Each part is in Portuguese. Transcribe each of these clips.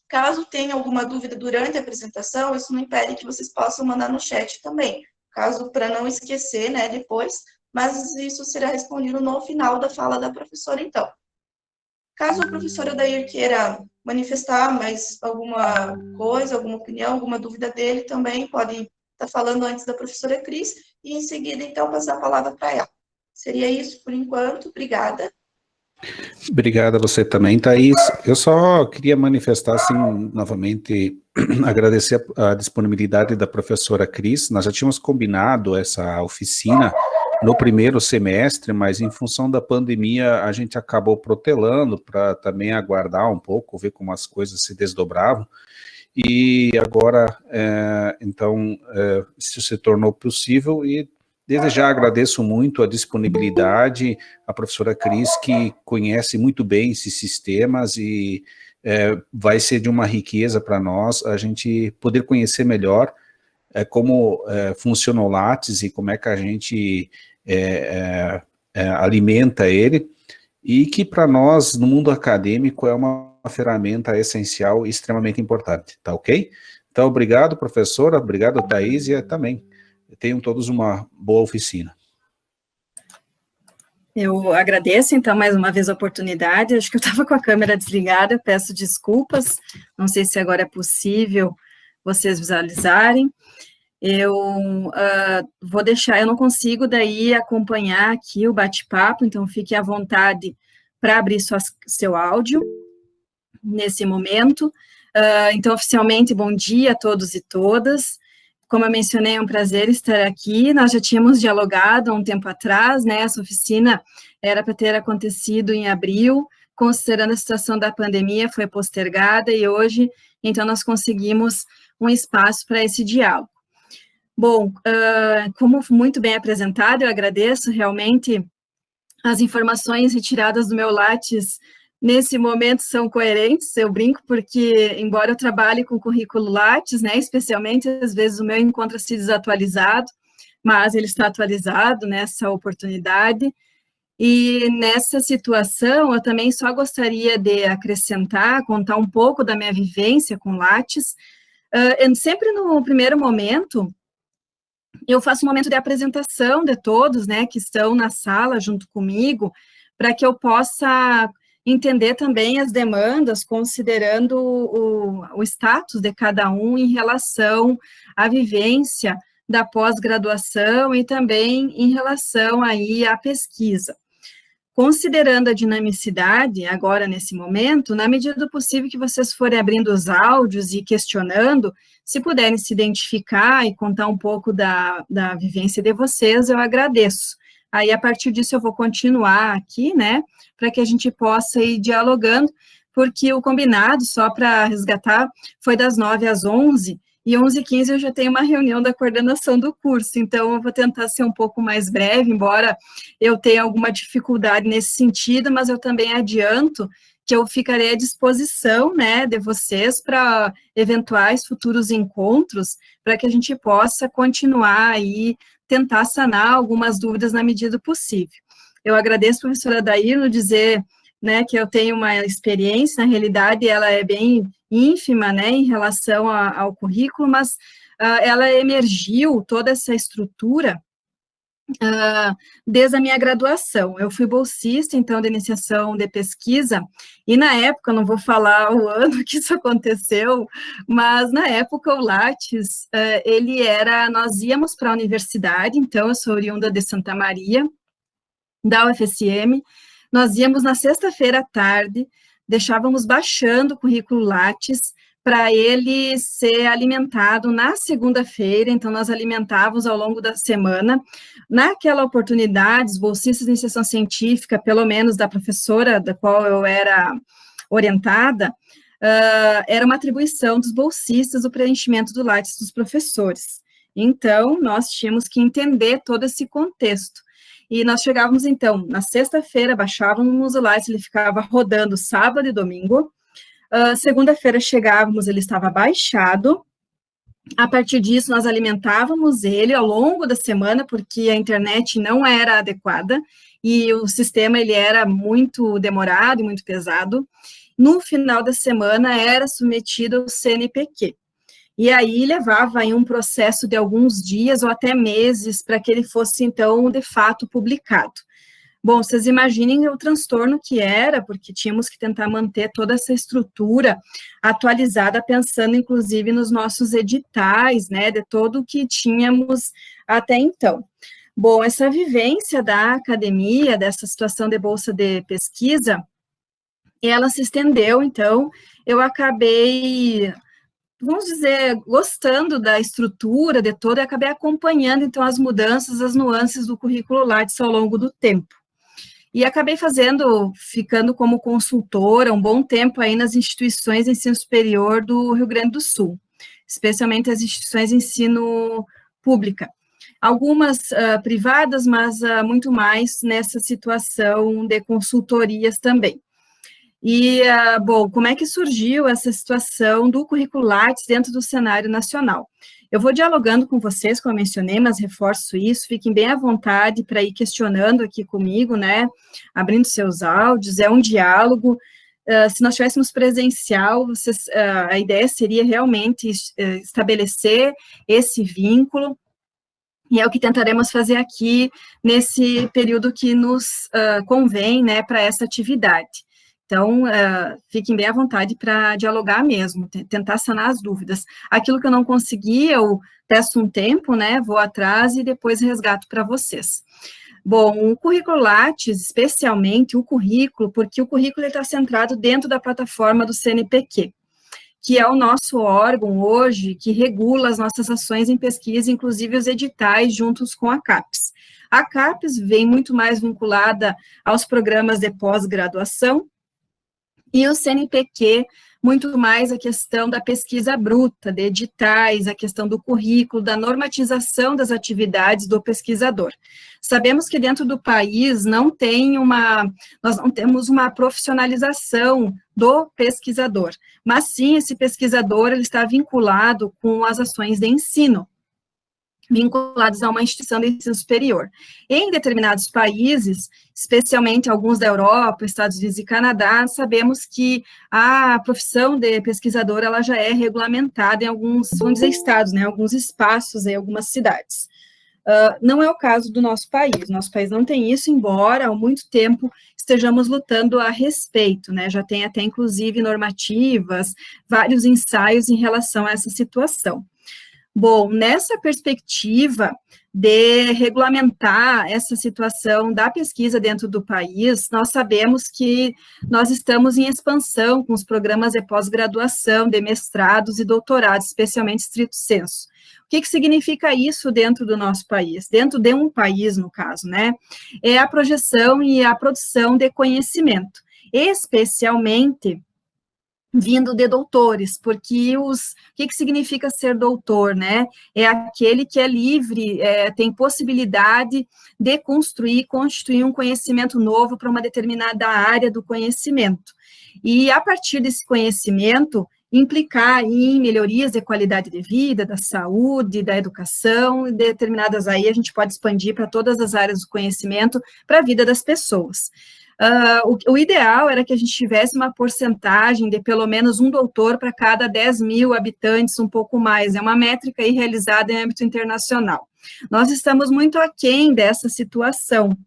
Caso tenha alguma dúvida durante a apresentação, isso não impede que vocês possam mandar no chat também, caso para não esquecer, né, depois, mas isso será respondido no final da fala da professora, então. Caso a professora Odair queira manifestar mais alguma coisa, alguma opinião, alguma dúvida dele, também pode estar falando antes da professora Cris e em seguida, então, passar a palavra para ela. Seria isso por enquanto. Obrigada. Obrigado a você também, Thaís. Eu só queria manifestar, assim, novamente, agradecer a disponibilidade da professora Cris. Nós já tínhamos combinado essa oficina no primeiro semestre, mas em função da pandemia a gente acabou protelando para também aguardar um pouco, ver como as coisas se desdobravam. E agora, então, isso se tornou possível e desde já agradeço muito a disponibilidade, a professora Cris, que conhece muito bem esses sistemas e vai ser de uma riqueza para nós a gente poder conhecer melhor como funciona o Lattes e como é que a gente alimenta ele, e que para nós, no mundo acadêmico, é uma ferramenta essencial e extremamente importante, tá ok? Então, obrigado, professora, obrigado, Thaís, e também tenham todos uma boa oficina. Eu agradeço, então, mais uma vez a oportunidade. Acho que eu estava com a câmera desligada, peço desculpas, não sei se agora é possível vocês visualizarem. Eu vou deixar, eu não consigo daí acompanhar aqui o bate-papo, então fique à vontade para abrir seu áudio nesse momento. Então, oficialmente, bom dia a todos e todas. Como eu mencionei, é um prazer estar aqui. Nós já tínhamos dialogado há um tempo atrás, né? Essa oficina era para ter acontecido em abril, considerando a situação da pandemia, foi postergada e hoje, então, nós conseguimos um espaço para esse diálogo. Bom, como muito bem apresentado, eu agradeço realmente as informações retiradas do meu Lattes. Nesse momento são coerentes, eu brinco, porque, embora eu trabalhe com currículo Lattes, né, especialmente, às vezes o meu encontra-se desatualizado, mas ele está atualizado nessa oportunidade, e nessa situação eu também só gostaria de acrescentar, contar um pouco da minha vivência com Lattes. Sempre no primeiro momento, eu faço um momento de apresentação de todos, né, que estão na sala junto comigo, para que eu possa entender também as demandas, considerando o status de cada um em relação à vivência da pós-graduação e também em relação aí à pesquisa. Considerando a dinamicidade, agora nesse momento, na medida do possível que vocês forem abrindo os áudios e questionando, se puderem se identificar e contar um pouco da vivência de vocês, eu agradeço. Aí, a partir disso, eu vou continuar aqui, né, para que a gente possa ir dialogando, porque o combinado, só para resgatar, foi das 9 às 11, e 11h15 eu já tenho uma reunião da coordenação do curso, então eu vou tentar ser um pouco mais breve, embora eu tenha alguma dificuldade nesse sentido, mas eu também adianto que eu ficarei à disposição, né, de vocês para eventuais futuros encontros, para que a gente possa continuar aí, tentar sanar algumas dúvidas na medida do possível. Eu agradeço, professora Odair, no dizer, né, que eu tenho uma experiência, na realidade ela é bem ínfima, né, em relação ao currículo, mas ela emergiu, toda essa estrutura, desde a minha graduação. Eu fui bolsista, então, de iniciação de pesquisa, e na época, não vou falar o ano que isso aconteceu, mas na época o Lattes, nós íamos para a universidade, então eu sou oriunda de Santa Maria, da UFSM, nós íamos na sexta-feira à tarde, deixávamos baixando o currículo Lattes para ele ser alimentado na segunda-feira, então nós alimentávamos ao longo da semana. Naquela oportunidade, os bolsistas de iniciação científica, pelo menos da professora da qual eu era orientada, era uma atribuição dos bolsistas o preenchimento do Lattes dos professores. Então, nós tínhamos que entender todo esse contexto. E nós chegávamos, então, na sexta-feira, baixávamos o Lattes, ele ficava rodando sábado e domingo. Segunda-feira chegávamos, ele estava baixado. A partir disso, nós alimentávamos ele ao longo da semana, porque a internet não era adequada, e o sistema, ele era muito demorado e muito pesado. no final da semana era submetido ao CNPq. E aí levava aí um processo de alguns dias ou até meses para que ele fosse, então, de fato, publicado. Bom, vocês imaginem o transtorno que era, porque tínhamos que tentar manter toda essa estrutura atualizada, pensando, inclusive, nos nossos editais, né, de todo o que tínhamos até então. Bom, essa vivência da academia, dessa situação de bolsa de pesquisa, ela se estendeu, então, eu acabei, vamos dizer, gostando da estrutura de toda, e acabei acompanhando, então, as mudanças, as nuances do currículo Lattes ao longo do tempo. E acabei ficando como consultora um bom tempo aí nas instituições de ensino superior do Rio Grande do Sul, especialmente as instituições de ensino pública. Algumas privadas, mas muito mais nessa situação de consultorias também. E, bom, como é que surgiu essa situação do currículo Lattes dentro do cenário nacional? Eu vou dialogando com vocês, como eu mencionei, mas reforço isso, fiquem bem à vontade para ir questionando aqui comigo, né, abrindo seus áudios, é um diálogo. Se nós tivéssemos presencial, a ideia seria realmente estabelecer esse vínculo, e é o que tentaremos fazer aqui nesse período que nos convém, né, para essa atividade. Então, fiquem bem à vontade para dialogar mesmo, tentar sanar as dúvidas. Aquilo que eu não consegui, eu peço um tempo, né, vou atrás e depois resgato para vocês. Bom, o currículo Lattes, especialmente o currículo, porque o currículo está centrado dentro da plataforma do CNPq, que é o nosso órgão hoje que regula as nossas ações em pesquisa, inclusive os editais juntos com a CAPES. A CAPES vem muito mais vinculada aos programas de pós-graduação, e o CNPq, muito mais a questão da pesquisa bruta, de editais, a questão do currículo, da normatização das atividades do pesquisador. Sabemos que dentro do país nós não temos uma profissionalização do pesquisador, mas sim esse pesquisador ele está vinculado com as ações de ensino, vinculados a uma instituição de ensino superior. Em determinados países, especialmente alguns da Europa, Estados Unidos e Canadá, sabemos que a profissão de pesquisador ela já é regulamentada em alguns, vamos dizer, estados, né, alguns espaços em algumas cidades. Não é o caso do nosso país não tem isso, embora há muito tempo estejamos lutando a respeito, né, já tem até, inclusive, normativas, vários ensaios em relação a essa situação. Bom, nessa perspectiva de regulamentar essa situação da pesquisa dentro do país, nós sabemos que nós estamos em expansão com os programas de pós-graduação, de mestrados e doutorados, especialmente stricto sensu. O que significa isso dentro do nosso país? Dentro de um país, no caso, né? É a projeção e a produção de conhecimento, especialmente vindo de doutores, porque o que significa ser doutor, né? É aquele que é livre, tem possibilidade de constituir um conhecimento novo para uma determinada área do conhecimento. E, a partir desse conhecimento, implicar em melhorias de qualidade de vida, da saúde, da educação, determinadas aí a gente pode expandir para todas as áreas do conhecimento, para a vida das pessoas. O ideal era que a gente tivesse uma porcentagem de pelo menos um doutor para cada 10 mil habitantes, um pouco mais, é uma métrica aí realizada em âmbito internacional. Nós estamos muito aquém dessa situação,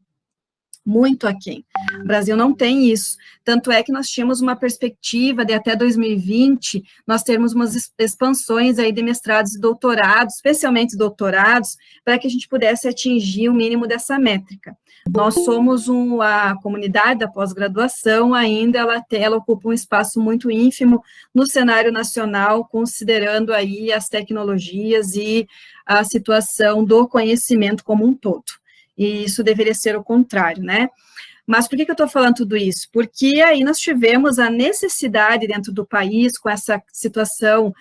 muito aquém. O Brasil não tem isso, tanto é que nós tínhamos uma perspectiva de até 2020, nós termos umas expansões aí de mestrados e doutorados, especialmente doutorados, para que a gente pudesse atingir o mínimo dessa métrica. Nós somos a comunidade da pós-graduação, ainda ela ocupa um espaço muito ínfimo no cenário nacional, considerando aí as tecnologias e a situação do conhecimento como um todo. E isso deveria ser o contrário, né? Mas por que eu estou falando tudo isso? Porque aí nós tivemos a necessidade dentro do país, com essa situação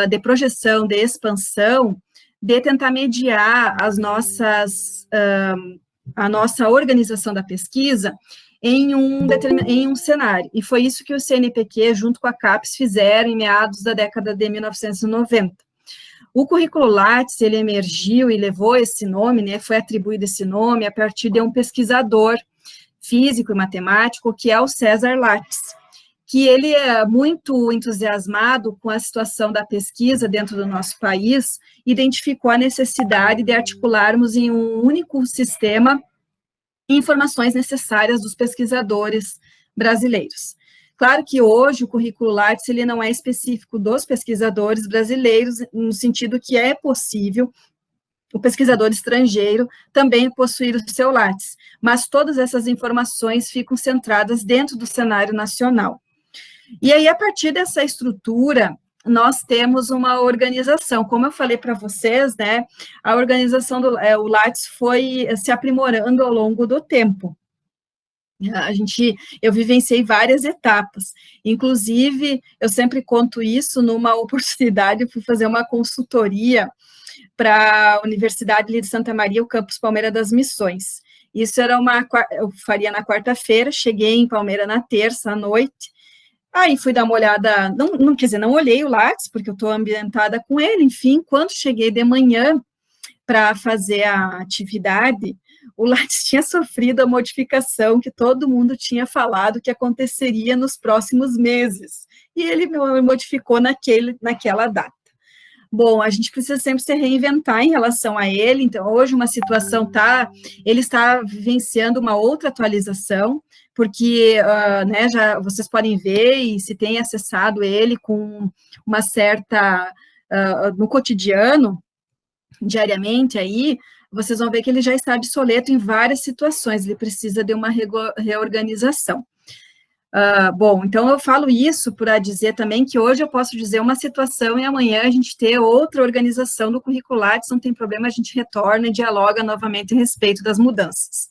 de projeção, de expansão, de tentar mediar a nossa organização da pesquisa em um cenário. E foi isso que o CNPq, junto com a CAPES, fizeram em meados da década de 1990. O currículo Lattes, ele emergiu e levou esse nome, né, foi atribuído esse nome a partir de um pesquisador físico e matemático, que é o César Lattes, que ele é muito entusiasmado com a situação da pesquisa dentro do nosso país, identificou a necessidade de articularmos em um único sistema informações necessárias dos pesquisadores brasileiros. Claro que hoje o currículo Lattes ele não é específico dos pesquisadores brasileiros, no sentido que é possível o pesquisador estrangeiro também possuir o seu Lattes, mas todas essas informações ficam centradas dentro do cenário nacional. E aí, a partir dessa estrutura, nós temos uma organização. Como eu falei para vocês, né, a organização o Lattes foi se aprimorando ao longo do tempo. Eu vivenciei várias etapas, inclusive, eu sempre conto isso, numa oportunidade, eu fui fazer uma consultoria para a Universidade de Santa Maria, o campus Palmeira das Missões. Isso era eu faria na quarta-feira, cheguei em Palmeira na terça à noite, aí fui dar uma olhada, quer dizer, não olhei o Lattes, porque eu estou ambientada com ele, enfim, quando cheguei de manhã para fazer a atividade, o Lattes tinha sofrido a modificação que todo mundo tinha falado que aconteceria nos próximos meses, e ele modificou naquela data. Bom, a gente precisa sempre se reinventar em relação a ele, então hoje uma situação ele está vivenciando uma outra atualização, porque, né, já vocês podem ver, e se tem acessado ele com uma certa, no cotidiano, diariamente aí, vocês vão ver que ele já está obsoleto em várias situações, ele precisa de uma reorganização. Bom, então eu falo isso para dizer também que hoje eu posso dizer uma situação e amanhã a gente ter outra organização do currículo Lattes, não tem problema, a gente retorna e dialoga novamente a respeito das mudanças.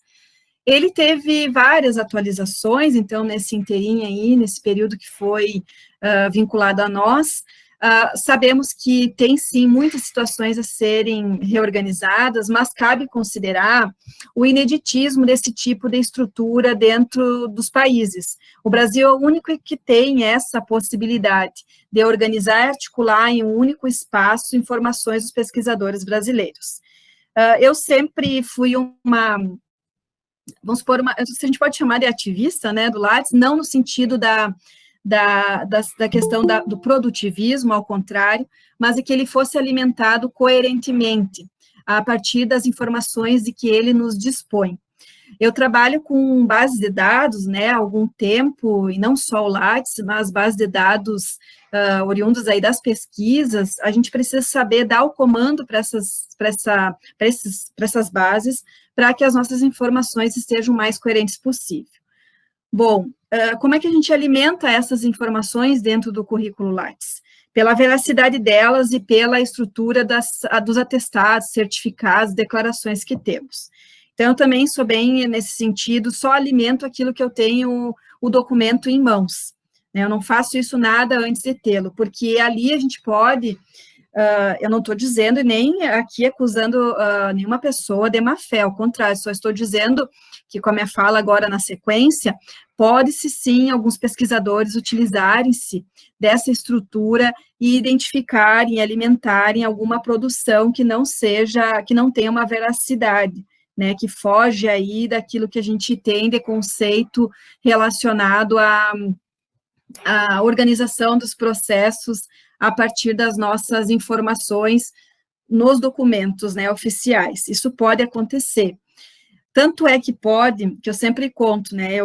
Ele teve várias atualizações, então nesse inteirinho aí, nesse período que foi vinculado a nós, sabemos que tem sim muitas situações a serem reorganizadas, mas cabe considerar o ineditismo desse tipo de estrutura dentro dos países. O Brasil é o único que tem essa possibilidade de organizar e articular em um único espaço informações dos pesquisadores brasileiros. Eu sempre fui vamos supor, a gente pode chamar de ativista, né, do Lattes, não no sentido da questão do produtivismo, ao contrário, mas de que ele fosse alimentado coerentemente, a partir das informações de que ele nos dispõe. Eu trabalho com bases de dados, né, há algum tempo, e não só o Lattes, mas bases de dados oriundos aí das pesquisas, a gente precisa saber dar o comando para essas bases, para que as nossas informações estejam o mais coerentes possível. Bom, como é que a gente alimenta essas informações dentro do currículo Lattes? Pela veracidade delas e pela estrutura dos atestados, certificados, declarações que temos. Então, eu também sou bem nesse sentido, só alimento aquilo que eu tenho o documento em mãos. Né? Eu não faço isso nada antes de tê-lo, porque ali a gente pode... eu não estou dizendo e nem aqui acusando nenhuma pessoa de má fé, ao contrário, só estou dizendo que, com a minha fala agora na sequência, pode-se sim alguns pesquisadores utilizarem-se dessa estrutura e identificarem e alimentarem alguma produção que não tenha uma veracidade, né, que foge aí daquilo que a gente tem de conceito relacionado à organização dos processos a partir das nossas informações nos documentos, né, oficiais. Isso pode acontecer. Tanto é que pode, que eu sempre conto, né,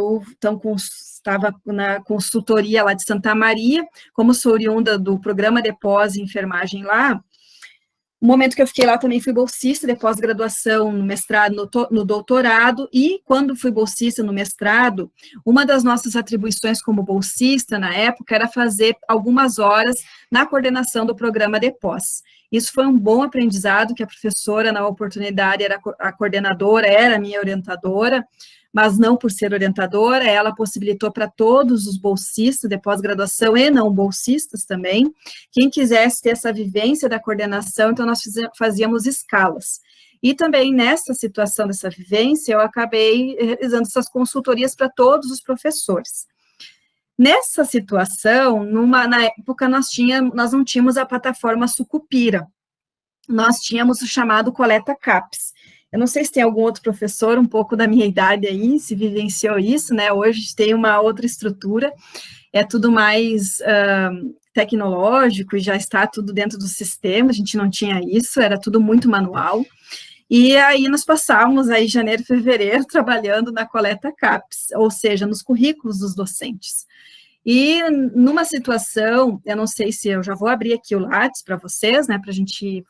estava na consultoria lá de Santa Maria, como sou oriunda do programa de pós e enfermagem lá, no momento que eu fiquei lá também fui bolsista de pós-graduação no mestrado, no doutorado, e quando fui bolsista no mestrado, uma das nossas atribuições como bolsista na época era fazer algumas horas na coordenação do programa de pós. Isso foi um bom aprendizado, que a professora, na oportunidade, era a coordenadora, era a minha orientadora, mas não por ser orientadora, ela possibilitou para todos os bolsistas de pós-graduação e não bolsistas também, quem quisesse ter essa vivência da coordenação, então nós fazíamos escalas. E também nessa situação dessa vivência, eu acabei realizando essas consultorias para todos os professores. Nessa situação, na época, nós não tínhamos a plataforma Sucupira, nós tínhamos o chamado Coleta CAPES. Eu não sei se tem algum outro professor, um pouco da minha idade aí, se vivenciou isso, né? Hoje tem uma outra estrutura. é tudo mais tecnológico e já está tudo dentro do sistema, a gente não tinha isso, era tudo muito manual. E aí nós passávamos aí janeiro e fevereiro trabalhando na coleta CAPES, ou seja, nos currículos dos docentes. E numa situação, eu não sei se eu já vou abrir aqui o Lattes para vocês, né, para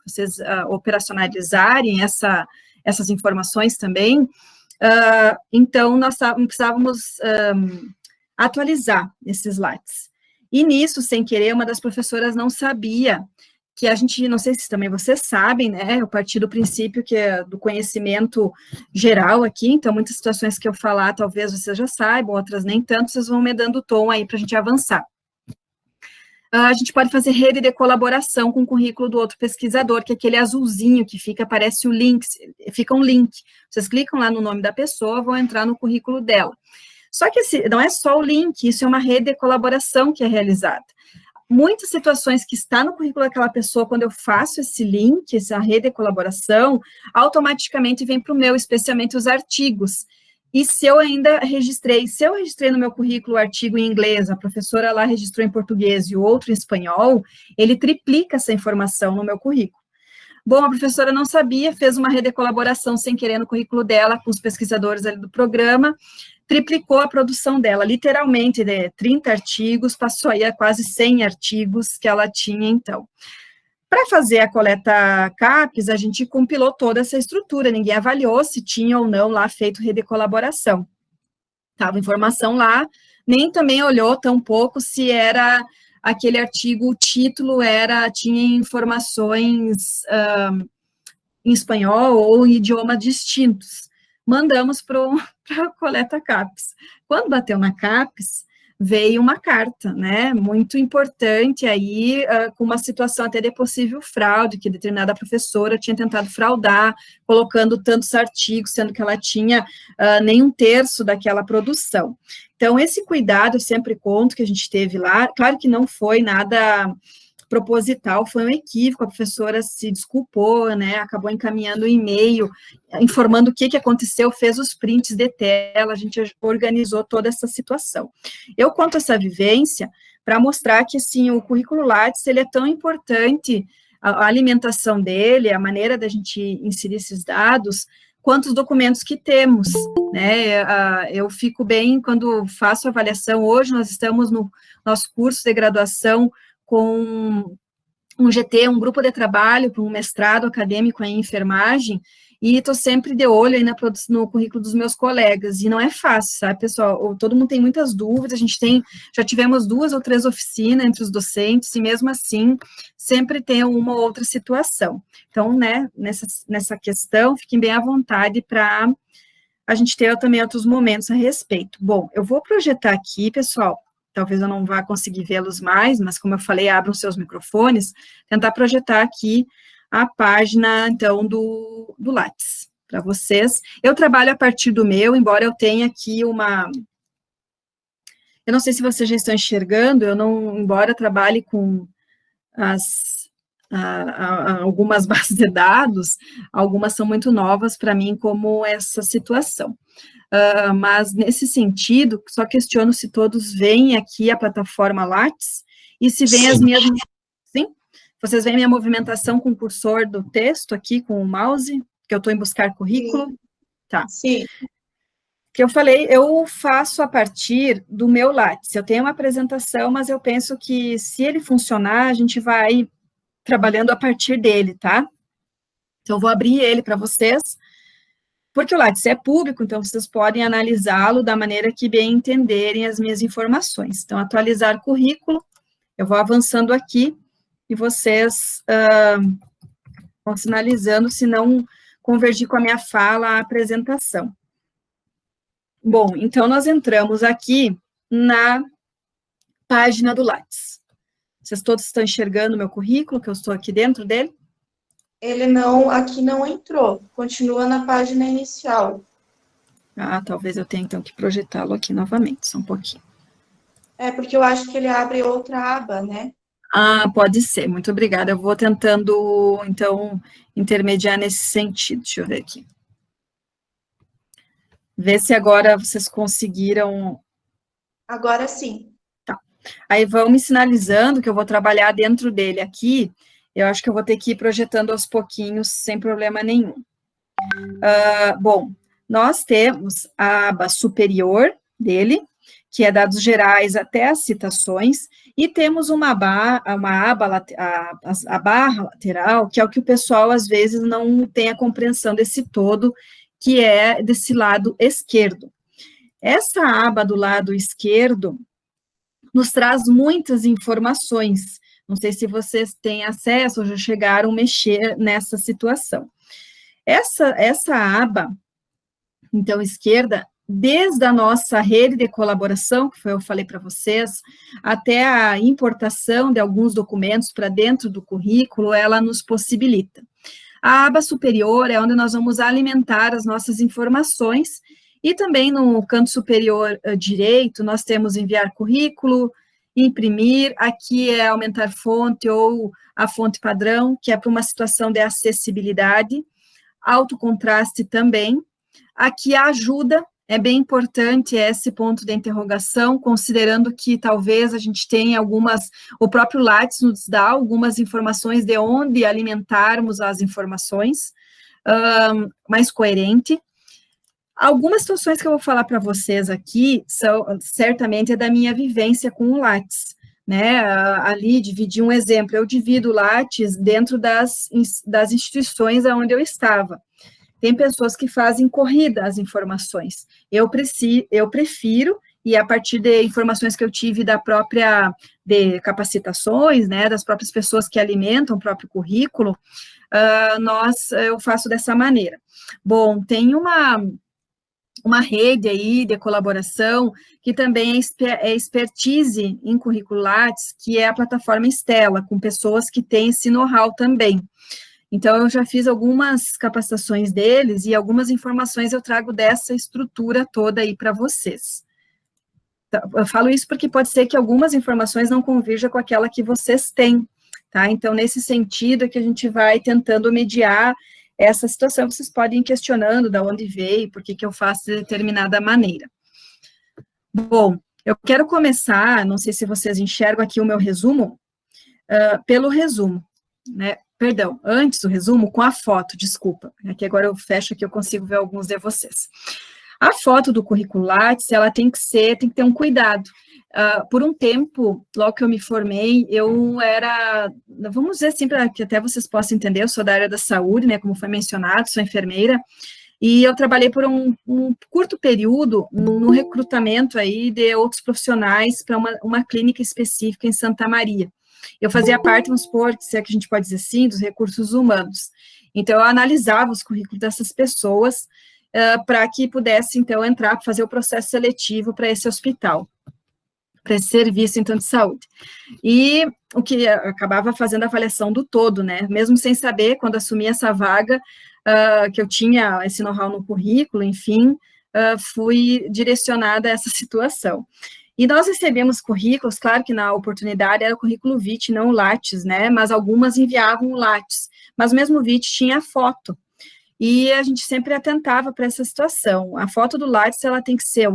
vocês operacionalizarem essas informações também. Então, nós precisávamos atualizar esses Lattes. E nisso, sem querer, uma das professoras não sabia que a gente, não sei se também vocês sabem, né, eu parti do princípio que é do conhecimento geral aqui, então muitas situações que eu falar, talvez vocês já saibam, outras nem tanto, vocês vão me dando tom aí para a gente avançar. A gente pode fazer rede de colaboração com o currículo do outro pesquisador, que é aquele azulzinho que aparece o link, fica um link, vocês clicam lá no nome da pessoa, vão entrar no currículo dela. Só que não é só o link, isso é uma rede de colaboração que é realizada. Muitas situações que está no currículo daquela pessoa, quando eu faço esse link, essa rede de colaboração, automaticamente vem para o meu, especialmente os artigos. E se eu registrei no meu currículo o artigo em inglês, a professora lá registrou em português e o outro em espanhol, ele triplica essa informação no meu currículo. Bom, a professora não sabia, fez uma rede de colaboração sem querer no currículo dela, com os pesquisadores ali do programa, triplicou a produção dela, literalmente, de 30 artigos, passou aí a quase 100 artigos que ela tinha, então. Para fazer a coleta CAPES, a gente compilou toda essa estrutura, ninguém avaliou se tinha ou não lá feito rede de colaboração. Estava informação lá, nem também olhou tão pouco se era aquele artigo, o título tinha informações em espanhol ou em idiomas distintos. Mandamos para a coleta CAPES. Quando bateu na CAPES, veio uma carta, né, muito importante aí, com uma situação até de possível fraude, que determinada professora tinha tentado fraudar, colocando tantos artigos, sendo que ela tinha nem um terço daquela produção. Então, esse cuidado, eu sempre conto, que a gente teve lá, claro que não foi nada proposital, foi um equívoco, a professora se desculpou, né, acabou encaminhando um e-mail, informando o que aconteceu, fez os prints de tela, a gente organizou toda essa situação. Eu conto essa vivência para mostrar que, assim, o currículo Lattes, ele é tão importante, a alimentação dele, a maneira da gente inserir esses dados, quanto os documentos que temos, né, eu fico bem quando faço avaliação, hoje nós estamos no nosso curso de graduação com um GT, um grupo de trabalho, para um mestrado acadêmico em enfermagem, e estou sempre de olho aí no currículo dos meus colegas, e não é fácil, sabe, pessoal, todo mundo tem muitas dúvidas, a gente já tivemos 2 ou 3 oficinas entre os docentes, e mesmo assim, sempre tem uma ou outra situação. Então, né, nessa questão, fiquem bem à vontade para a gente ter também outros momentos a respeito. Bom, eu vou projetar aqui, pessoal, talvez eu não vá conseguir vê-los mais, mas como eu falei, abram seus microfones, tentar projetar aqui a página, então, do Lattes, para vocês. Eu trabalho a partir do meu, embora eu tenha aqui eu não sei se vocês já estão enxergando, embora eu trabalhe com algumas bases de dados, algumas são muito novas para mim, como essa situação. Mas, nesse sentido, só questiono se todos veem aqui a plataforma Lattes, e se veem as minhas... Sim? Vocês veem minha movimentação com o cursor do texto aqui, com o mouse, que eu estou em buscar currículo? Sim. Tá. Sim. Que eu falei, eu faço a partir do meu Lattes. Eu tenho uma apresentação, mas eu penso que, se ele funcionar, a gente vai trabalhando a partir dele, tá? Então, eu vou abrir ele para vocês, porque o Lattes é público, então vocês podem analisá-lo da maneira que bem entenderem as minhas informações. Então, atualizar currículo, eu vou avançando aqui, e vocês vão sinalizando se não convergir com a minha fala, a apresentação. Bom, então nós entramos aqui na página do Lattes. Vocês todos estão enxergando o meu currículo, que eu estou aqui dentro dele? Ele aqui não entrou, continua na página inicial. Talvez eu tenha, então, que projetá-lo aqui novamente, só um pouquinho. Porque eu acho que ele abre outra aba, né? Pode ser, muito obrigada. Eu vou tentando, então, intermediar nesse sentido. Deixa eu ver aqui. Ver se agora vocês conseguiram... Agora sim. Tá. Aí vão me sinalizando que eu vou trabalhar dentro dele aqui, eu acho que eu vou ter que ir projetando aos pouquinhos, sem problema nenhum. Bom, nós temos a aba superior dele, que é dados gerais até as citações, e temos uma barra lateral, que é o que o pessoal, às vezes, não tem a compreensão desse todo, que é desse lado esquerdo. Essa aba do lado esquerdo nos traz muitas informações. Não sei se vocês têm acesso ou já chegaram a mexer nessa situação. Essa aba, então, esquerda, desde a nossa rede de colaboração, que foi eu falei para vocês, até a importação de alguns documentos para dentro do currículo, ela nos possibilita. A aba superior é onde nós vamos alimentar as nossas informações, e também no canto superior direito, nós temos enviar currículo, imprimir, aqui é aumentar fonte ou a fonte padrão, que é para uma situação de acessibilidade, autocontraste também. Aqui a ajuda, é bem importante esse ponto de interrogação, considerando que talvez a gente tenha o próprio Lattes nos dá algumas informações de onde alimentarmos as informações, mais coerente. Algumas situações que eu vou falar para vocês aqui, certamente da minha vivência com o Lattes, né, ali dividi um exemplo, eu divido o Lattes dentro das instituições onde eu estava. Tem pessoas que fazem corrida às informações. Eu prefiro, e a partir de informações que eu tive de capacitações, né, das próprias pessoas que alimentam o próprio currículo, eu faço dessa maneira. Bom, tem uma rede aí de colaboração, que também é expertise em currículo Lattes, que é a plataforma Stella, com pessoas que têm esse know-how também. Então, eu já fiz algumas capacitações deles, e algumas informações eu trago dessa estrutura toda aí para vocês. Eu falo isso porque pode ser que algumas informações não convirjam com aquela que vocês têm, tá? Então, nesse sentido é que a gente vai tentando mediar essa situação. Vocês podem ir questionando de onde veio, por que eu faço de determinada maneira. Bom, eu quero começar, não sei se vocês enxergam aqui o meu resumo, pelo resumo, né? Perdão, antes do resumo, com a foto, desculpa. Aqui agora eu fecho aqui, eu consigo ver alguns de vocês. A foto do currículo Lattes, ela tem que ter um cuidado. Por um tempo, logo que eu me formei, eu era, vamos dizer assim, para que até vocês possam entender, eu sou da área da saúde, né, como foi mencionado, sou enfermeira, e eu trabalhei por um curto período no recrutamento aí de outros profissionais para uma clínica específica em Santa Maria. Eu fazia parte, vamos supor, se é que a gente pode dizer assim, dos recursos humanos. Então, eu analisava os currículos dessas pessoas para que pudesse, então, entrar, fazer o processo seletivo para esse hospital, para esse serviço, então, de saúde. E o que acabava fazendo a avaliação do todo, né? Mesmo sem saber, quando assumi essa vaga, que eu tinha esse know-how no currículo, enfim, fui direcionada a essa situação. E nós recebemos currículos, claro que na oportunidade era o currículo vitae, não o Lattes, né, mas algumas enviavam o Lattes, mas mesmo o vitae tinha foto, e a gente sempre atentava para essa situação. A foto do Lattes, ela tem que ser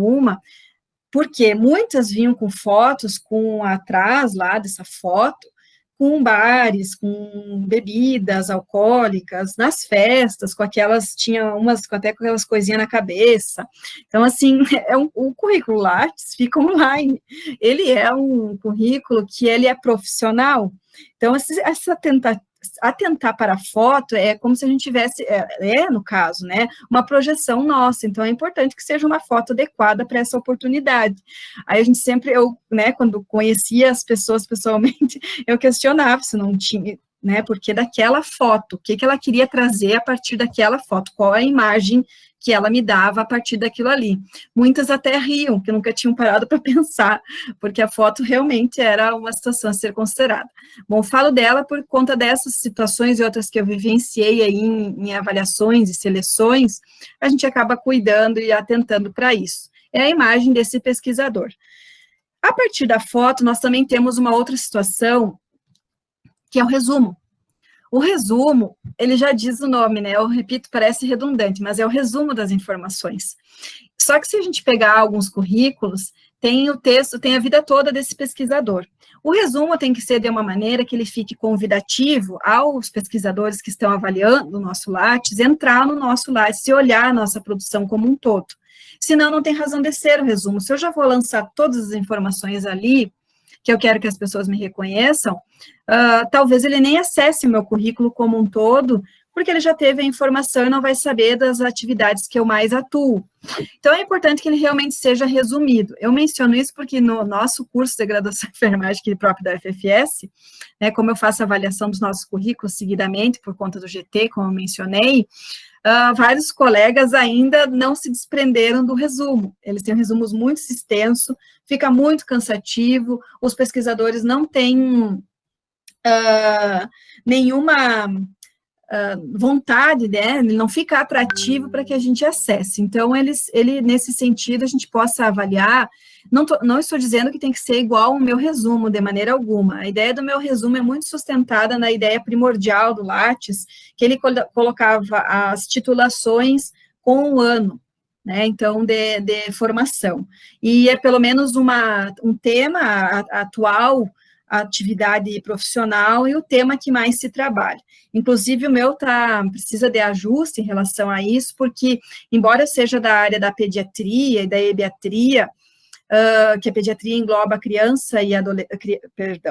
porque muitas vinham com fotos, com atrás lá dessa foto, com bares, com bebidas alcoólicas, nas festas, tinha umas até com aquelas coisinhas na cabeça. Então, assim, o currículo Lattes fica online. Ele é um currículo que ele é profissional. Então, atentar para a foto é como se a gente tivesse, no caso, né, uma projeção nossa, então é importante que seja uma foto adequada para essa oportunidade. Aí a gente sempre, quando conhecia as pessoas pessoalmente, eu questionava se não tinha, né, porque daquela foto, o que ela queria trazer a partir daquela foto, qual a imagem que ela me dava a partir daquilo ali. Muitas até riam, que nunca tinham parado para pensar, porque a foto realmente era uma situação a ser considerada. Bom, falo dela por conta dessas situações e outras que eu vivenciei aí em avaliações e seleções, a gente acaba cuidando e atentando para isso. É a imagem desse pesquisador. A partir da foto, nós também temos uma outra situação, que é o resumo. O resumo, ele já diz o nome, né? Eu repito, parece redundante, mas é o resumo das informações. Só que se a gente pegar alguns currículos, tem o texto, tem a vida toda desse pesquisador. O resumo tem que ser de uma maneira que ele fique convidativo aos pesquisadores que estão avaliando o nosso Lattes, entrar no nosso Lattes e olhar a nossa produção como um todo. Senão, não tem razão de ser o resumo. Se eu já vou lançar todas as informações ali, que eu quero que as pessoas me reconheçam, talvez ele nem acesse o meu currículo como um todo, porque ele já teve a informação e não vai saber das atividades que eu mais atuo. Então, é importante que ele realmente seja resumido. Eu menciono isso porque no nosso curso de graduação em enfermagem, que é próprio da FFS, né, como eu faço a avaliação dos nossos currículos seguidamente, por conta do GT, como eu mencionei, vários colegas ainda não se desprenderam do resumo. Eles têm resumos muito extensos, fica muito cansativo, os pesquisadores não têm nenhuma vontade, né, ele não fica atrativo para que a gente acesse. Então, ele, nesse sentido, a gente possa avaliar, não estou dizendo que tem que ser igual ao meu resumo, de maneira alguma. A ideia do meu resumo é muito sustentada na ideia primordial do Lattes, que ele colocava as titulações com o ano, né, então, de formação. E é pelo menos um tema atual, a atividade profissional e o tema que mais se trabalha. Inclusive, o meu precisa de ajuste em relação a isso, porque, embora eu seja da área da pediatria e da ebiatria, que a pediatria engloba a criança e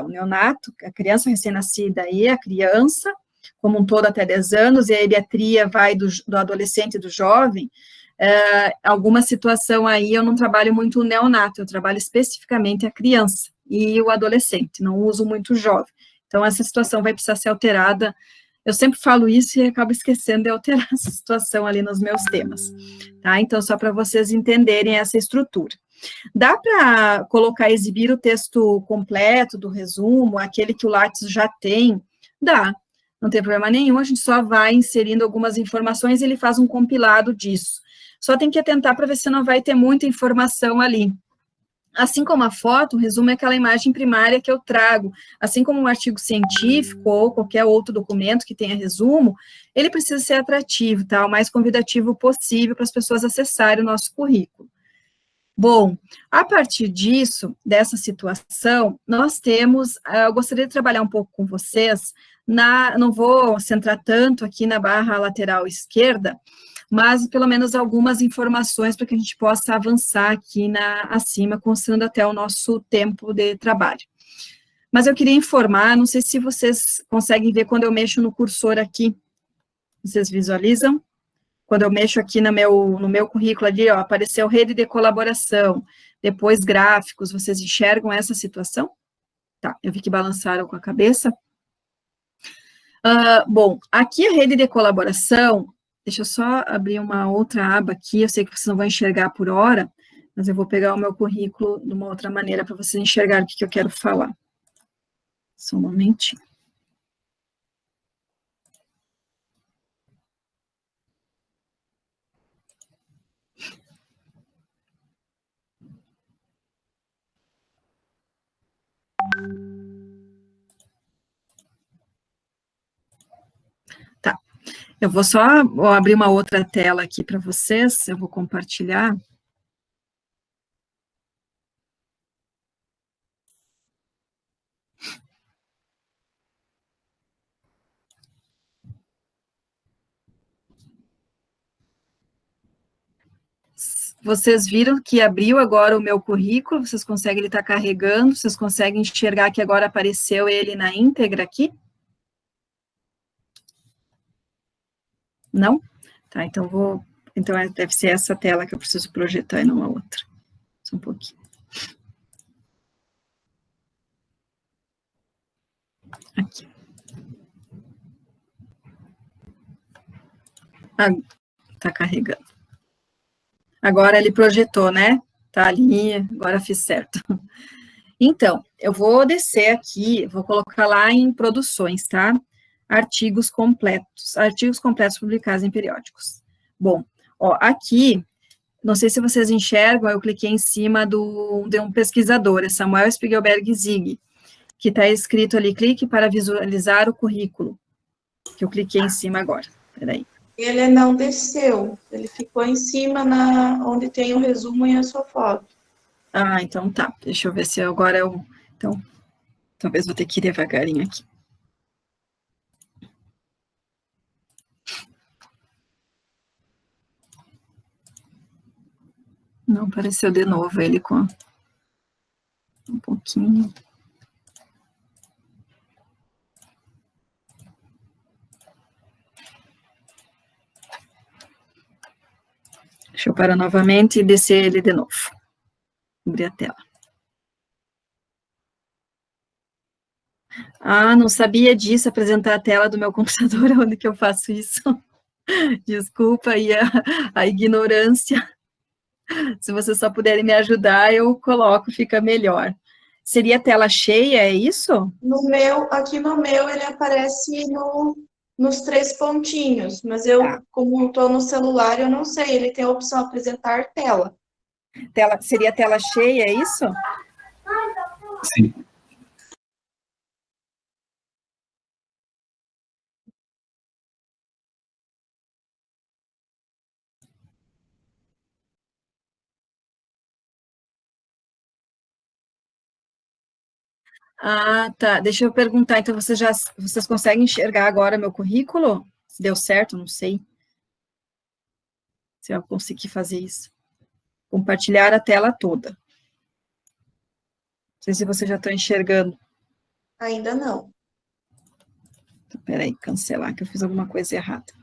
neonato, a criança recém-nascida e a criança, como um todo até 10 anos, e a ebiatria vai do adolescente e do jovem, alguma situação aí eu não trabalho muito o neonato, eu trabalho especificamente a criança e o adolescente, não uso muito o jovem. Então, essa situação vai precisar ser alterada. Eu sempre falo isso e acabo esquecendo de alterar essa situação ali nos meus temas, tá? Então, só para vocês entenderem essa estrutura. Dá para exibir o texto completo do resumo, aquele que o Lattes já tem? Dá, não tem problema nenhum, a gente só vai inserindo algumas informações e ele faz um compilado disso. Só tem que atentar para ver se não vai ter muita informação ali. Assim como a foto, o resumo é aquela imagem primária que eu trago, assim como um artigo científico ou qualquer outro documento que tenha resumo, ele precisa ser atrativo, tá? O mais convidativo possível para as pessoas acessarem o nosso currículo. Bom, a partir disso, dessa situação, nós temos, eu gostaria de trabalhar um pouco com vocês, não vou centrar tanto aqui na barra lateral esquerda, mas pelo menos algumas informações para que a gente possa avançar aqui acima, considerando até o nosso tempo de trabalho. Mas eu queria informar, não sei se vocês conseguem ver quando eu mexo no cursor aqui, vocês visualizam? Quando eu mexo aqui no meu currículo ali, ó, apareceu rede de colaboração, depois gráficos, vocês enxergam essa situação? Tá, eu vi que balançaram com a cabeça. Bom, aqui a rede de colaboração, deixa eu só abrir uma outra aba aqui, eu sei que vocês não vão enxergar por hora, mas eu vou pegar o meu currículo de uma outra maneira para vocês enxergarem o que eu quero falar. Só um momentinho. Tá, eu vou só abrir uma outra tela aqui para vocês, eu vou compartilhar. Vocês viram que abriu agora o meu currículo, vocês conseguem, ele está carregando, vocês conseguem enxergar que agora apareceu ele na íntegra aqui? Não? Tá, então deve ser essa tela que eu preciso projetar e não a outra. Só um pouquinho. Aqui. Tá carregando. Agora ele projetou, né? Tá ali, agora fiz certo. Então, eu vou descer aqui, vou colocar lá em produções, tá? Artigos completos publicados em periódicos. Bom, ó, aqui, não sei se vocês enxergam, eu cliquei em cima de um pesquisador, é Samuel Spiegelberg Zig, que está escrito ali, clique para visualizar o currículo, que eu cliquei em cima agora, peraí. Ele não desceu, ele ficou em cima onde tem o resumo e a sua foto. Ah, então tá. Deixa eu ver se agora eu... Então, talvez vou ter que ir devagarinho aqui. Não apareceu de novo ele com um pouquinho. Deixa eu parar novamente e descer ele de novo. Abrir a tela. Ah, não sabia disso, apresentar a tela do meu computador, onde que eu faço isso? Desculpa aí a ignorância. Se vocês só puderem me ajudar, eu coloco, fica melhor. Seria tela cheia, é isso? Aqui no meu, ele aparece nos 3 pontinhos, mas eu, como estou no celular, eu não sei, ele tem a opção apresentar tela. Seria tela cheia, é isso? Sim. Ah, tá. Deixa eu perguntar, então vocês conseguem enxergar agora meu currículo? Se deu certo, não sei. Se eu conseguir fazer isso. Compartilhar a tela toda. Não sei se vocês já estão enxergando. Ainda não. Então, peraí, cancelar, que eu fiz alguma coisa errada.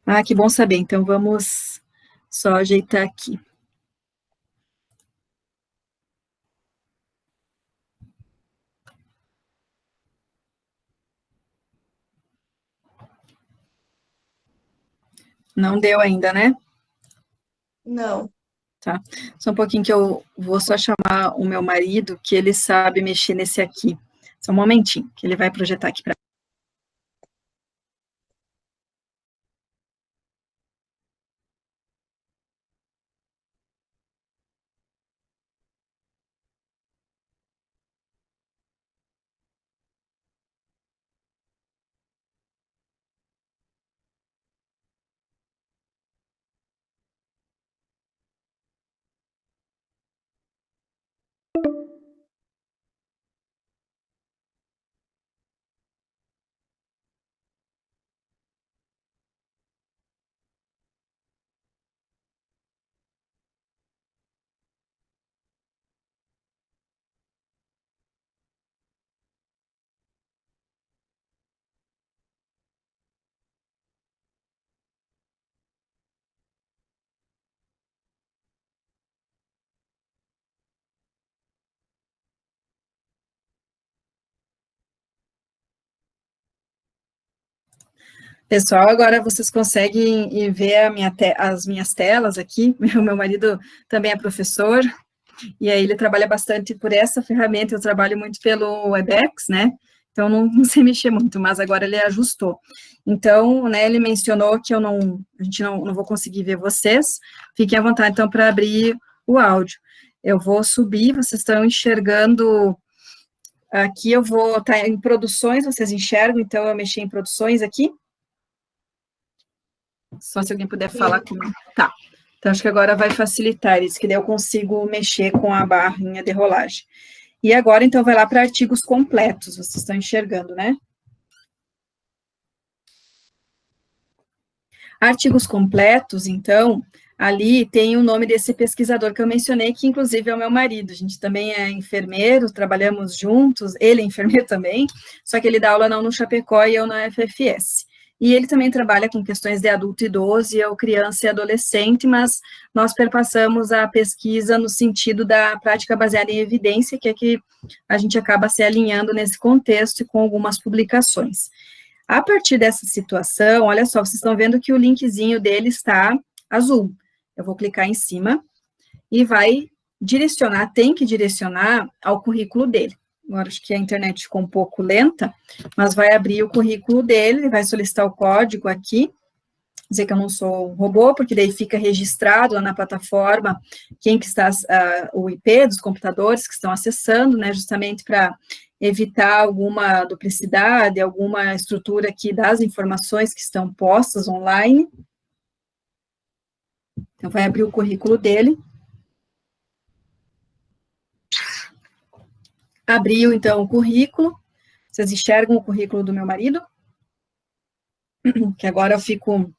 Ah, que bom saber. Então, vamos só ajeitar aqui. Não deu ainda, né? Não. Tá. Só um pouquinho que eu vou só chamar o meu marido, que ele sabe mexer nesse aqui. Só um momentinho, que ele vai projetar aqui para. Pessoal, agora vocês conseguem ver as minhas telas aqui. O meu marido também é professor, e aí ele trabalha bastante por essa ferramenta. Eu trabalho muito pelo Webex, né? Então não sei mexer muito, mas agora ele ajustou. Então, né, ele mencionou que a gente não vou conseguir ver vocês. Fiquem à vontade, então, para abrir o áudio. Eu vou subir, vocês estão enxergando. Aqui eu vou estar em produções, vocês enxergam, então eu mexi em produções aqui. Só se alguém puder falar comigo. Tá. Então, acho que agora vai facilitar isso, que daí eu consigo mexer com a barrinha de rolagem. E agora, então, vai lá para artigos completos, vocês estão enxergando, né? Artigos completos, então, ali tem o nome desse pesquisador que eu mencionei, que inclusive é o meu marido. A gente também é enfermeiro, trabalhamos juntos, ele é enfermeiro também, só que ele dá aula não no Chapecó e eu na FFS. E ele também trabalha com questões de adulto e idoso, e eu criança e adolescente, mas nós perpassamos a pesquisa no sentido da prática baseada em evidência, que é que a gente acaba se alinhando nesse contexto e com algumas publicações. A partir dessa situação, olha só, vocês estão vendo que o linkzinho dele está azul. Eu vou clicar em cima e vai direcionar, tem que direcionar ao currículo dele. Agora, acho que a internet ficou um pouco lenta, mas vai abrir o currículo dele, vai solicitar o código aqui, dizer que eu não sou um robô, porque daí fica registrado lá na plataforma quem que está, o IP dos computadores que estão acessando, né, justamente para evitar alguma duplicidade, alguma estrutura aqui das informações que estão postas online. Então, vai abrir o currículo dele. Abriu, então, o currículo. Vocês enxergam o currículo do meu marido? Que agora eu fico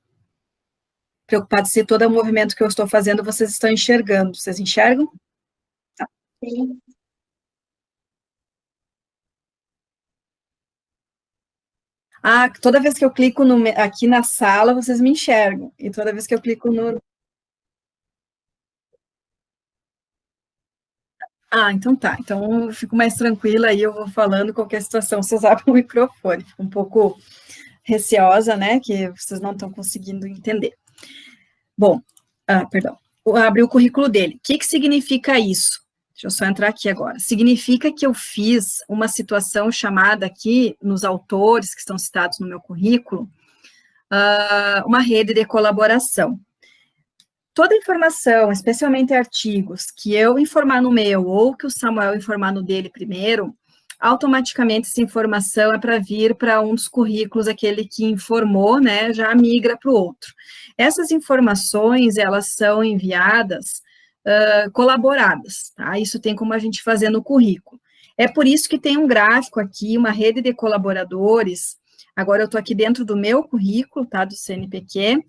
preocupada se todo o movimento que eu estou fazendo vocês estão enxergando. Vocês enxergam? Tá. Sim. Ah, toda vez que eu clico aqui na sala, vocês me enxergam. E toda vez que eu clico no... Ah, então tá. Então eu fico mais tranquila aí, eu vou falando qualquer situação, vocês abrem o microfone. Fico um pouco receosa, né, que vocês não estão conseguindo entender. Bom, perdão. Abri o currículo dele. O que significa isso? Deixa eu só entrar aqui agora. Significa que eu fiz uma situação chamada aqui, nos autores que estão citados no meu currículo, uma rede de colaboração. Toda informação, especialmente artigos, que eu informar no meu, ou que o Samuel informar no dele primeiro, automaticamente essa informação é para vir para um dos currículos, aquele que informou, né, já migra para o outro. Essas informações, elas são enviadas colaboradas, tá? Isso tem como a gente fazer no currículo. É por isso que tem um gráfico aqui, uma rede de colaboradores. Agora eu estou aqui dentro do meu currículo, tá, do CNPq.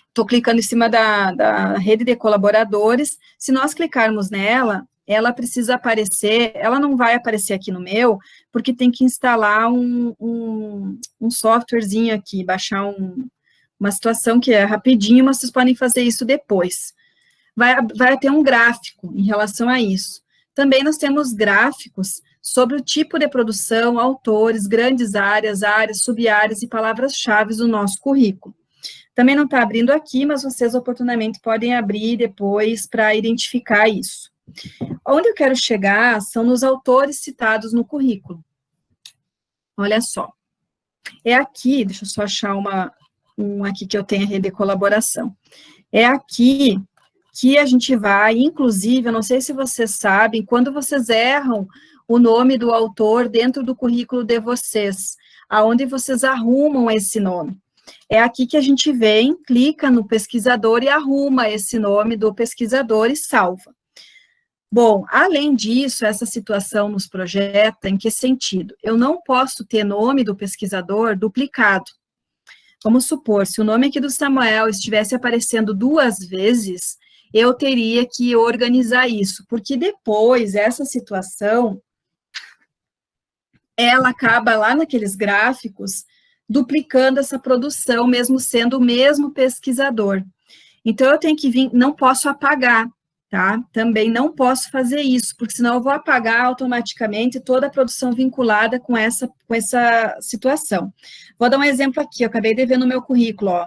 Estou clicando em cima da rede de colaboradores. Se nós clicarmos nela, ela precisa aparecer, ela não vai aparecer aqui no meu, porque tem que instalar um softwarezinho aqui, baixar uma situação que é rapidinho, mas vocês podem fazer isso depois. Vai ter um gráfico em relação a isso. Também nós temos gráficos sobre o tipo de produção, autores, grandes áreas, sub-áreas e palavras-chave do nosso currículo. Também não está abrindo aqui, mas vocês oportunamente podem abrir depois para identificar isso. Onde eu quero chegar são nos autores citados no currículo. Olha só. É aqui, deixa eu só achar um aqui que eu tenho a rede de colaboração. É aqui que a gente vai, inclusive, eu não sei se vocês sabem, quando vocês erram o nome do autor dentro do currículo de vocês, aonde vocês arrumam esse nome. É aqui que a gente vem, clica no pesquisador e arruma esse nome do pesquisador e salva. Bom, além disso, essa situação nos projeta em que sentido? Eu não posso ter nome do pesquisador duplicado. Vamos supor, se o nome aqui do Samuel estivesse aparecendo 2 vezes, eu teria que organizar isso, porque depois essa situação, ela acaba lá naqueles gráficos, duplicando essa produção, mesmo sendo o mesmo pesquisador. Então, eu tenho que vir, não posso apagar, tá? Também não posso fazer isso, porque senão eu vou apagar automaticamente toda a produção vinculada com essa situação. Vou dar um exemplo aqui, eu acabei de ver no meu currículo, ó.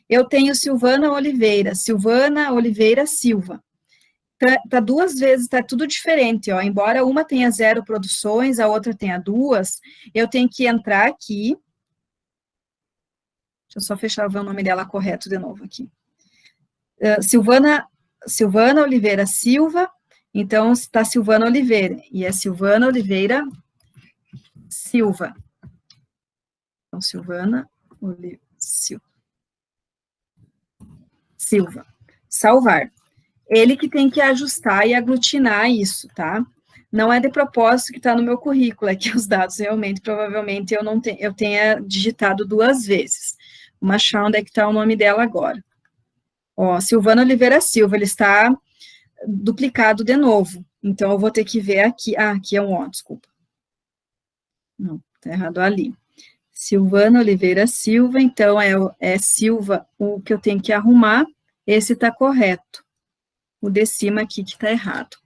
Eu tenho Silvana Oliveira Silva. Tá 2 vezes, tá tudo diferente, ó. Embora uma tenha 0 produções, a outra tenha 2, eu tenho que entrar aqui. Deixa eu só fechar, ver o nome dela correto de novo aqui. Silvana Oliveira Silva, então está Silvana Oliveira, e é Silvana Oliveira Silva. Então, Silvana Silva. Salvar. Ele que tem que ajustar e aglutinar isso, tá? Não é de propósito que está no meu currículo, é que os dados realmente, provavelmente, eu tenha digitado 2 vezes. Vamos achar onde é que está o nome dela agora. Ó, Silvana Oliveira Silva, ele está duplicado de novo. Então, eu vou ter que ver aqui. Ah, aqui é um O, desculpa. Não, está errado ali. Silvana Oliveira Silva, então, é Silva o que eu tenho que arrumar. Esse está correto. O de cima aqui que está errado.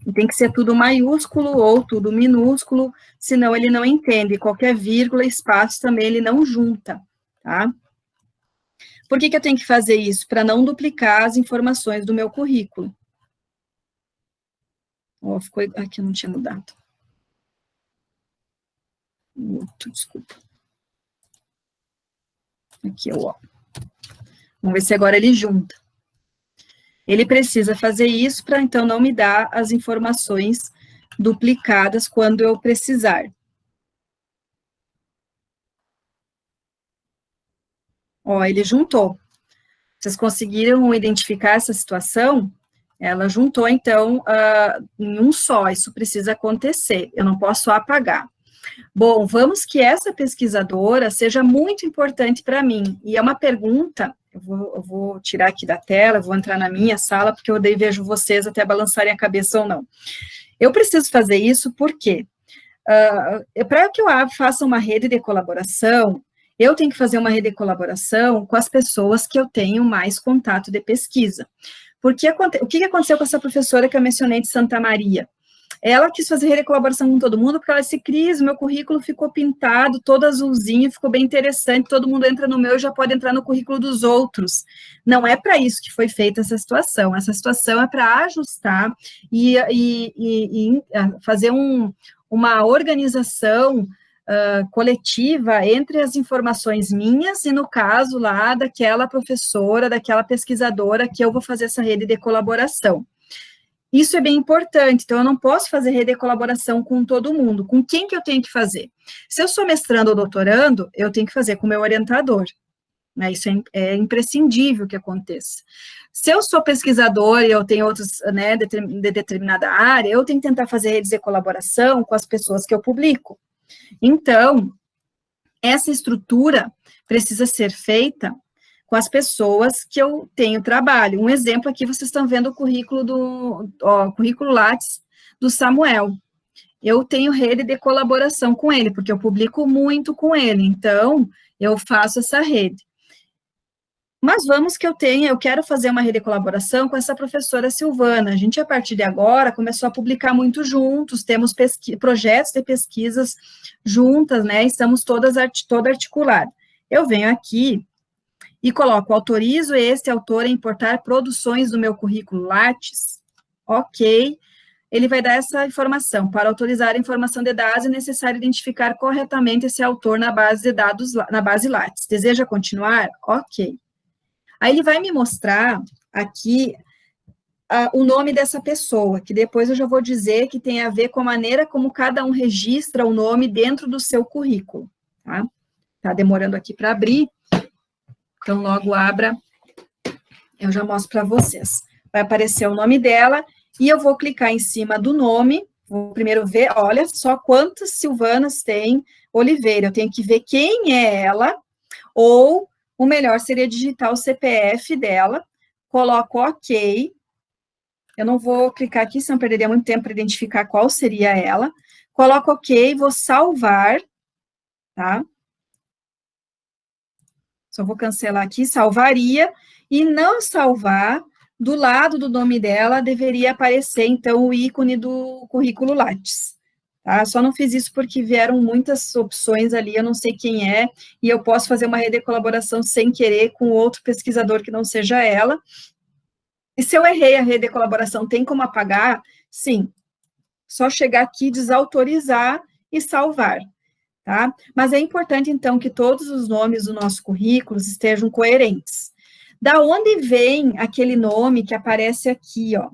E tem que ser tudo maiúsculo ou tudo minúsculo, senão ele não entende. Qualquer vírgula, espaço também ele não junta, tá? Por que eu tenho que fazer isso? Para não duplicar as informações do meu currículo. Ó, ficou aqui, eu não tinha mudado. Desculpa. Aqui é o ó. Vamos ver se agora ele junta. Ele precisa fazer isso para, então, não me dar as informações duplicadas quando eu precisar. Ó, ele juntou. Vocês conseguiram identificar essa situação? Ela juntou, então, em um só. Isso precisa acontecer. Eu não posso apagar. Bom, vamos que essa pesquisadora seja muito importante para mim. E é uma pergunta, eu vou tirar aqui da tela, vou entrar na minha sala, porque eu daí vejo vocês até balançarem a cabeça ou não. Eu preciso fazer isso porque, para que eu faça uma rede de colaboração, eu tenho que fazer uma rede de colaboração com as pessoas que eu tenho mais contato de pesquisa. Porque o que aconteceu com essa professora que eu mencionei de Santa Maria? Ela quis fazer rede de colaboração com todo mundo, porque ela disse, Cris, meu currículo ficou pintado, todo azulzinho, ficou bem interessante, todo mundo entra no meu e já pode entrar no currículo dos outros. Não é para isso que foi feita essa situação é para ajustar e fazer uma organização coletiva entre as informações minhas e, no caso lá, daquela professora, daquela pesquisadora que eu vou fazer essa rede de colaboração. Isso é bem importante, então eu não posso fazer rede de colaboração com todo mundo. Com quem que eu tenho que fazer? Se eu sou mestrando ou doutorando, eu tenho que fazer com o meu orientador. Né? Isso é imprescindível que aconteça. Se eu sou pesquisador e eu tenho outros, né, de determinada área, eu tenho que tentar fazer redes de colaboração com as pessoas que eu publico. Então, essa estrutura precisa ser feita com as pessoas que eu tenho trabalho. Um exemplo aqui, vocês estão vendo o currículo currículo Lattes do Samuel. Eu tenho rede de colaboração com ele, porque eu publico muito com ele, então, eu faço essa rede. Mas vamos que eu quero fazer uma rede de colaboração com essa professora Silvana. A gente, a partir de agora, começou a publicar muito juntos, temos projetos de pesquisas juntas, né, estamos toda articuladas. Eu venho aqui e coloco, autorizo este autor a importar produções do meu currículo Lattes, ok, ele vai dar essa informação. Para autorizar a informação de dados, é necessário identificar corretamente esse autor na base de dados, na base Lattes. Deseja continuar? Ok. Aí ele vai me mostrar aqui o nome dessa pessoa, que depois eu já vou dizer que tem a ver com a maneira como cada um registra o nome dentro do seu currículo, tá? Tá demorando aqui para abrir. Então, logo abra, eu já mostro para vocês. Vai aparecer o nome dela, e eu vou clicar em cima do nome, vou primeiro ver, olha só quantas Silvanas tem Oliveira, eu tenho que ver quem é ela, ou o melhor seria digitar o CPF dela, coloco OK, eu não vou clicar aqui, senão perderia muito tempo para identificar qual seria ela, coloco OK, vou salvar, tá? Só vou cancelar aqui, salvaria, e não salvar, do lado do nome dela, deveria aparecer, então, o ícone do currículo Lattes, tá? Só não fiz isso porque vieram muitas opções ali, eu não sei quem é, e eu posso fazer uma rede de colaboração sem querer com outro pesquisador que não seja ela. E se eu errei a rede de colaboração, tem como apagar? Sim. Só chegar aqui, desautorizar e salvar. Tá? Mas é importante, então, que todos os nomes do nosso currículo estejam coerentes. Da onde vem aquele nome que aparece aqui, ó?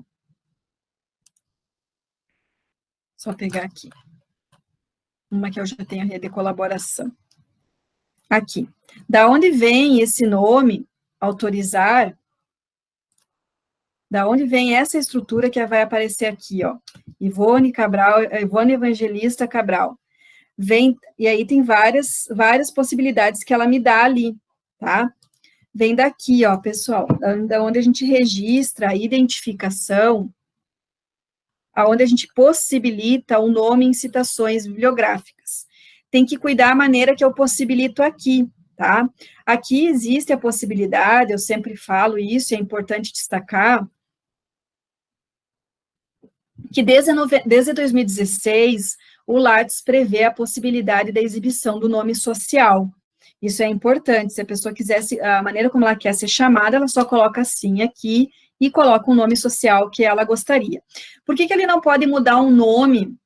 Só pegar aqui. Uma que eu já tenho a rede de colaboração. Aqui. Da onde vem esse nome, autorizar? Da onde vem essa estrutura que vai aparecer aqui, ó? Ivone Evangelista Cabral. Vem, e aí tem várias possibilidades que ela me dá ali, tá? Vem daqui, ó, pessoal, da onde a gente registra a identificação, aonde a gente possibilita o nome em citações bibliográficas. Tem que cuidar a maneira que eu possibilito aqui, tá? Aqui existe a possibilidade, eu sempre falo isso, é importante destacar, que desde 2016, o Lattes prevê a possibilidade da exibição do nome social. Isso é importante, se a pessoa quisesse, a maneira como ela quer ser chamada, ela só coloca assim aqui e coloca um nome social que ela gostaria. Por que ele não pode mudar um nome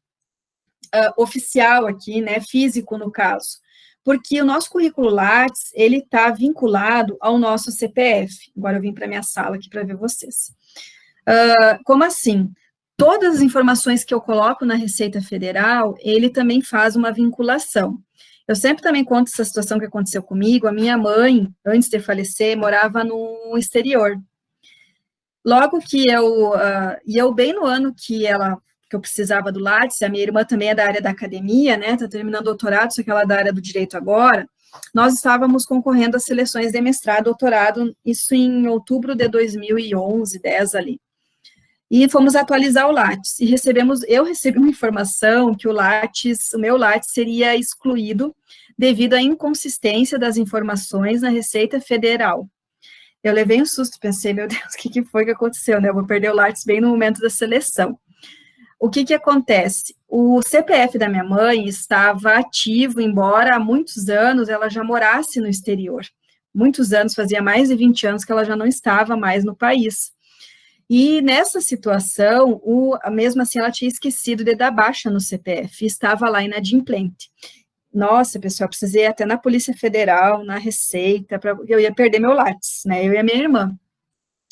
oficial aqui, né, físico no caso? Porque o nosso currículo Lattes, ele está vinculado ao nosso CPF. Agora eu vim para minha sala aqui para ver vocês. Como assim? Todas as informações que eu coloco na Receita Federal, ele também faz uma vinculação. Eu sempre também conto essa situação que aconteceu comigo. A minha mãe, antes de falecer, morava no exterior. Logo que eu bem no ano que eu precisava do Lattes, a minha irmã também é da área da academia, né, está terminando o doutorado, só que ela é da área do direito agora, nós estávamos concorrendo às seleções de mestrado, doutorado, isso em outubro de 2011, 10 ali. E fomos atualizar o Lattes, e eu recebi uma informação que o meu Lattes seria excluído devido à inconsistência das informações na Receita Federal. Eu levei um susto, pensei, meu Deus, o que foi que aconteceu, né? Eu vou perder o Lattes bem no momento da seleção. O que acontece? O CPF da minha mãe estava ativo, embora há muitos anos ela já morasse no exterior. Muitos anos, fazia mais de 20 anos que ela já não estava mais no país. E nessa situação, mesmo assim, ela tinha esquecido de dar baixa no CPF, estava lá inadimplente. Nossa, pessoal, precisei ir até na Polícia Federal, na Receita, eu ia perder meu Lattes, né, eu e a minha irmã,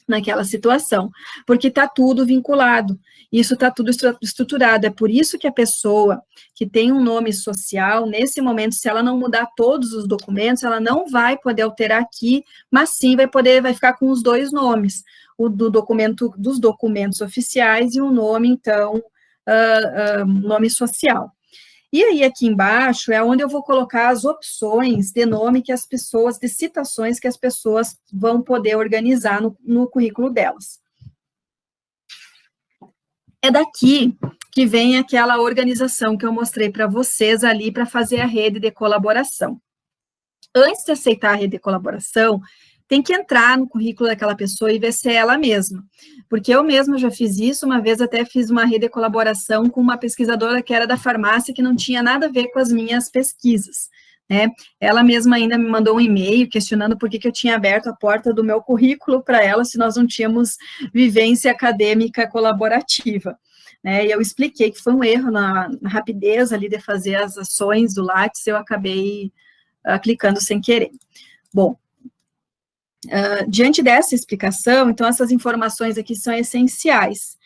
naquela situação, porque está tudo vinculado, isso está tudo estruturado, é por isso que a pessoa que tem um nome social, nesse momento, se ela não mudar todos os documentos, ela não vai poder alterar aqui, mas sim vai ficar com os dois nomes, o dos documentos oficiais e o nome, então, nome social. E aí, aqui embaixo, é onde eu vou colocar as opções de nome de citações que as pessoas vão poder organizar no currículo delas. É daqui que vem aquela organização que eu mostrei para vocês ali para fazer a rede de colaboração. Antes de aceitar a rede de colaboração, tem que entrar no currículo daquela pessoa e ver se é ela mesma. Porque eu mesma já fiz isso, uma vez até fiz uma rede de colaboração com uma pesquisadora que era da farmácia, que não tinha nada a ver com as minhas pesquisas, né? Ela mesma ainda me mandou um e-mail questionando por que eu tinha aberto a porta do meu currículo para ela, se nós não tínhamos vivência acadêmica colaborativa, né? E eu expliquei que foi um erro na rapidez ali de fazer as ações do Lattes, eu acabei clicando sem querer. Bom, diante dessa explicação, então, essas informações aqui são essenciais.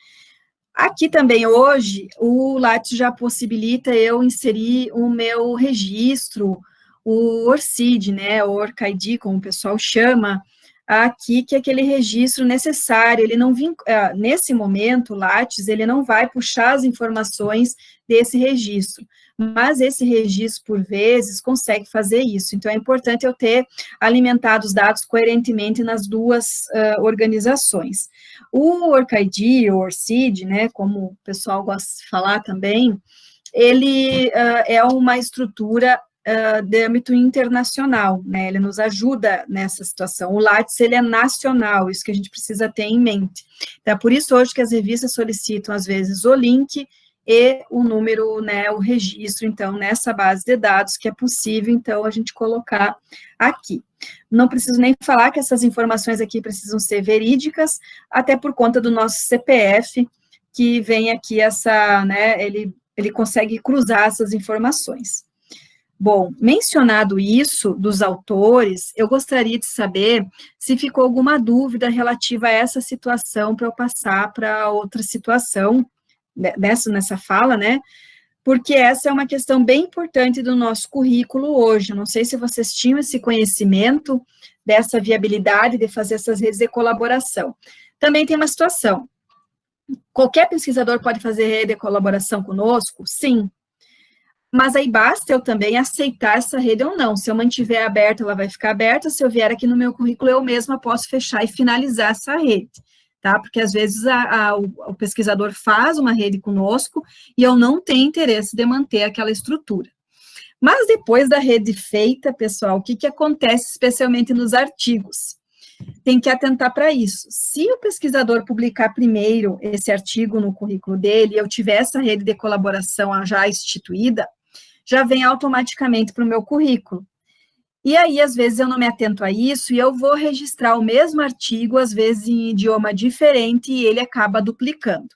Aqui também, hoje, o Lattes já possibilita eu inserir o meu registro, o ORCID, né, o ORCID, como o pessoal chama, aqui, que é aquele registro necessário, ele não nesse momento, o Lattes, ele não vai puxar as informações desse registro, mas esse registro, por vezes, consegue fazer isso. Então, é importante eu ter alimentado os dados coerentemente nas duas organizações. O ORCID, ou ORCID, né, como o pessoal gosta de falar também, ele é uma estrutura de âmbito internacional, né, ele nos ajuda nessa situação. O Lattes, ele é nacional, isso que a gente precisa ter em mente. Então, é por isso hoje que as revistas solicitam, às vezes, o link e o número, né, o registro, então, nessa base de dados, que é possível, então, a gente colocar aqui. Não preciso nem falar que essas informações aqui precisam ser verídicas, até por conta do nosso CPF, que vem aqui né, ele consegue cruzar essas informações. Bom, mencionado isso dos autores, eu gostaria de saber se ficou alguma dúvida relativa a essa situação para eu passar para outra situação, nessa fala, né, porque essa é uma questão bem importante do nosso currículo hoje. Eu não sei se vocês tinham esse conhecimento dessa viabilidade de fazer essas redes de colaboração. Também tem uma situação, qualquer pesquisador pode fazer rede de colaboração conosco? Sim. Mas aí basta eu também aceitar essa rede ou não. Se eu mantiver aberta, ela vai ficar aberta. Se eu vier aqui no meu currículo, eu mesma posso fechar e finalizar essa rede, tá? Porque às vezes o pesquisador faz uma rede conosco e eu não tenho interesse de manter aquela estrutura. Mas depois da rede feita, pessoal, o que acontece especialmente nos artigos? Tem que atentar para isso. Se o pesquisador publicar primeiro esse artigo no currículo dele, e eu tiver essa rede de colaboração já instituída, já vem automaticamente para o meu currículo. E aí, às vezes, eu não me atento a isso e eu vou registrar o mesmo artigo, às vezes em idioma diferente, e ele acaba duplicando.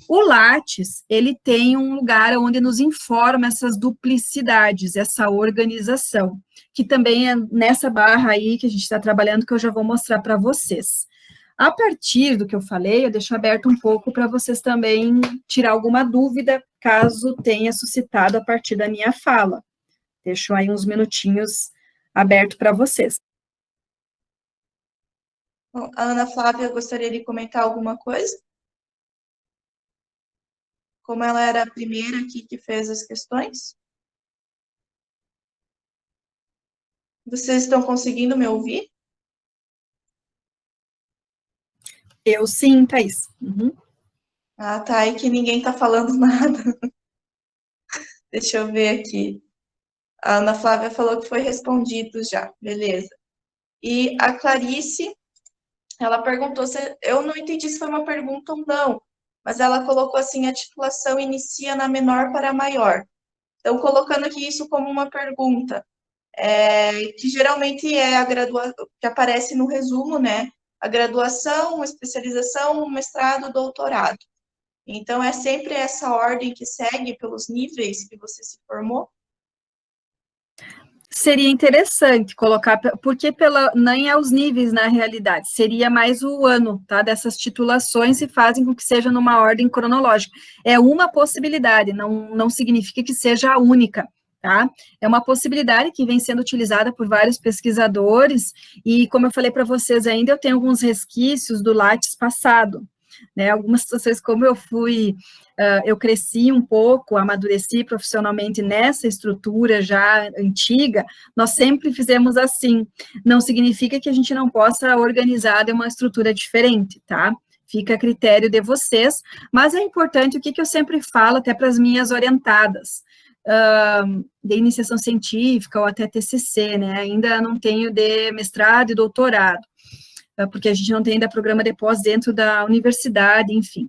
O Lattes, ele tem um lugar onde nos informa essas duplicidades, essa organização, que também é nessa barra aí que a gente está trabalhando, que eu já vou mostrar para vocês. A partir do que eu falei, eu deixo aberto um pouco para vocês também tirar alguma dúvida, caso tenha suscitado a partir da minha fala. Deixo aí uns minutinhos aberto para vocês. Bom, a Ana Flávia gostaria de comentar alguma coisa? Como ela era a primeira aqui que fez as questões? Vocês estão conseguindo me ouvir? Eu sim, Thaís. Uhum. Ah, tá, aí que ninguém tá falando nada. Deixa eu ver aqui. A Ana Flávia falou que foi respondido já, beleza. E a Clarice, ela perguntou se... Eu não entendi se foi uma pergunta ou não, mas ela colocou assim, a titulação inicia na menor para a maior. Então, colocando aqui isso como uma pergunta, que geralmente é a graduação, que aparece no resumo, né? A graduação, a especialização, o mestrado, o doutorado. Então, é sempre essa ordem que segue pelos níveis que você se formou? Seria interessante colocar, porque nem é os níveis na realidade, seria mais o ano, tá, dessas titulações e fazem com que seja numa ordem cronológica. É uma possibilidade, não significa que seja a única, tá? É uma possibilidade que vem sendo utilizada por vários pesquisadores e, como eu falei para vocês ainda, eu tenho alguns resquícios do Lattes passado, né? Algumas situações, como eu cresci um pouco, amadureci profissionalmente nessa estrutura já antiga, nós sempre fizemos assim. Não significa que a gente não possa organizar de uma estrutura diferente, tá? Fica a critério de vocês, mas é importante o que eu sempre falo até para as minhas orientadas, de iniciação científica ou até TCC, né? Ainda não tenho de mestrado e doutorado, porque a gente não tem ainda programa de pós dentro da universidade, enfim.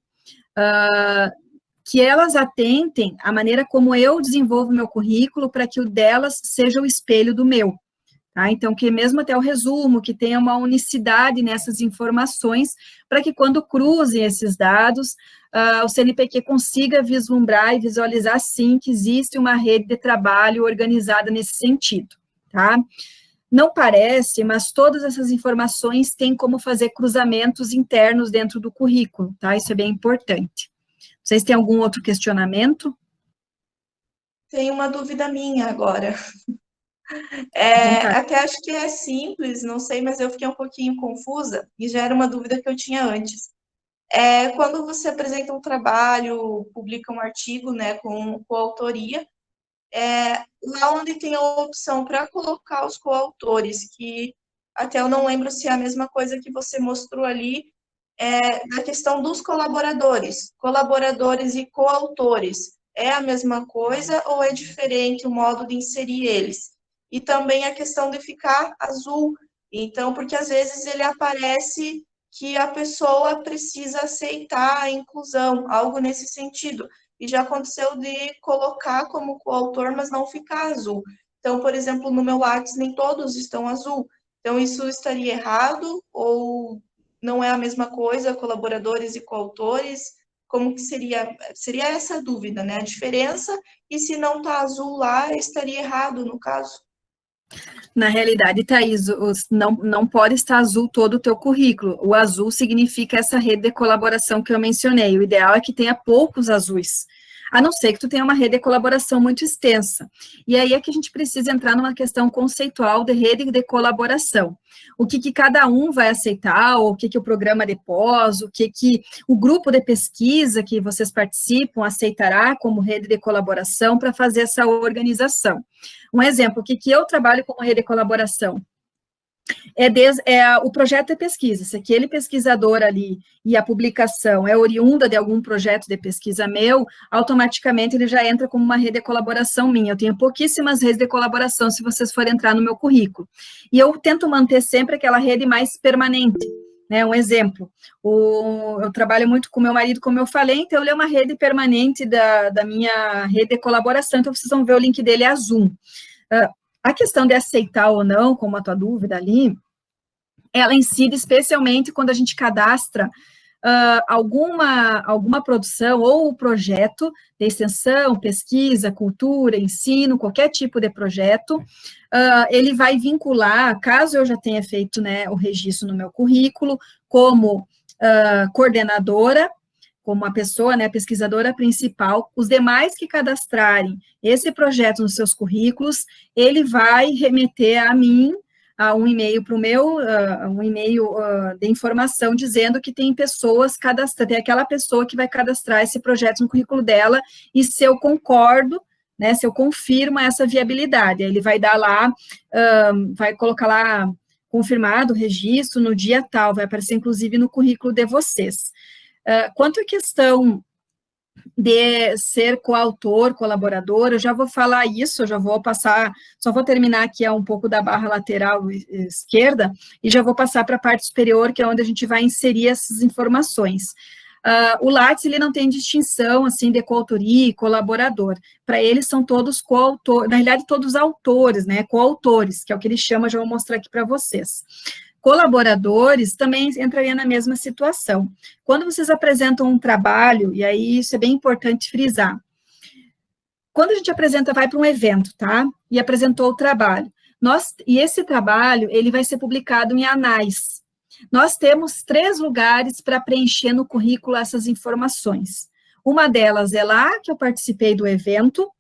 Que elas atentem à maneira como eu desenvolvo meu currículo para que o delas seja o espelho do meu. Tá? Então, que mesmo até o resumo, que tenha uma unicidade nessas informações, para que quando cruzem esses dados, o CNPq consiga vislumbrar e visualizar, sim, que existe uma rede de trabalho organizada nesse sentido, tá? Não parece, mas todas essas informações têm como fazer cruzamentos internos dentro do currículo, tá? Isso é bem importante. Vocês têm algum outro questionamento? Tem uma dúvida minha agora. Até acho que é simples, não sei, mas eu fiquei um pouquinho confusa e já era uma dúvida que eu tinha antes. Quando você apresenta um trabalho, publica um artigo, né, com coautoria, lá onde tem a opção para colocar os coautores, que até eu não lembro se é a mesma coisa que você mostrou ali, na questão dos colaboradores e coautores, é a mesma coisa ou é diferente o modo de inserir eles? E também a questão de ficar azul, então, porque às vezes ele aparece que a pessoa precisa aceitar a inclusão, algo nesse sentido. E já aconteceu de colocar como coautor, mas não ficar azul. Então, por exemplo, no meu Lattes, nem todos estão azul. Então, isso estaria errado ou não é a mesma coisa, colaboradores e coautores? Como que seria? Seria essa dúvida, né? A diferença, e se não está azul lá, estaria errado, no caso. Na realidade, Thaís, não pode estar azul todo o teu currículo. O azul significa essa rede de colaboração que eu mencionei. O ideal é que tenha poucos azuis, a não ser que tu tenha uma rede de colaboração muito extensa. E aí é que a gente precisa entrar numa questão conceitual de rede de colaboração. O que cada um vai aceitar, ou o que o programa de pós, o que o grupo de pesquisa que vocês participam aceitará como rede de colaboração para fazer essa organização. Um exemplo, o que eu trabalho como rede de colaboração? O projeto de pesquisa, se aquele pesquisador ali e a publicação é oriunda de algum projeto de pesquisa meu, automaticamente ele já entra como uma rede de colaboração minha. Eu tenho pouquíssimas redes de colaboração se vocês forem entrar no meu currículo. E eu tento manter sempre aquela rede mais permanente, né? Um exemplo, eu trabalho muito com meu marido, como eu falei, então ele é uma rede permanente da minha rede de colaboração, então vocês vão ver o link dele é a Zoom. A questão de aceitar ou não, como a tua dúvida ali, ela incide especialmente quando a gente cadastra alguma produção ou projeto de extensão, pesquisa, cultura, ensino, qualquer tipo de projeto, ele vai vincular, caso eu já tenha feito, né, o registro no meu currículo, como coordenadora, como a pessoa, né, a pesquisadora principal, os demais que cadastrarem esse projeto nos seus currículos, ele vai remeter a mim, a um e-mail para o meu, um e-mail de informação dizendo que tem pessoas cadastradas, tem aquela pessoa que vai cadastrar esse projeto no currículo dela, e se eu concordo, né, se eu confirmo essa viabilidade, ele vai dar lá, vai colocar lá, confirmado o registro no dia tal, vai aparecer inclusive no currículo de vocês. Quanto à questão de ser coautor, colaborador, eu já vou falar isso, eu já vou passar, só vou terminar aqui um pouco da barra lateral esquerda, e já vou passar para a parte superior, que é onde a gente vai inserir essas informações. O Lattes, ele não tem distinção, assim, de coautoria e colaborador, para ele são todos coautores, na realidade, todos autores, né, coautores, que é o que ele chama, já vou mostrar aqui para vocês. Colaboradores também entraria na mesma situação. Quando vocês apresentam um trabalho, e aí isso é bem importante frisar, quando a gente apresenta, vai para um evento, tá? E apresentou o trabalho. E esse trabalho, ele vai ser publicado em anais. Nós temos 3 lugares para preencher no currículo essas informações. Uma delas é lá que eu participei do evento,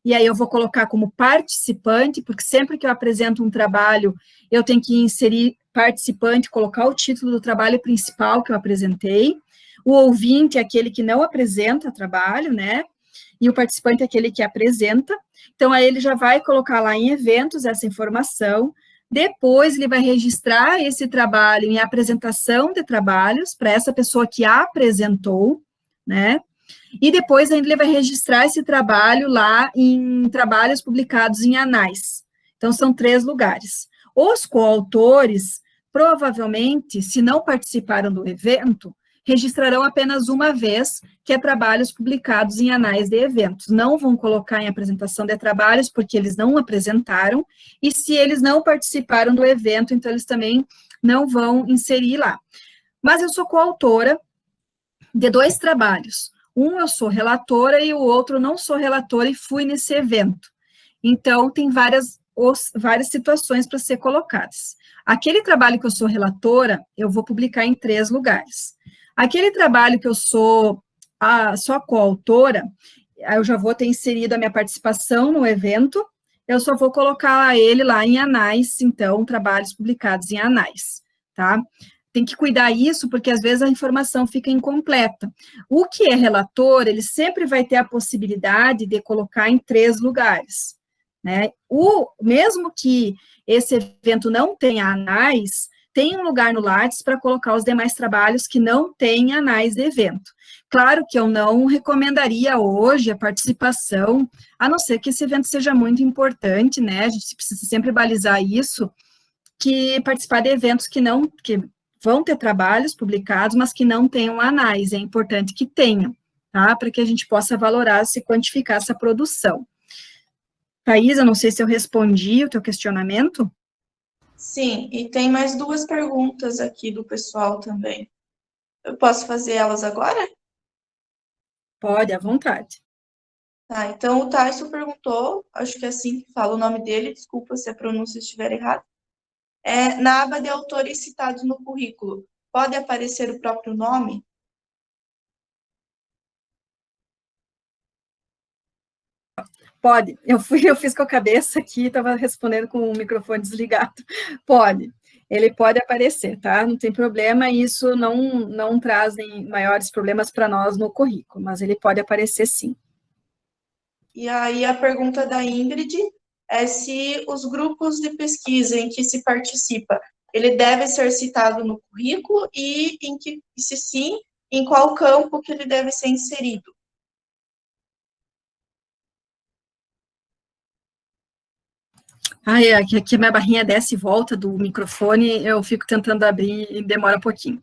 e aí eu vou colocar como participante, porque sempre que eu apresento um trabalho, eu tenho que inserir participante, colocar o título do trabalho principal que eu apresentei. O ouvinte é aquele que não apresenta trabalho, né? E o participante é aquele que apresenta. Então, aí ele já vai colocar lá em eventos essa informação. Depois, ele vai registrar esse trabalho em apresentação de trabalhos para essa pessoa que apresentou, né? E depois ainda ele vai registrar esse trabalho lá em trabalhos publicados em anais. Então, são 3 lugares. Os coautores, provavelmente, se não participaram do evento, registrarão apenas uma vez, que é trabalhos publicados em anais de eventos. Não vão colocar em apresentação de trabalhos, porque eles não apresentaram, e se eles não participaram do evento, então eles também não vão inserir lá. Mas eu sou coautora de 2 trabalhos. Um eu sou relatora e o outro não sou relatora e fui nesse evento. Então, tem várias situações para ser colocadas. Aquele trabalho que eu sou relatora, eu vou publicar em 3 lugares. Aquele trabalho que eu sou só coautora, eu já vou ter inserido a minha participação no evento, eu só vou colocar ele lá em anais, então, trabalhos publicados em anais, tá? Tem que cuidar isso, porque às vezes a informação fica incompleta. O que é relator, ele sempre vai ter a possibilidade de colocar em 3 lugares, né? Mesmo que esse evento não tenha anais, tem um lugar no Lattes para colocar os demais trabalhos que não têm anais de evento. Claro que eu não recomendaria hoje a participação, a não ser que esse evento seja muito importante, né? A gente precisa sempre balizar isso, que participar de eventos que vão ter trabalhos publicados, mas que não tenham anais, é importante que tenham, tá? Para que a gente possa valorar e quantificar essa produção. Thaís, eu não sei se eu respondi o teu questionamento. Sim, e tem mais 2 perguntas aqui do pessoal também. Eu posso fazer elas agora? Pode, à vontade. Tá, então o Tyson perguntou, acho que é assim que fala o nome dele, desculpa se a pronúncia estiver errada. Na aba de autores citados no currículo, pode aparecer o próprio nome? Pode. Eu fiz com a cabeça aqui, estava respondendo com o microfone desligado. Pode. Ele pode aparecer, tá? Não tem problema, isso não traz maiores problemas para nós no currículo, mas ele pode aparecer sim. E aí a pergunta da Ingrid é se os grupos de pesquisa em que se participa, ele deve ser citado no currículo e se sim, em qual campo que ele deve ser inserido. Aqui a minha barrinha desce e volta do microfone, eu fico tentando abrir e demora um pouquinho.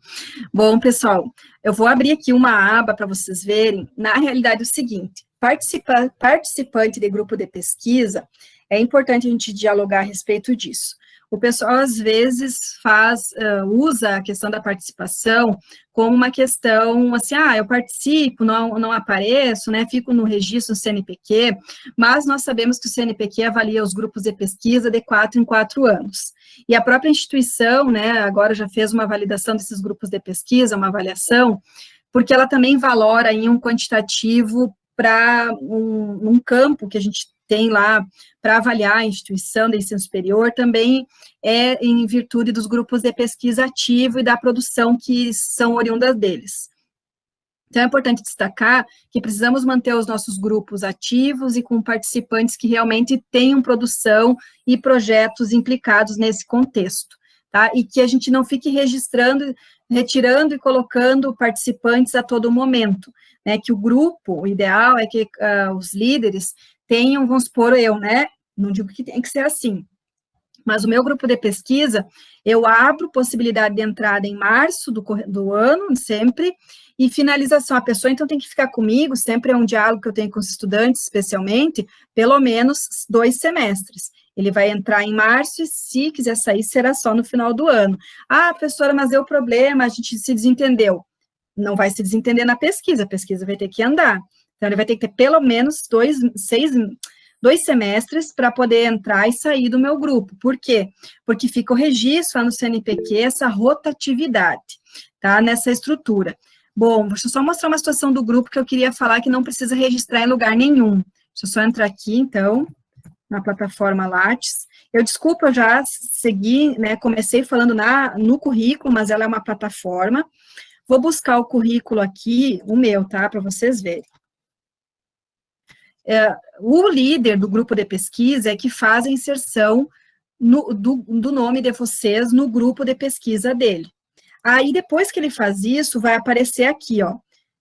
Bom, pessoal, eu vou abrir aqui uma aba para vocês verem. Na realidade, é o seguinte, participante de grupo de pesquisa, é importante a gente dialogar a respeito disso. O pessoal, às vezes, usa a questão da participação como uma questão, assim, eu participo, não apareço, né, fico no registro do CNPq, mas nós sabemos que o CNPq avalia os grupos de pesquisa de 4 em 4 anos. E a própria instituição, né, agora já fez uma validação desses grupos de pesquisa, uma avaliação, porque ela também valora em um quantitativo para um campo que a gente tem lá para avaliar a instituição de ensino superior, também é em virtude dos grupos de pesquisa ativo e da produção que são oriundas deles. Então, é importante destacar que precisamos manter os nossos grupos ativos e com participantes que realmente tenham produção e projetos implicados nesse contexto, tá? E que a gente não fique registrando, retirando e colocando participantes a todo momento, né? Que o grupo, o ideal é que os líderes tenham, vamos supor, eu, né? Não digo que tem que ser assim, mas o meu grupo de pesquisa, eu abro possibilidade de entrada em março do ano, sempre, e finalização. A pessoa, então, tem que ficar comigo, sempre é um diálogo que eu tenho com os estudantes, especialmente, pelo menos 2 semestres. Ele vai entrar em março e, se quiser sair, será só no final do ano. Ah, professora, mas deu problema, a gente se desentendeu. Não vai se desentender na pesquisa, a pesquisa vai ter que andar. Então, ele vai ter que ter pelo menos 2 semestres para poder entrar e sair do meu grupo. Por quê? Porque fica o registro lá no CNPq, essa rotatividade, tá? Nessa estrutura. Bom, deixa eu só mostrar uma situação do grupo que eu queria falar que não precisa registrar em lugar nenhum. Deixa eu só entrar aqui, então, na plataforma Lattes. Desculpa, eu já segui, né, comecei falando no currículo, mas ela é uma plataforma. Vou buscar o currículo aqui, o meu, tá, para vocês verem. O líder do grupo de pesquisa é que faz a inserção do nome de vocês no grupo de pesquisa dele. Aí, depois que ele faz isso, vai aparecer aqui, ó,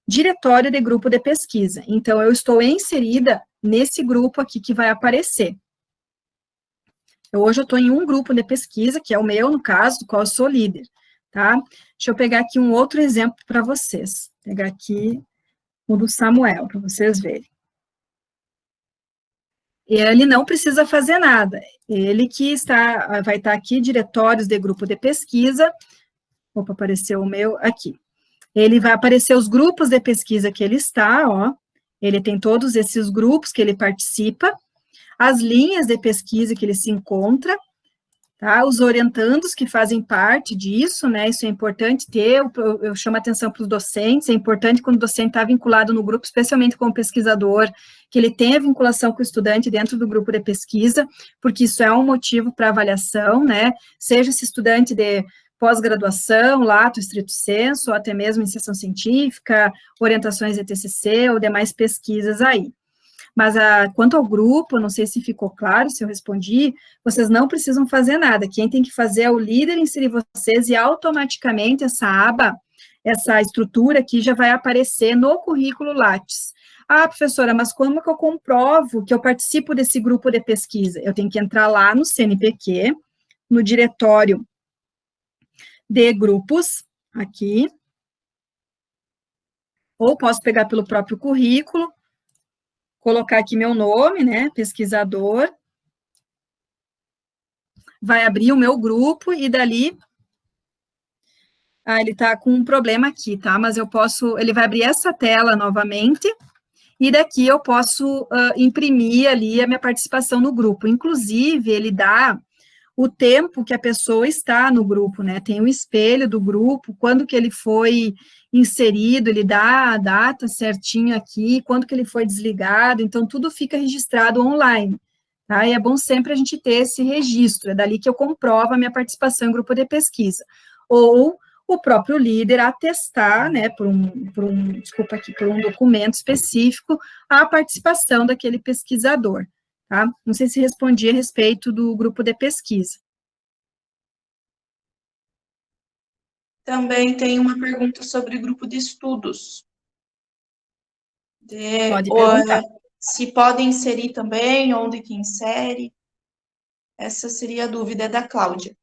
diretório de grupo de pesquisa. Então, eu estou inserida nesse grupo aqui que vai aparecer. Hoje eu estou em um grupo de pesquisa, que é o meu, no caso, do qual eu sou líder, tá? Deixa eu pegar aqui um outro exemplo para vocês. Vou pegar aqui o do Samuel, para vocês verem. Ele não precisa fazer nada. Ele que vai estar aqui, diretórios de grupo de pesquisa. Opa, apareceu o meu aqui. Ele vai aparecer os grupos de pesquisa que ele está, ó. Ele tem todos esses grupos que ele participa, as linhas de pesquisa que ele se encontra, tá? Os orientandos que fazem parte disso, né? Isso é importante ter, eu chamo a atenção para os docentes, é importante quando o docente está vinculado no grupo, especialmente como pesquisador, que ele tenha vinculação com o estudante dentro do grupo de pesquisa, porque isso é um motivo para avaliação, né? Seja esse estudante de pós-graduação, lato, estrito sensu, ou até mesmo iniciação científica, orientações de TCC, ou demais pesquisas aí. Mas quanto ao grupo, não sei se ficou claro, se eu respondi, vocês não precisam fazer nada. Quem tem que fazer é o líder inserir vocês e automaticamente essa aba, essa estrutura aqui já vai aparecer no currículo Lattes. Ah, professora, mas como que eu comprovo que eu participo desse grupo de pesquisa? Eu tenho que entrar lá no CNPq, no diretório de grupos, aqui, ou posso pegar pelo próprio currículo, colocar aqui meu nome, né, pesquisador, vai abrir o meu grupo e dali, ele tá com um problema aqui, tá, mas ele vai abrir essa tela novamente, e daqui eu posso imprimir ali a minha participação no grupo, inclusive ele dá o tempo que a pessoa está no grupo, né, tem um espelho do grupo, quando que ele foi inserido, ele dá a data certinho aqui, quando que ele foi desligado, então tudo fica registrado online, tá, e é bom sempre a gente ter esse registro, é dali que eu comprovo a minha participação em grupo de pesquisa, ou o próprio líder atestar, né, por um documento específico, a participação daquele pesquisador. Tá? Não sei se respondi a respeito do grupo de pesquisa. Também tem uma pergunta sobre grupo de estudos. Pode perguntar. Se pode inserir também, onde que insere? Essa seria a dúvida da Cláudia.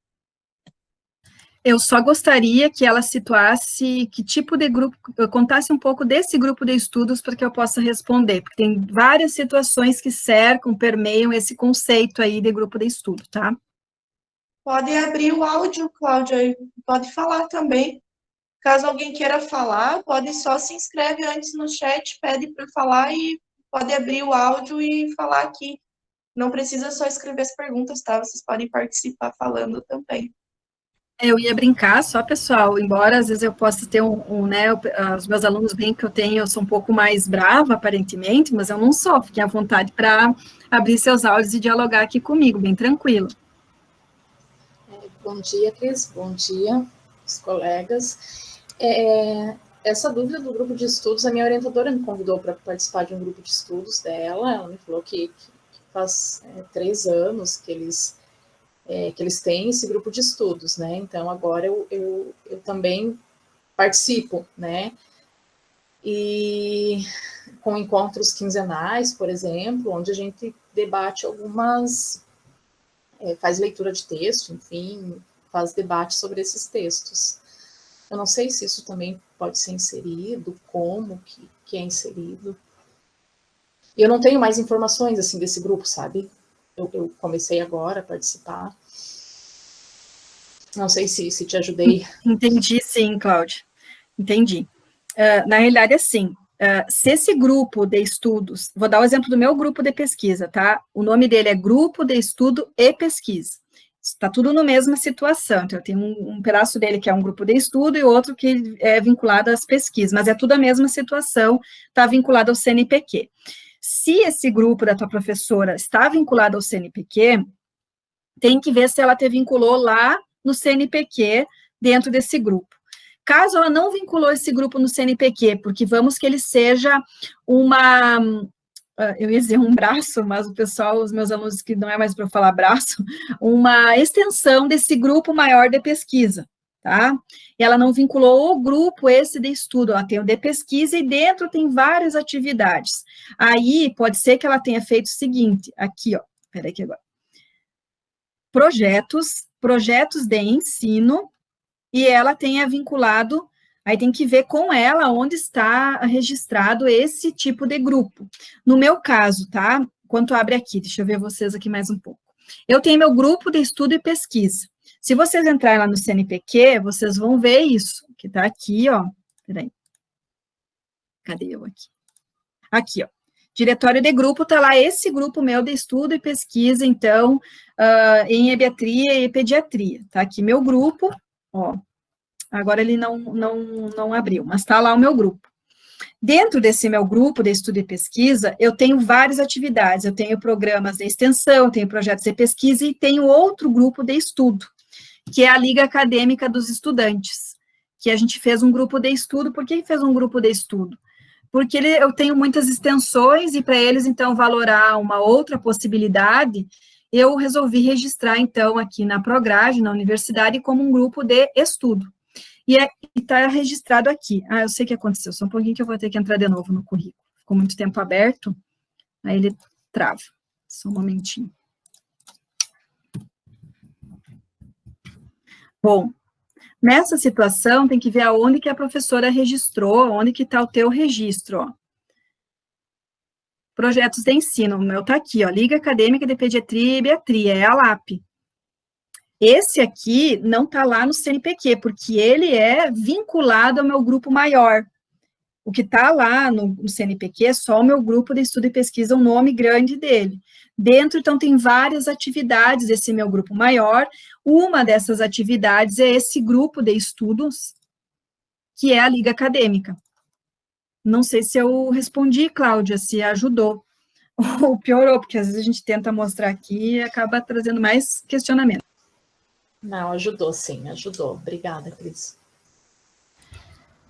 Eu só gostaria que ela situasse que tipo de grupo, eu contasse um pouco desse grupo de estudos para que eu possa responder, porque tem várias situações que cercam, permeiam esse conceito aí de grupo de estudo, tá? Pode abrir o áudio, Cláudia, pode falar também. Caso alguém queira falar, pode só se inscreve antes no chat, pede para falar e pode abrir o áudio e falar aqui. Não precisa só escrever as perguntas, tá? Vocês podem participar falando também. Eu ia brincar só, pessoal, embora às vezes eu possa ter né, os meus alunos brincam que eu sou um pouco mais brava, aparentemente, mas eu não sou, fiquem à vontade para abrir seus áudios e dialogar aqui comigo, bem tranquilo. Bom dia, Cris, bom dia, os colegas. Essa dúvida do grupo de estudos, a minha orientadora me convidou para participar de um grupo de estudos dela, ela me falou que faz 3 anos que eles têm esse grupo de estudos, né? Então, agora eu também participo, né? E com encontros quinzenais, por exemplo, onde a gente debate faz leitura de texto, enfim, faz debate sobre esses textos. Eu não sei se isso também pode ser inserido, como que é inserido. E eu não tenho mais informações, assim, desse grupo, sabe? Eu comecei agora a participar. Não sei se te ajudei. Entendi, sim, Cláudia. Entendi. Na realidade, assim, se esse grupo de estudos, vou dar o exemplo do meu grupo de pesquisa, tá? O nome dele é Grupo de Estudo e Pesquisa. Está tudo na mesma situação. Então, eu tenho um pedaço dele que é um grupo de estudo e outro que é vinculado às pesquisas, mas é tudo a mesma situação, está vinculado ao CNPq. Se esse grupo da tua professora está vinculado ao CNPq, tem que ver se ela te vinculou lá no CNPq dentro desse grupo. Caso ela não vinculou esse grupo no CNPq, porque vamos que ele seja eu ia dizer um braço, mas o pessoal, os meus alunos que não é mais para falar braço, uma extensão desse grupo maior de pesquisa, tá? E ela não vinculou o grupo esse de estudo, ela tem o de pesquisa e dentro tem várias atividades. Aí, pode ser que ela tenha feito o seguinte, aqui, ó, peraí aqui agora. Projetos de ensino, e ela tenha vinculado, aí tem que ver com ela onde está registrado esse tipo de grupo. No meu caso, tá? Quando abre aqui, deixa eu ver vocês aqui mais um pouco. Eu tenho meu grupo de estudo e pesquisa. Se vocês entrarem lá no CNPq, vocês vão ver isso, que tá aqui, ó. Peraí. Cadê eu aqui? Aqui, ó. Diretório de grupo, tá lá esse grupo meu de estudo e pesquisa, então, em ebiatria e pediatria. Tá aqui meu grupo, ó. Agora ele não abriu, mas tá lá o meu grupo. Dentro desse meu grupo de estudo e pesquisa, eu tenho várias atividades, eu tenho programas de extensão, tenho projetos de pesquisa e tenho outro grupo de estudo, que é a Liga Acadêmica dos Estudantes, que a gente fez um grupo de estudo. Por que fez um grupo de estudo? Porque eu tenho muitas extensões e para eles, então, valorar uma outra possibilidade, eu resolvi registrar, então, aqui na Prograde, na universidade, como um grupo de estudo. E está registrado aqui. Eu sei o que aconteceu, só um pouquinho que eu vou ter que entrar de novo no currículo. Ficou muito tempo aberto, aí ele trava. Só um momentinho. Bom, nessa situação, tem que ver aonde que a professora registrou, onde que está o teu registro, ó. Projetos de ensino, o meu está aqui, ó, Liga Acadêmica de Pediatria e Ebiatria, é a LAP. Esse aqui não está lá no CNPq, porque ele é vinculado ao meu grupo maior. O que está lá no CNPq é só o meu grupo de estudo e pesquisa, o nome grande dele. Dentro, então, tem várias atividades desse meu grupo maior. Uma dessas atividades é esse grupo de estudos, que é a Liga Acadêmica. Não sei se eu respondi, Cláudia, se ajudou ou piorou, porque às vezes a gente tenta mostrar aqui e acaba trazendo mais questionamento. Não, ajudou sim, ajudou. Obrigada, Cris.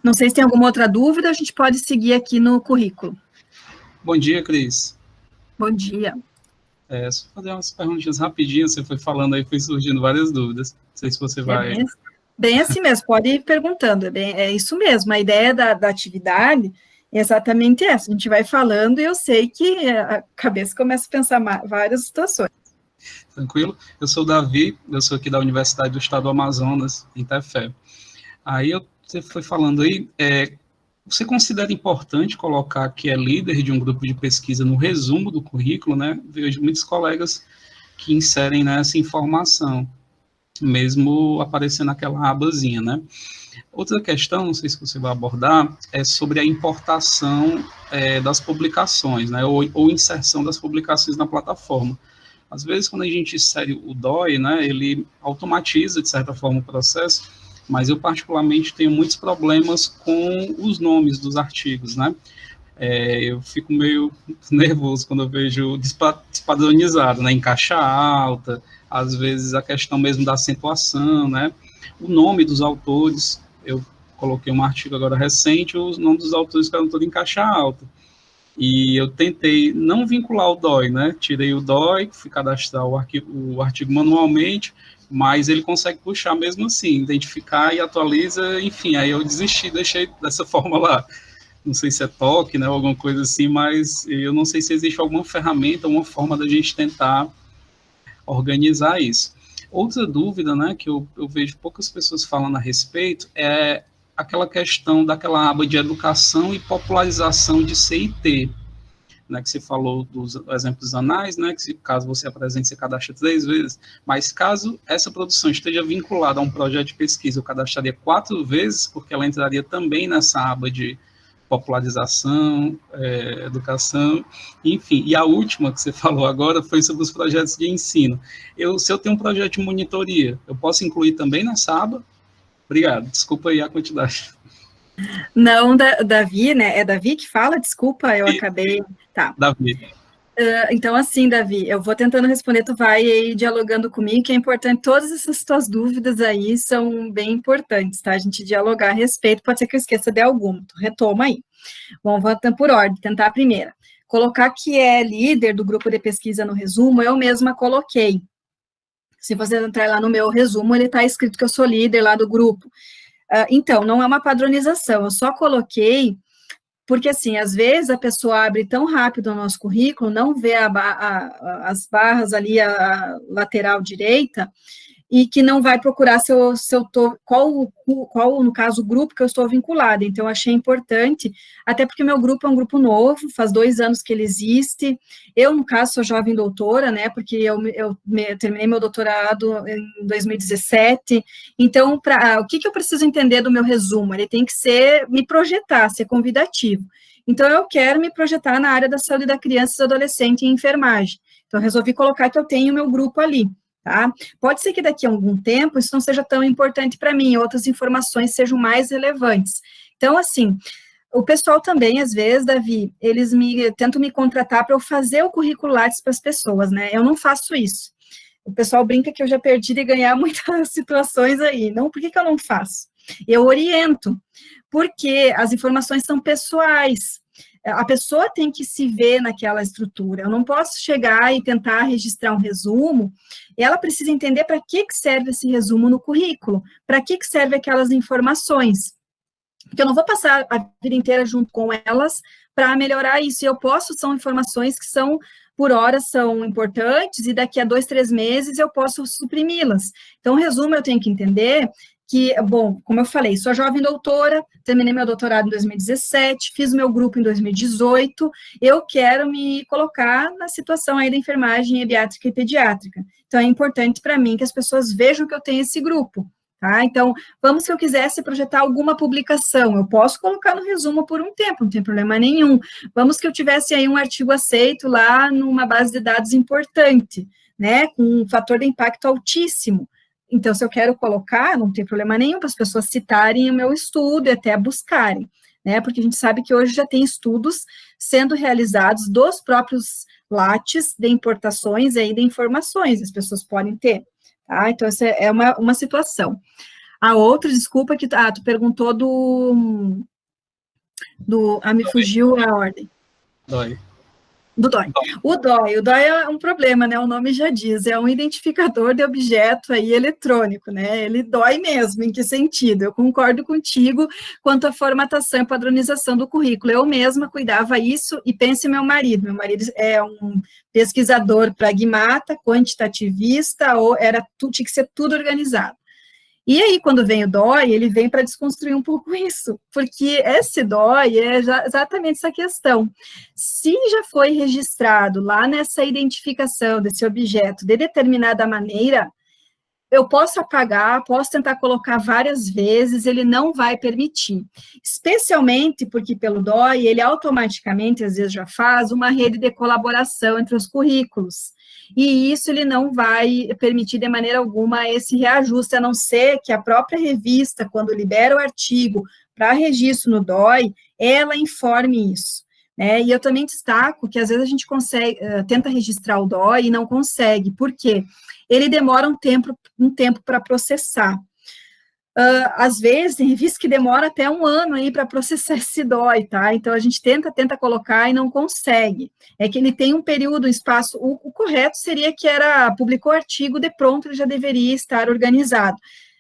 Não sei se tem alguma outra dúvida, a gente pode seguir aqui no currículo. Bom dia, Cris. Bom dia. Só fazer umas perguntinhas rapidinhas, você foi falando aí, foi surgindo várias dúvidas. Não sei se você vai... Bem assim mesmo, pode ir perguntando, é isso mesmo, a ideia da atividade é exatamente essa, a gente vai falando e eu sei que a cabeça começa a pensar várias situações. Tranquilo? Eu sou o Davi, eu sou aqui da Universidade do Estado do Amazonas, em Tefé. Aí você foi falando aí, você considera importante colocar que é líder de um grupo de pesquisa no resumo do currículo, né? Vejo muitos colegas que inserem nessa informação, mesmo aparecendo aquela abazinha, né? Outra questão, não sei se você vai abordar, é sobre a importação das publicações, né? Ou inserção das publicações na plataforma. Às vezes, quando a gente insere o DOI, né, ele automatiza, de certa forma, o processo, mas eu, particularmente, tenho muitos problemas com os nomes dos artigos, né? Eu fico meio nervoso quando eu vejo despadronizado, né, em caixa alta, às vezes a questão mesmo da acentuação, né? O nome dos autores, eu coloquei um artigo agora recente, os nomes dos autores ficaram todos em caixa alta. E eu tentei não vincular o DOI, né? Tirei o DOI, fui cadastrar o artigo manualmente, mas ele consegue puxar mesmo assim, identificar e atualiza, enfim, aí eu desisti, deixei dessa forma lá. Não sei se é toque, né, ou alguma coisa assim, mas eu não sei se existe alguma ferramenta, uma forma da gente tentar organizar isso. Outra dúvida, né, que eu vejo poucas pessoas falando a respeito, é aquela questão daquela aba de educação e popularização de CIT, né, que você falou dos exemplos dos anais, né, que caso você apresente, você cadastra 3 vezes, mas caso essa produção esteja vinculada a um projeto de pesquisa, eu cadastraria 4 vezes, porque ela entraria também nessa aba de popularização, educação, enfim. E a última que você falou agora foi sobre os projetos de ensino. Se eu tenho um projeto de monitoria, eu posso incluir também nessa aba? Obrigado, desculpa aí a quantidade. Não, Davi, né? É Davi que fala? Desculpa, eu acabei... Tá. Davi. Então, assim, Davi, eu vou tentando responder, tu vai aí dialogando comigo, que é importante, todas essas tuas dúvidas aí são bem importantes, tá? A gente dialogar a respeito, pode ser que eu esqueça de alguma, tu retoma aí. Bom, vou por ordem, tentar a primeira. Colocar que é líder do grupo de pesquisa no resumo, eu mesma coloquei. Se você entrar lá no meu resumo, ele está escrito que eu sou líder lá do grupo. Então, não é uma padronização, eu só coloquei porque, assim, às vezes a pessoa abre tão rápido o nosso currículo, não vê as barras ali, a lateral direita, e que não vai procurar qual, no caso, o grupo que eu estou vinculada. Então, achei importante, até porque meu grupo é um grupo novo, faz 2 anos que ele existe. Eu, no caso, sou jovem doutora, né, porque eu terminei meu doutorado em 2017. Então, o que eu preciso entender do meu resumo? Ele tem que me projetar, ser convidativo. Então, eu quero me projetar na área da saúde da criança e do adolescente em enfermagem. Então, eu resolvi colocar que eu tenho o meu grupo ali. Tá? Pode ser que daqui a algum tempo isso não seja tão importante para mim, outras informações sejam mais relevantes. Então, assim, o pessoal também, às vezes, Davi, eles tentam me contratar para eu fazer o currículo Lattes para as pessoas, né? Eu não faço isso. O pessoal brinca que eu já perdi de ganhar muitas situações aí. Não, por que eu não faço? Eu oriento, porque as informações são pessoais. A pessoa tem que se ver naquela estrutura. Eu não posso chegar e tentar registrar um resumo. Ela precisa entender para que serve esse resumo no currículo, para que serve aquelas informações. Porque eu não vou passar a vida inteira junto com elas para melhorar isso. E são informações que por hora são importantes, e daqui a 2, 3 meses eu posso suprimi-las. Então, o resumo eu tenho que entender que, bom, como eu falei, sou jovem doutora, terminei meu doutorado em 2017, fiz meu grupo em 2018, eu quero me colocar na situação aí da enfermagem ebiátrica e pediátrica. Então, é importante para mim que as pessoas vejam que eu tenho esse grupo, tá? Então, vamos, se eu quisesse projetar alguma publicação, eu posso colocar no resumo por um tempo, não tem problema nenhum. Vamos que eu tivesse aí um artigo aceito lá numa base de dados importante, né, com um fator de impacto altíssimo. Então, se eu quero colocar, não tem problema nenhum para as pessoas citarem o meu estudo e até buscarem, né? Porque a gente sabe que hoje já tem estudos sendo realizados dos próprios Lattes de importações aí de informações, as pessoas podem ter, tá? Então, essa é uma situação. A outra, desculpa, que tu perguntou me fugiu a ordem. Do DOI. O DOI é um problema, né? O nome já diz, é um identificador de objeto aí eletrônico, né? Ele dói mesmo, em que sentido? Eu concordo contigo quanto à formatação e padronização do currículo. Eu mesma cuidava isso, e pense meu marido. Meu marido é um pesquisador pragmata, quantitativista, tinha que ser tudo organizado. E aí, quando vem o DOI, ele vem para desconstruir um pouco isso, porque esse DOI é exatamente essa questão. Se já foi registrado lá nessa identificação desse objeto de determinada maneira, eu posso apagar, posso tentar colocar várias vezes, ele não vai permitir. Especialmente porque pelo DOI, ele automaticamente, às vezes, já faz uma rede de colaboração entre os currículos. E isso ele não vai permitir de maneira alguma esse reajuste, a não ser que a própria revista, quando libera o artigo para registro no DOI, ela informe isso. Né? E eu também destaco que às vezes a gente consegue, tenta registrar o DOI e não consegue. Por quê? Ele demora um tempo para processar. Às vezes, tem revista que demora até 1 ano aí para processar esse DOI, tá? Então, a gente tenta colocar e não consegue. É que ele tem um período, um espaço, o correto seria que publicou o artigo, de pronto ele já deveria estar organizado.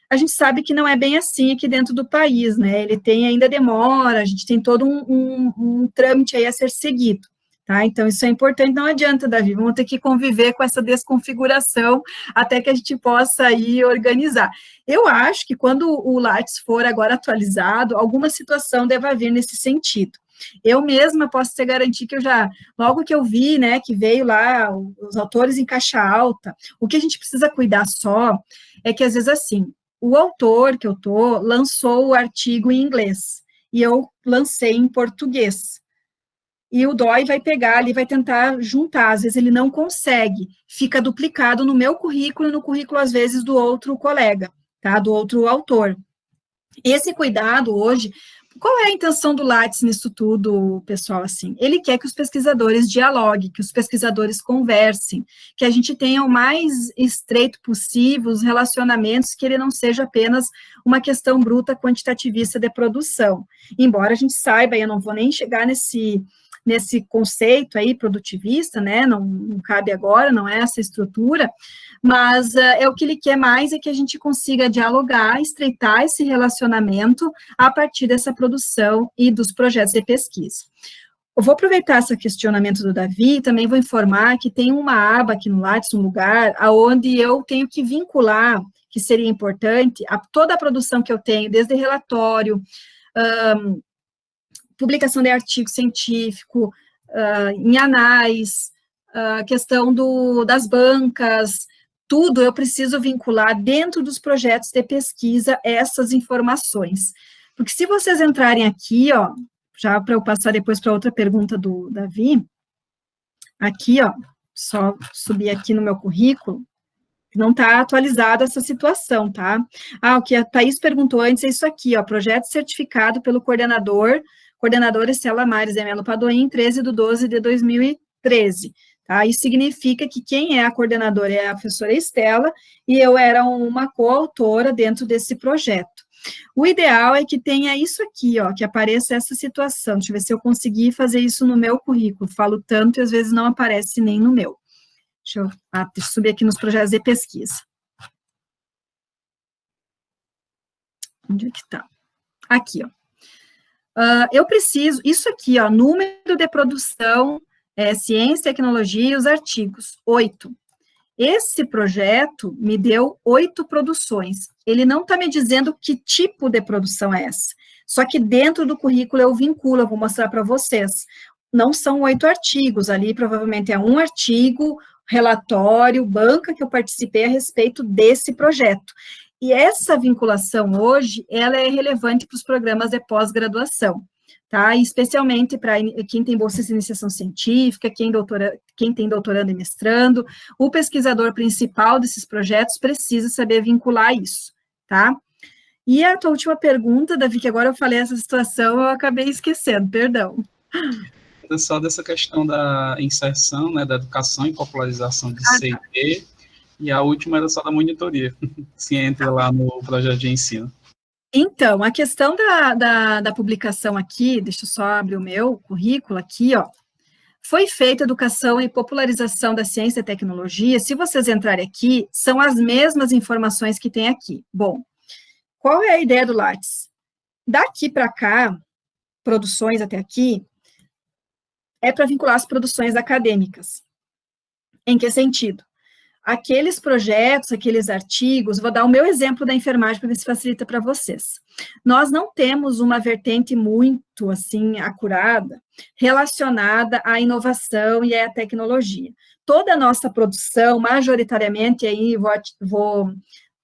A gente sabe que não é bem assim aqui dentro do país, né? Ele tem ainda demora, a gente tem todo um trâmite aí a ser seguido. Tá? Então, isso é importante, não adianta, Davi, vamos ter que conviver com essa desconfiguração até que a gente possa aí organizar. Eu acho que quando o Lattes for agora atualizado, alguma situação deve haver nesse sentido. Eu mesma posso te garantir que logo que eu vi, né, que veio lá os autores em caixa alta, o que a gente precisa cuidar só é que, às vezes, assim, o autor que eu lançou o artigo em inglês, e eu lancei em português. E o DOI vai pegar ali, vai tentar juntar, às vezes ele não consegue, fica duplicado no meu currículo e no currículo, às vezes, do outro colega, tá, do outro autor. Esse cuidado hoje, qual é a intenção do Lattes nisso tudo, pessoal, assim? Ele quer que os pesquisadores dialoguem, que os pesquisadores conversem, que a gente tenha o mais estreito possível os relacionamentos, que ele não seja apenas uma questão bruta quantitativista de produção. Embora a gente saiba, e eu não vou nem chegar nesse conceito aí produtivista, né, não cabe agora, não é essa estrutura, mas o que ele quer mais é que a gente consiga dialogar, estreitar esse relacionamento a partir dessa produção e dos projetos de pesquisa. Eu vou aproveitar esse questionamento do Davi e também vou informar que tem uma aba aqui no Lattes, um lugar onde eu tenho que vincular, que seria importante, toda a produção que eu tenho, desde relatório, publicação de artigo científico, em anais, questão das bancas, tudo eu preciso vincular dentro dos projetos de pesquisa essas informações. Porque se vocês entrarem aqui, ó, já para eu passar depois para outra pergunta do Davi, aqui, ó, só subir aqui no meu currículo, não está atualizada essa situação, tá? O que a Thaís perguntou antes é isso aqui, ó, projeto certificado pelo coordenadora Estela Mares de Melo Padoim, 13/12/2013, tá? Isso significa que quem é a coordenadora é a professora Estela, e eu era uma coautora dentro desse projeto. O ideal é que tenha isso aqui, ó, que apareça essa situação. Deixa eu ver se eu conseguir fazer isso no meu currículo. Falo tanto e às vezes não aparece nem no meu. Deixa eu subir aqui nos projetos de pesquisa. Onde é que está? Aqui, ó. Eu preciso, isso aqui, ó, número de produção, ciência, tecnologia e os artigos, 8. Esse projeto me deu 8 produções. Ele não está me dizendo que tipo de produção é essa. Só que dentro do currículo eu vinculo, eu vou mostrar para vocês. Não são 8 artigos, ali provavelmente é um artigo, relatório, banca que eu participei a respeito desse projeto. E essa vinculação hoje, ela é relevante para os programas de pós-graduação, tá? E especialmente para quem tem bolsa de iniciação científica, quem tem doutorando e mestrando, o pesquisador principal desses projetos precisa saber vincular isso, tá? E a tua última pergunta, Davi, que agora eu falei essa situação, eu acabei esquecendo, perdão. Só dessa questão da inserção, né, da educação e popularização de C&D, e a última era só da monitoria, se entra lá no projeto de ensino. Então, a questão da publicação aqui, deixa eu só abrir o meu currículo aqui, ó, foi feita educação e popularização da ciência e tecnologia, se vocês entrarem aqui, são as mesmas informações que tem aqui. Bom, qual é a ideia do Lattes? Daqui para cá, produções até aqui, é para vincular as produções acadêmicas. Em que sentido? Aqueles projetos, aqueles artigos, vou dar o meu exemplo da enfermagem para ver se facilita para vocês. Nós não temos uma vertente muito, assim, acurada, relacionada à inovação e à tecnologia. Toda a nossa produção, majoritariamente, aí vou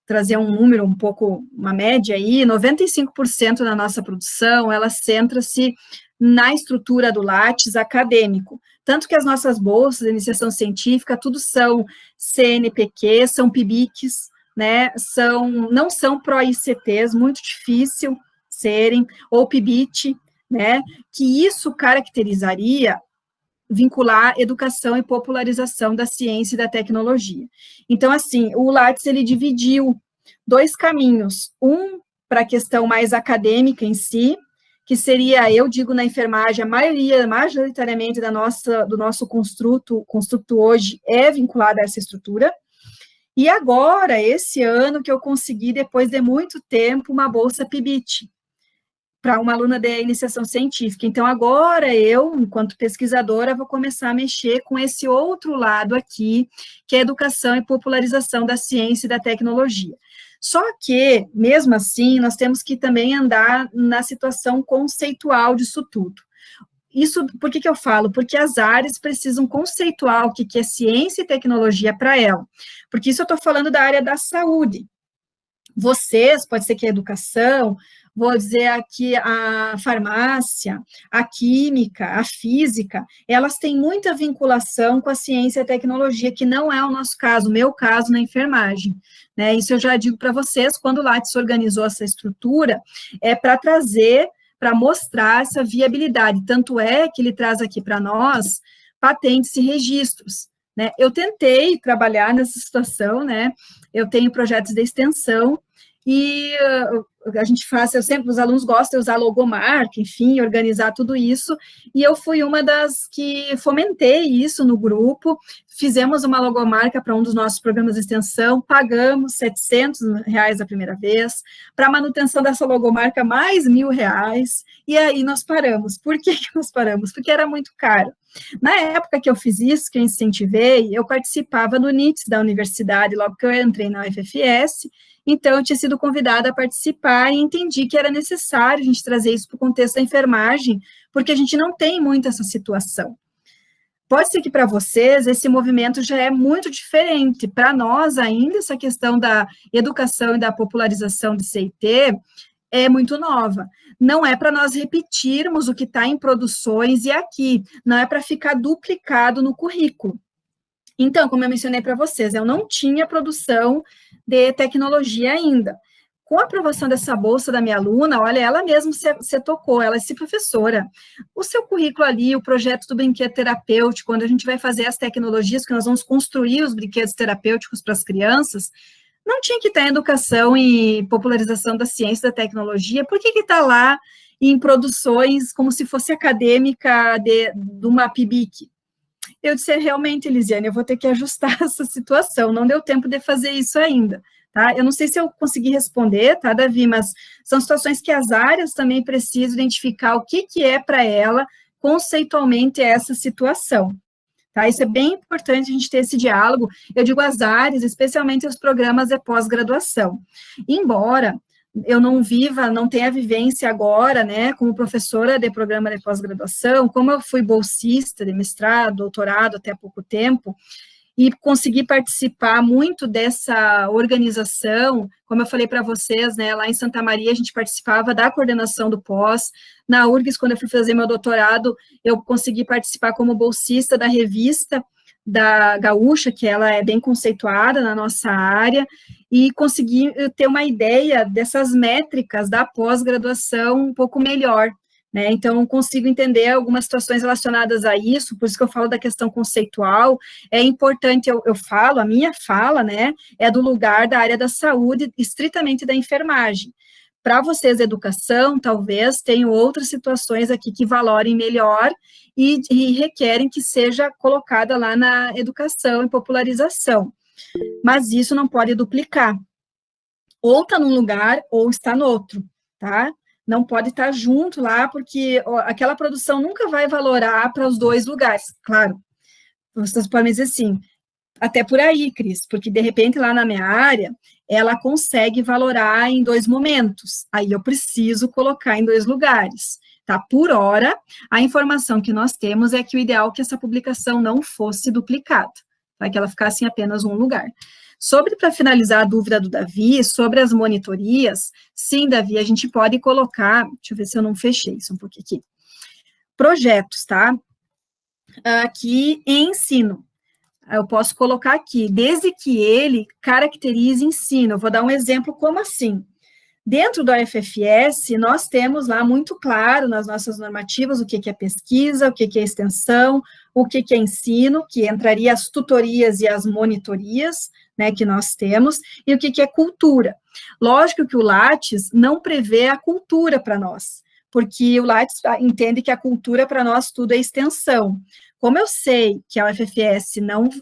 trazer um número um pouco, uma média aí, 95% da nossa produção, ela centra-se na estrutura do Lattes acadêmico, tanto que as nossas bolsas de iniciação científica, tudo são CNPq, são PIBICs, né, não são pró-ICTs, muito difícil serem, ou PIBIT, né, que isso caracterizaria vincular educação e popularização da ciência e da tecnologia. Então, assim, o Lattes, ele dividiu 2 caminhos, um para a questão mais acadêmica em si, que seria, eu digo na enfermagem, a maioria, majoritariamente do nosso construto hoje é vinculado a essa estrutura, e agora, esse ano, que eu consegui, depois de muito tempo, uma bolsa PIBIT, para uma aluna de iniciação científica. Então, agora eu, enquanto pesquisadora, vou começar a mexer com esse outro lado aqui, que é a educação e popularização da ciência e da tecnologia. Só que, mesmo assim, nós temos que também andar na situação conceitual disso tudo. Isso, por que eu falo? Porque as áreas precisam conceituar o que é ciência e tecnologia para ela. Porque isso eu estou falando da área da saúde. Vocês, pode ser que a educação, vou dizer aqui a farmácia, a química, a física, elas têm muita vinculação com a ciência e a tecnologia, que não é o nosso caso, o meu caso na enfermagem, né? Isso eu já digo para vocês, quando o Lattes organizou essa estrutura, é para trazer, para mostrar essa viabilidade, tanto é que ele traz aqui para nós patentes e registros, né? Eu tentei trabalhar nessa situação, né? Eu tenho projetos de extensão, e a gente faz, os alunos gostam de usar logomarca, enfim, organizar tudo isso, e eu fui uma das que fomentei isso no grupo, fizemos uma logomarca para um dos nossos programas de extensão, pagamos R$700 a primeira vez, para a manutenção dessa logomarca mais R$1.000, e aí nós paramos. Por que nós paramos? Porque era muito caro. Na época que eu fiz isso, que eu incentivei, eu participava no NITS da universidade, logo que eu entrei na UFFS, então eu tinha sido convidada a participar e entendi que era necessário a gente trazer isso para o contexto da enfermagem, porque a gente não tem muito essa situação. Pode ser que para vocês esse movimento já é muito diferente, para nós ainda essa questão da educação e da popularização de CIT é muito nova. Não é para nós repetirmos o que está em produções e aqui, não é para ficar duplicado no currículo. Então, como eu mencionei para vocês, eu não tinha produção de tecnologia ainda. Com a aprovação dessa bolsa da minha aluna, olha, ela mesma se tocou, ela disse, professora, o seu currículo ali, o projeto do brinquedo terapêutico, quando a gente vai fazer as tecnologias, que nós vamos construir os brinquedos terapêuticos para as crianças, não tinha que estar em educação e popularização da ciência e da tecnologia, por que está lá em produções como se fosse acadêmica de uma PIBIC? Eu disse, realmente, Elisiane, eu vou ter que ajustar essa situação, não deu tempo de fazer isso ainda, tá? Eu não sei se eu consegui responder, tá, Davi, mas são situações que as áreas também precisam identificar o que é para ela, conceitualmente, essa situação, tá? Isso é bem importante a gente ter esse diálogo, eu digo as áreas, especialmente os programas de pós-graduação. Embora eu não tenha vivência agora, né, como professora de programa de pós-graduação, como eu fui bolsista de mestrado, doutorado até há pouco tempo, e consegui participar muito dessa organização, como eu falei para vocês, né, lá em Santa Maria a gente participava da coordenação do pós, na URGS, quando eu fui fazer meu doutorado, eu consegui participar como bolsista da revista da Gaúcha, que ela é bem conceituada na nossa área, e consegui ter uma ideia dessas métricas da pós-graduação um pouco melhor, né, então consigo entender algumas situações relacionadas a isso, por isso que eu falo da questão conceitual, é importante, eu falo, a minha fala, né, é do lugar da área da saúde, estritamente da enfermagem. Para vocês, educação, talvez tenham outras situações aqui que valorem melhor e requerem que seja colocada lá na educação e popularização. Mas isso não pode duplicar. Ou está num lugar, ou está no outro, tá? Não pode estar junto lá, porque aquela produção nunca vai valorar para os dois lugares. Claro, vocês podem dizer assim, até por aí, Cris, porque de repente lá na minha área, ela consegue valorar em 2 momentos, aí eu preciso colocar em 2 lugares, tá? Por hora, a informação que nós temos é que o ideal é que essa publicação não fosse duplicada, tá? Que ela ficasse em apenas um lugar. Para finalizar a dúvida do Davi, sobre as monitorias, sim, Davi, a gente pode colocar, deixa eu ver se eu não fechei isso um pouquinho aqui, projetos, tá? Aqui em ensino. Eu posso colocar aqui, desde que ele caracterize ensino. Eu vou dar um exemplo como assim. Dentro do FFS, nós temos lá muito claro nas nossas normativas o que é pesquisa, o que é extensão, o que é ensino, que entraria as tutorias e as monitorias, né, que nós temos, e o que é cultura. Lógico que o Lattes não prevê a cultura para nós, porque o Lattes entende que a cultura para nós tudo é extensão. Como eu sei que a UFFS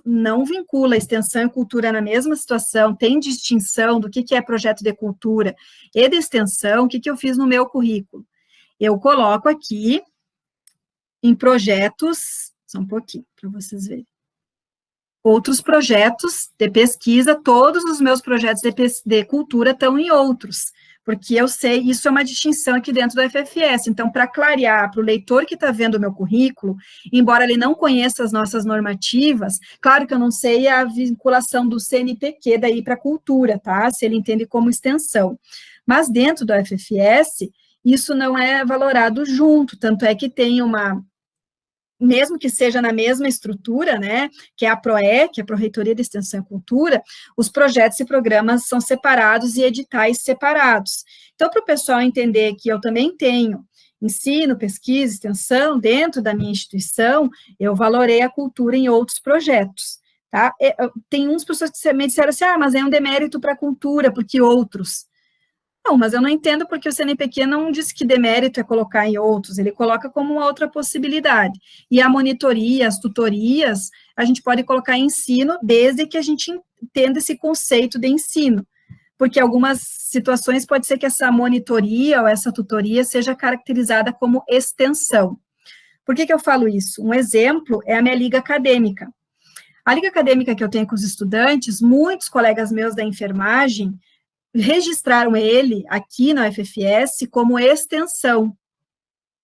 não vincula extensão e cultura na mesma situação, tem distinção do que é projeto de cultura e de extensão, o que eu fiz no meu currículo? Eu coloco aqui em projetos, só um pouquinho, para vocês verem. Outros projetos de pesquisa, todos os meus projetos de cultura estão em outros, porque eu sei, isso é uma distinção aqui dentro do FFS, então, para clarear para o leitor que está vendo o meu currículo, embora ele não conheça as nossas normativas, claro que eu não sei a vinculação do CNPq daí para a cultura, tá? Se ele entende como extensão. Mas dentro do FFS, isso não é valorado junto, tanto é que tem uma, mesmo que seja na mesma estrutura, né, que é a PROE, que é a Pró-Reitoria de Extensão e Cultura, os projetos e programas são separados e editais separados. Então, para o pessoal entender que eu também tenho ensino, pesquisa, extensão dentro da minha instituição, eu valorei a cultura em outros projetos, tá? Tem uns pessoas que me disseram assim, mas é um demérito para a cultura, porque outros... Não, mas eu não entendo porque o CNPq não diz que demérito é colocar em outros, ele coloca como uma outra possibilidade. E a monitoria, as tutorias, a gente pode colocar em ensino, desde que a gente entenda esse conceito de ensino. Porque algumas situações pode ser que essa monitoria ou essa tutoria seja caracterizada como extensão. Por que eu falo isso? Um exemplo é a minha liga acadêmica. A liga acadêmica que eu tenho com os estudantes, muitos colegas meus da enfermagem, registraram ele aqui na UFFS como extensão.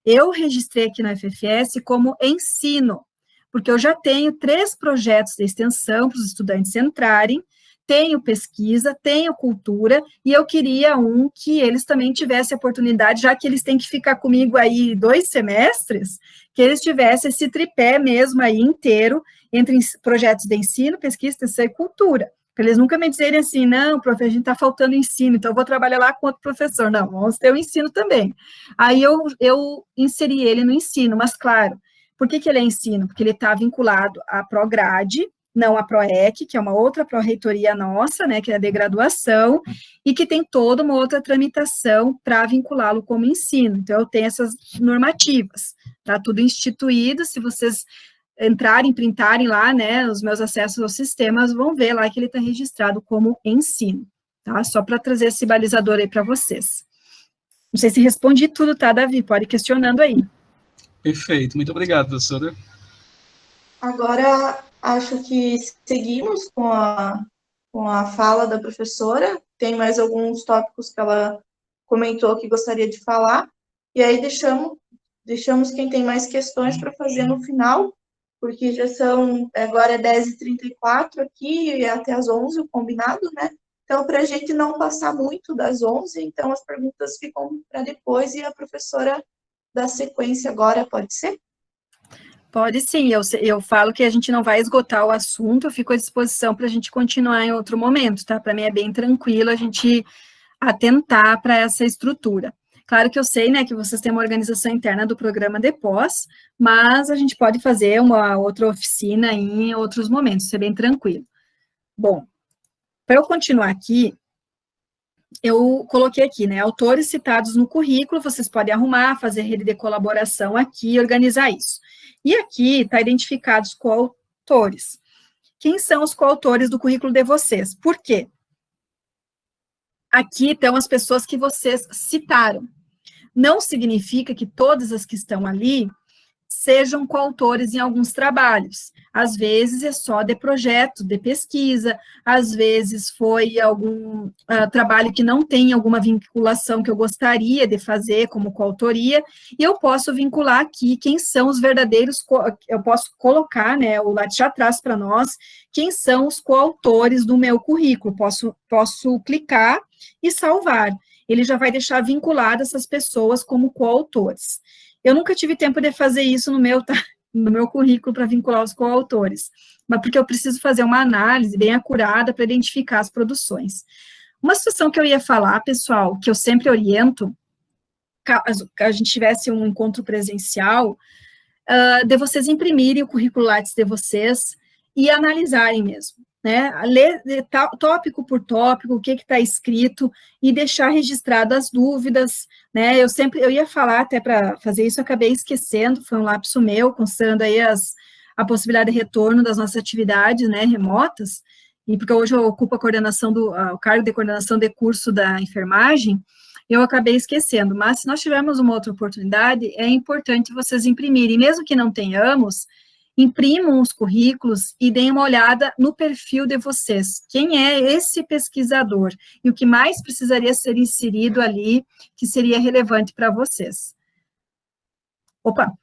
Eu registrei aqui na UFFS como ensino, porque eu já tenho 3 projetos de extensão para os estudantes entrarem, tenho pesquisa, tenho cultura, e eu queria um que eles também tivessem a oportunidade, já que eles têm que ficar comigo aí 2 semestres, que eles tivessem esse tripé mesmo aí inteiro, entre projetos de ensino, pesquisa, extensão e cultura. Para eles nunca me dizerem assim, não, prof, a gente está faltando ensino, então eu vou trabalhar lá com outro professor. Não, vamos ter o ensino também. Aí eu inseri ele no ensino, mas claro, por que ele é ensino? Porque ele está vinculado à Prograde, não à PROEC, que é uma outra pró-reitoria nossa, né, que é a de graduação, e que tem toda uma outra tramitação para vinculá-lo como ensino. Então, eu tenho essas normativas, tá tudo instituído, se vocês entrarem, printarem lá, né, os meus acessos aos sistemas, vão ver lá que ele está registrado como ensino, tá? Só para trazer esse balizador aí para vocês. Não sei se respondi tudo, tá, Davi? Pode ir questionando aí. Perfeito, muito obrigado, professora. Agora, acho que seguimos com a fala da professora, tem mais alguns tópicos que ela comentou que gostaria de falar, e aí deixamos quem tem mais questões para fazer no final, porque já são, agora é 10h34 aqui, e até as 11 o combinado, né? Então, para a gente não passar muito das 11, então as perguntas ficam para depois, e a professora dá sequência agora, pode ser? Pode sim, eu falo que a gente não vai esgotar o assunto, eu fico à disposição para a gente continuar em outro momento, tá? Para mim é bem tranquilo a gente atentar para essa estrutura. Claro que eu sei, né, que vocês têm uma organização interna do programa de pós, mas a gente pode fazer uma outra oficina em outros momentos, isso é bem tranquilo. Bom, para eu continuar aqui, eu coloquei aqui, né, autores citados no currículo, vocês podem arrumar, fazer rede de colaboração aqui e organizar isso. E aqui está identificados coautores. Quem são os coautores do currículo de vocês? Por quê? Aqui estão as pessoas que vocês citaram. Não significa que todas as que estão ali sejam coautores em alguns trabalhos. Às vezes é só de projeto, de pesquisa, às vezes foi algum trabalho que não tem alguma vinculação que eu gostaria de fazer como coautoria, e eu posso vincular aqui quem são os verdadeiros, eu posso colocar, né, o Lattes já traz para nós, quem são os coautores do meu currículo, posso clicar e salvar. Ele já vai deixar vinculado essas pessoas como coautores. Eu nunca tive tempo de fazer isso no meu currículo para vincular os coautores, mas porque eu preciso fazer uma análise bem acurada para identificar as produções. Uma situação que eu ia falar, pessoal, que eu sempre oriento, caso a gente tivesse um encontro presencial, de vocês imprimirem o currículo Lattes de vocês e analisarem mesmo, né, ler tópico por tópico, o que está escrito, e deixar registrado as dúvidas, né, eu ia falar até para fazer isso, eu acabei esquecendo, foi um lapso meu, considerando aí a possibilidade de retorno das nossas atividades, né, remotas, e porque hoje eu ocupo o cargo de coordenação de curso da enfermagem, eu acabei esquecendo, mas se nós tivermos uma outra oportunidade, é importante vocês imprimirem, mesmo que não tenhamos, imprimam os currículos e deem uma olhada no perfil de vocês. Quem é esse pesquisador? E o que mais precisaria ser inserido ali, que seria relevante para vocês. Opa,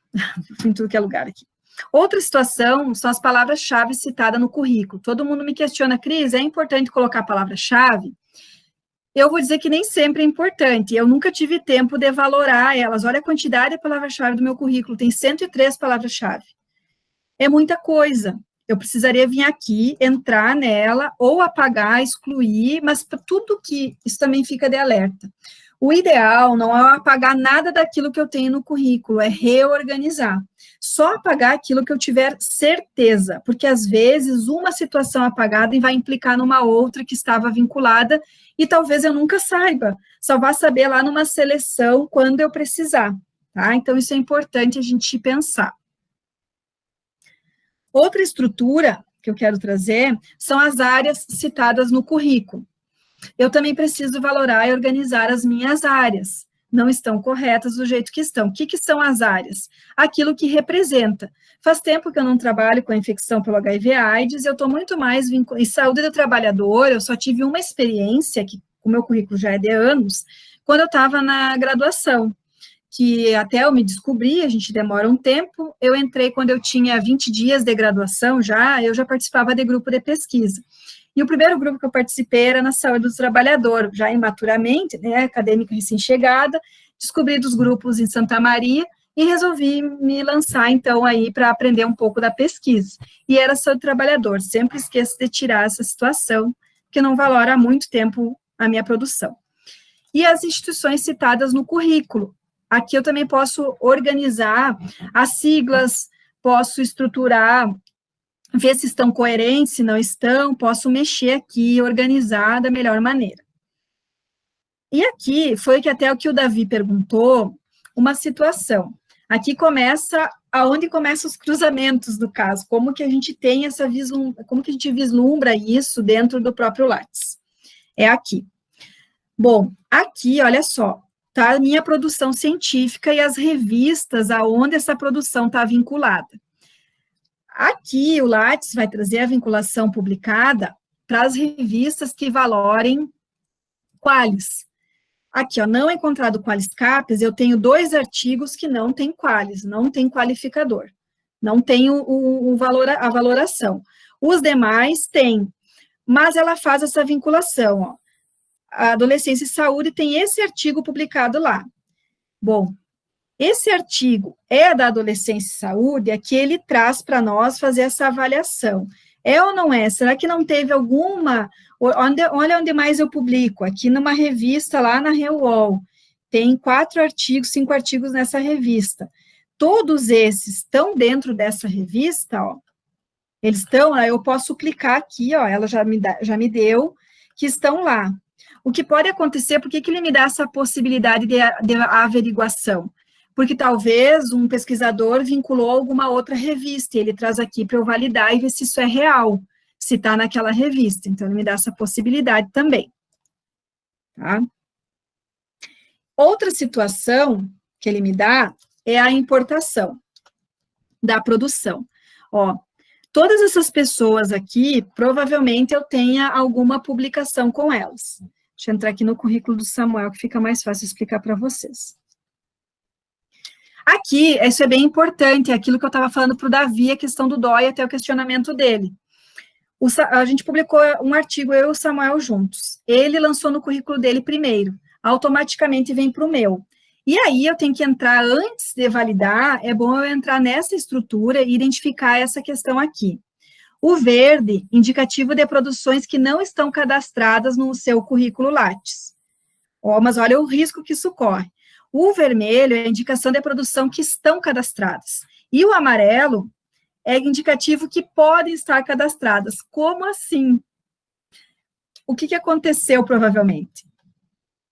em tudo que é lugar aqui. Outra situação são as palavras-chave citadas no currículo. Todo mundo me questiona, Cris, é importante colocar a palavra-chave? Eu vou dizer que nem sempre é importante, eu nunca tive tempo de valorar elas. Olha a quantidade de palavras-chave do meu currículo, tem 103 palavras-chave. É muita coisa. Eu precisaria vir aqui, entrar nela, ou apagar, excluir, mas para tudo que isso também fica de alerta. O ideal não é apagar nada daquilo que eu tenho no currículo, é reorganizar. Só apagar aquilo que eu tiver certeza, porque às vezes uma situação apagada vai implicar numa outra que estava vinculada e talvez eu nunca saiba. Só vá saber lá numa seleção quando eu precisar, tá? Então isso é importante a gente pensar. Outra estrutura que eu quero trazer são as áreas citadas no currículo. Eu também preciso valorar e organizar as minhas áreas. Não estão corretas do jeito que estão. O que são as áreas? Aquilo que representa. Faz tempo que eu não trabalho com a infecção pelo HIV/AIDS, eu estou muito mais vinculada. Em saúde do trabalhador, eu só tive uma experiência, que o meu currículo já é de anos, quando eu estava na graduação, que até eu me descobri, a gente demora um tempo, eu entrei quando eu tinha 20 dias de graduação eu já participava de grupo de pesquisa. E o primeiro grupo que eu participei era na saúde do trabalhador, já imaturamente, né, acadêmica recém-chegada, descobri dos grupos em Santa Maria e resolvi me lançar, então, aí para aprender um pouco da pesquisa. E era saúde do trabalhador, sempre esqueço de tirar essa situação, que não valora há muito tempo a minha produção. E as instituições citadas no currículo. Aqui eu também posso organizar as siglas, posso estruturar, ver se estão coerentes, se não estão, posso mexer aqui, organizar da melhor maneira. E aqui foi até o que o Davi perguntou, uma situação. Aqui começa, aonde começam os cruzamentos do caso, como que a gente tem como que a gente vislumbra isso dentro do próprio Lattes. É aqui. Bom, aqui, olha só, tá a minha produção científica e as revistas aonde essa produção está vinculada. Aqui, o Lattes vai trazer a vinculação publicada para as revistas que valorem qualis. Aqui, ó, não encontrado qualis capes, eu tenho 2 artigos que não tem qualis, não tem qualificador, não tem a valoração. Os demais têm, mas ela faz essa vinculação, ó. A Adolescência e Saúde tem esse artigo publicado lá. Bom, esse artigo é da Adolescência e Saúde, é que ele traz para nós fazer essa avaliação. É ou não é? Será que não teve alguma... Olha onde mais eu publico, aqui numa revista lá na REUOL. Tem 4 artigos, 5 artigos nessa revista. Todos esses estão dentro dessa revista, ó. Eles estão, eu posso clicar aqui, ó, ela já me deu, que estão lá. O que pode acontecer, por que ele me dá essa possibilidade de averiguação? Porque talvez um pesquisador vinculou alguma outra revista, e ele traz aqui para eu validar e ver se isso é real, se está naquela revista. Então, ele me dá essa possibilidade também. Tá? Outra situação que ele me dá é a importação. da produção. Ó, todas essas pessoas aqui, provavelmente eu tenha alguma publicação com elas. Deixa eu entrar aqui no currículo do Samuel, que fica mais fácil explicar para vocês. Aqui, isso é bem importante, é aquilo que eu estava falando para o Davi, a questão do DOI, até o questionamento dele. A gente publicou um artigo, eu e o Samuel juntos. Ele lançou no currículo dele primeiro, automaticamente vem para o meu. E aí eu tenho que entrar, antes de validar, é bom eu entrar nessa estrutura e identificar essa questão aqui. O verde, indicativo de produções que não estão cadastradas no seu currículo Lattes. Ó, mas olha o risco que isso corre. O vermelho é a indicação de produção que estão cadastradas. E o amarelo é indicativo que podem estar cadastradas. Como assim? O que aconteceu, provavelmente?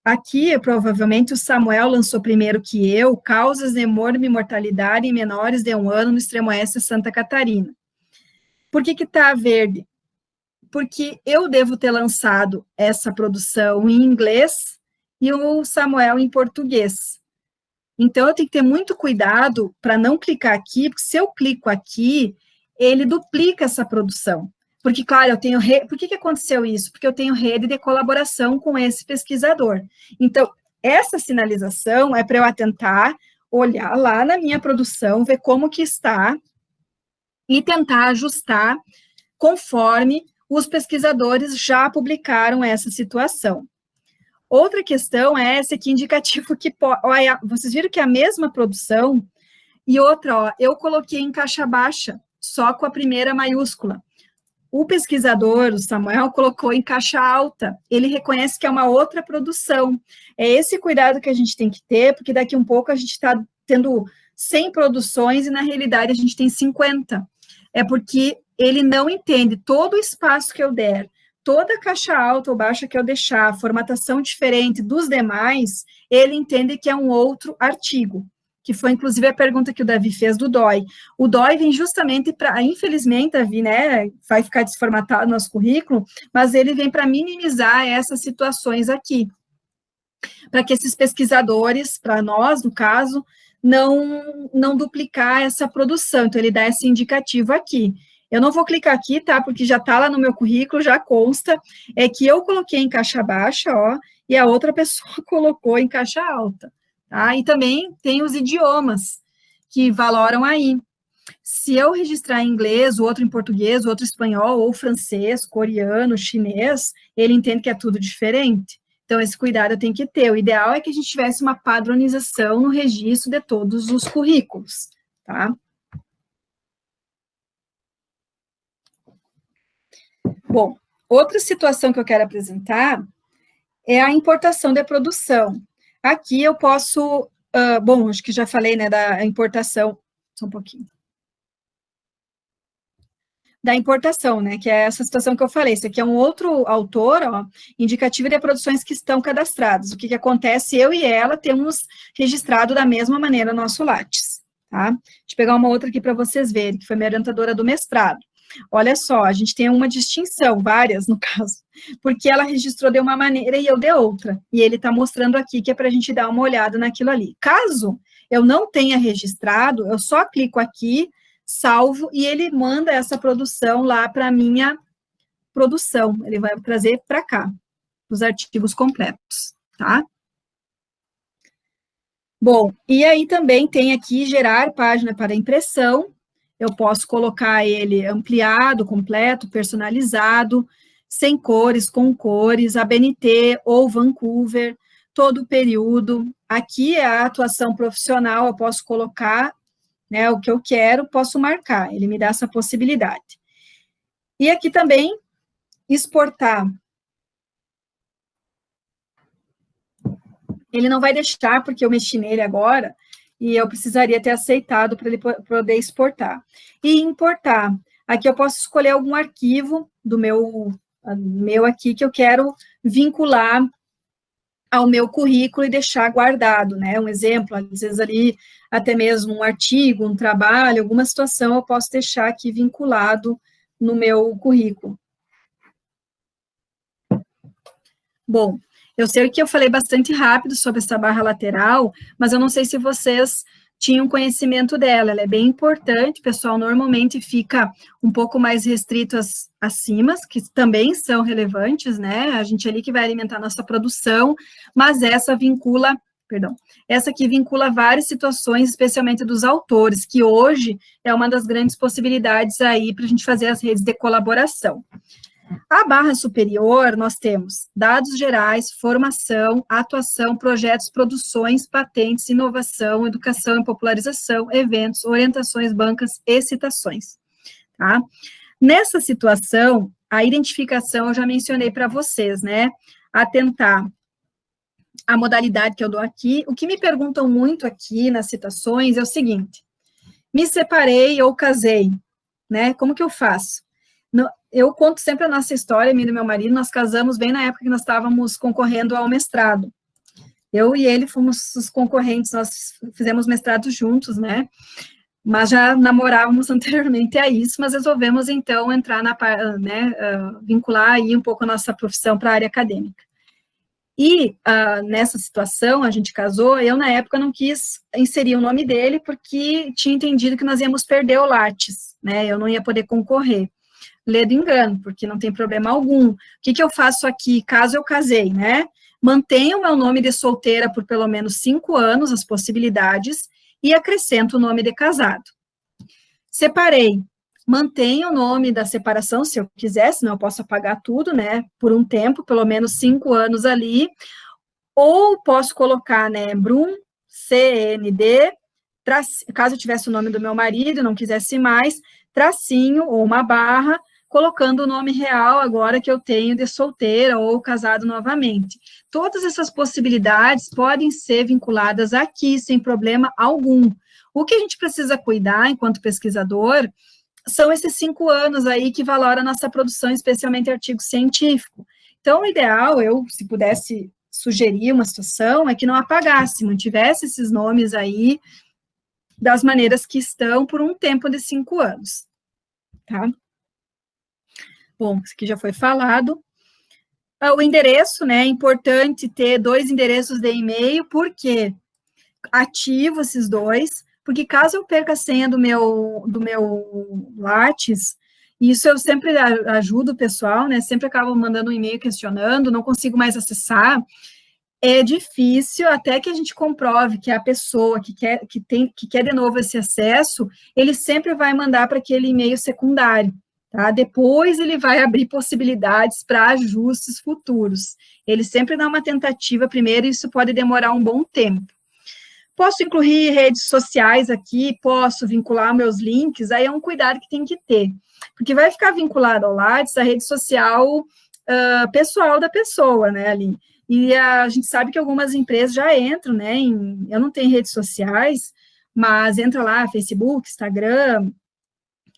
Aqui, provavelmente, o Samuel lançou primeiro que eu, causas de mortalidade em menores de 1 ano no extremo oeste de Santa Catarina. Por que está verde? Porque eu devo ter lançado essa produção em inglês e o Samuel em português. Então, eu tenho que ter muito cuidado para não clicar aqui, porque se eu clico aqui, ele duplica essa produção. Porque, claro, eu tenho... Por que aconteceu isso? Porque eu tenho rede de colaboração com esse pesquisador. Então, essa sinalização é para eu atentar, olhar lá na minha produção, ver como que está e tentar ajustar conforme os pesquisadores já publicaram essa situação. Outra questão é esse aqui, indicativo que... Olha, vocês viram que é a mesma produção? E outra, ó, eu coloquei em caixa baixa, só com a primeira maiúscula. O pesquisador, o Samuel, colocou em caixa alta. Ele reconhece que é uma outra produção. É esse cuidado que a gente tem que ter, porque daqui um pouco a gente está tendo 100 produções e, na realidade, a gente tem 50. É porque ele não entende todo o espaço que eu der, toda a caixa alta ou baixa que eu deixar, formatação diferente dos demais, ele entende que é um outro artigo, que foi, inclusive, a pergunta que o Davi fez do DOI. O DOI vem justamente para, infelizmente, Davi, né, vai ficar desformatado no nosso currículo, mas ele vem para minimizar essas situações aqui, para que esses pesquisadores, para nós, no caso, não duplicar essa produção. Então, ele dá esse indicativo aqui. Eu não vou clicar aqui, tá? Porque já tá lá no meu currículo, já consta, é que eu coloquei em caixa baixa, ó, e a outra pessoa colocou em caixa alta, tá? E também tem os idiomas que valoram aí. Se eu registrar em inglês, o outro em português, o outro em espanhol, ou francês, coreano, chinês, ele entende que é tudo diferente. Então, esse cuidado eu tenho que ter. O ideal é que a gente tivesse uma padronização no registro de todos os currículos, tá? Bom, outra situação que eu quero apresentar é a importação da produção. Aqui eu posso, bom, acho que já falei, né, da importação, só um pouquinho. Da importação, né, que é essa situação que eu falei. Esse aqui é um outro autor, ó, indicativo de produções que estão cadastradas. O que acontece? Eu e ela temos registrado da mesma maneira nosso Lattes, tá? Deixa eu pegar uma outra aqui para vocês verem, que foi minha orientadora do mestrado. Olha só, a gente tem uma distinção, várias no caso, porque ela registrou de uma maneira e eu de outra, e ele está mostrando aqui que é para a gente dar uma olhada naquilo ali. Caso eu não tenha registrado, eu só clico aqui, salvo, e ele manda essa produção lá para a minha produção, ele vai trazer para cá, os artigos completos, tá? Bom, e aí também tem aqui gerar página para impressão. Eu posso colocar ele ampliado, completo, personalizado, sem cores, com cores, ABNT ou Vancouver, todo o período. Aqui é a atuação profissional, eu posso colocar, né, o que eu quero, posso marcar, ele me dá essa possibilidade. E aqui também, exportar. Ele não vai deixar, porque eu mexi nele agora, e eu precisaria ter aceitado para ele poder exportar. E importar, aqui eu posso escolher algum arquivo do meu aqui que eu quero vincular ao meu currículo e deixar guardado, né? Um exemplo, às vezes ali, até mesmo um artigo, um trabalho, alguma situação, eu posso deixar aqui vinculado no meu currículo. Bom, eu sei que eu falei bastante rápido sobre essa barra lateral, mas eu não sei se vocês tinham conhecimento dela. Ela é bem importante, o pessoal normalmente fica um pouco mais restrito às acima, que também são relevantes, né? A gente ali que vai alimentar a nossa produção, mas essa aqui vincula várias situações, especialmente dos autores, que hoje é uma das grandes possibilidades aí para a gente fazer as redes de colaboração. A barra superior, nós temos dados gerais, formação, atuação, projetos, produções, patentes, inovação, educação e popularização, eventos, orientações, bancas e citações, tá? Nessa situação, a identificação eu já mencionei para vocês, né? Atentar a modalidade que eu dou aqui. O que me perguntam muito aqui nas citações é o seguinte: me separei ou casei, né? Como que eu faço? Eu conto sempre a nossa história, minha e do meu marido, nós casamos bem na época que nós estávamos concorrendo ao mestrado. Eu e ele fomos os concorrentes, nós fizemos mestrado juntos, né? Mas já namorávamos anteriormente a isso, mas resolvemos, então, entrar vincular aí um pouco a nossa profissão para a área acadêmica. E nessa situação, a gente casou, eu na época não quis inserir o nome dele, porque tinha entendido que nós íamos perder o Lattes, né? Eu não ia poder concorrer. Ledo engano, porque não tem problema algum. O que eu faço aqui, caso eu casei, né? Mantenho o meu nome de solteira por pelo menos 5 anos, as possibilidades, e acrescento o nome de casado. Separei, mantenho o nome da separação, se eu quiser, senão eu posso apagar tudo, né? Por um tempo, pelo menos 5 anos ali, ou posso colocar, né, Brum, CND, caso eu tivesse o nome do meu marido e não quisesse mais, tracinho ou uma barra, colocando o nome real agora que eu tenho de solteira ou casado novamente. Todas essas possibilidades podem ser vinculadas aqui, sem problema algum. O que a gente precisa cuidar, enquanto pesquisador, são esses 5 anos aí que valora a nossa produção, especialmente artigo científico. Então, o ideal, se pudesse sugerir uma situação, é que não apagasse, mantivesse esses nomes aí das maneiras que estão por um tempo de 5 anos, tá? Bom, isso aqui já foi falado. O endereço, né, é importante ter 2 endereços de e-mail, porque ativo esses 2, porque caso eu perca a senha do meu Lattes, isso eu sempre ajudo o pessoal, né, sempre acabo mandando um e-mail questionando, não consigo mais acessar, é difícil, até que a gente comprove que a pessoa que quer de novo esse acesso, ele sempre vai mandar para aquele e-mail secundário, tá? Depois ele vai abrir possibilidades para ajustes futuros. Ele sempre dá uma tentativa primeiro, e isso pode demorar um bom tempo. Posso incluir redes sociais aqui, posso vincular meus links, aí é um cuidado que tem que ter, porque vai ficar vinculado ao Lattes a rede social pessoal da pessoa, né, ali. E a gente sabe que algumas empresas já entram, né, eu não tenho redes sociais, mas entra lá, Facebook, Instagram,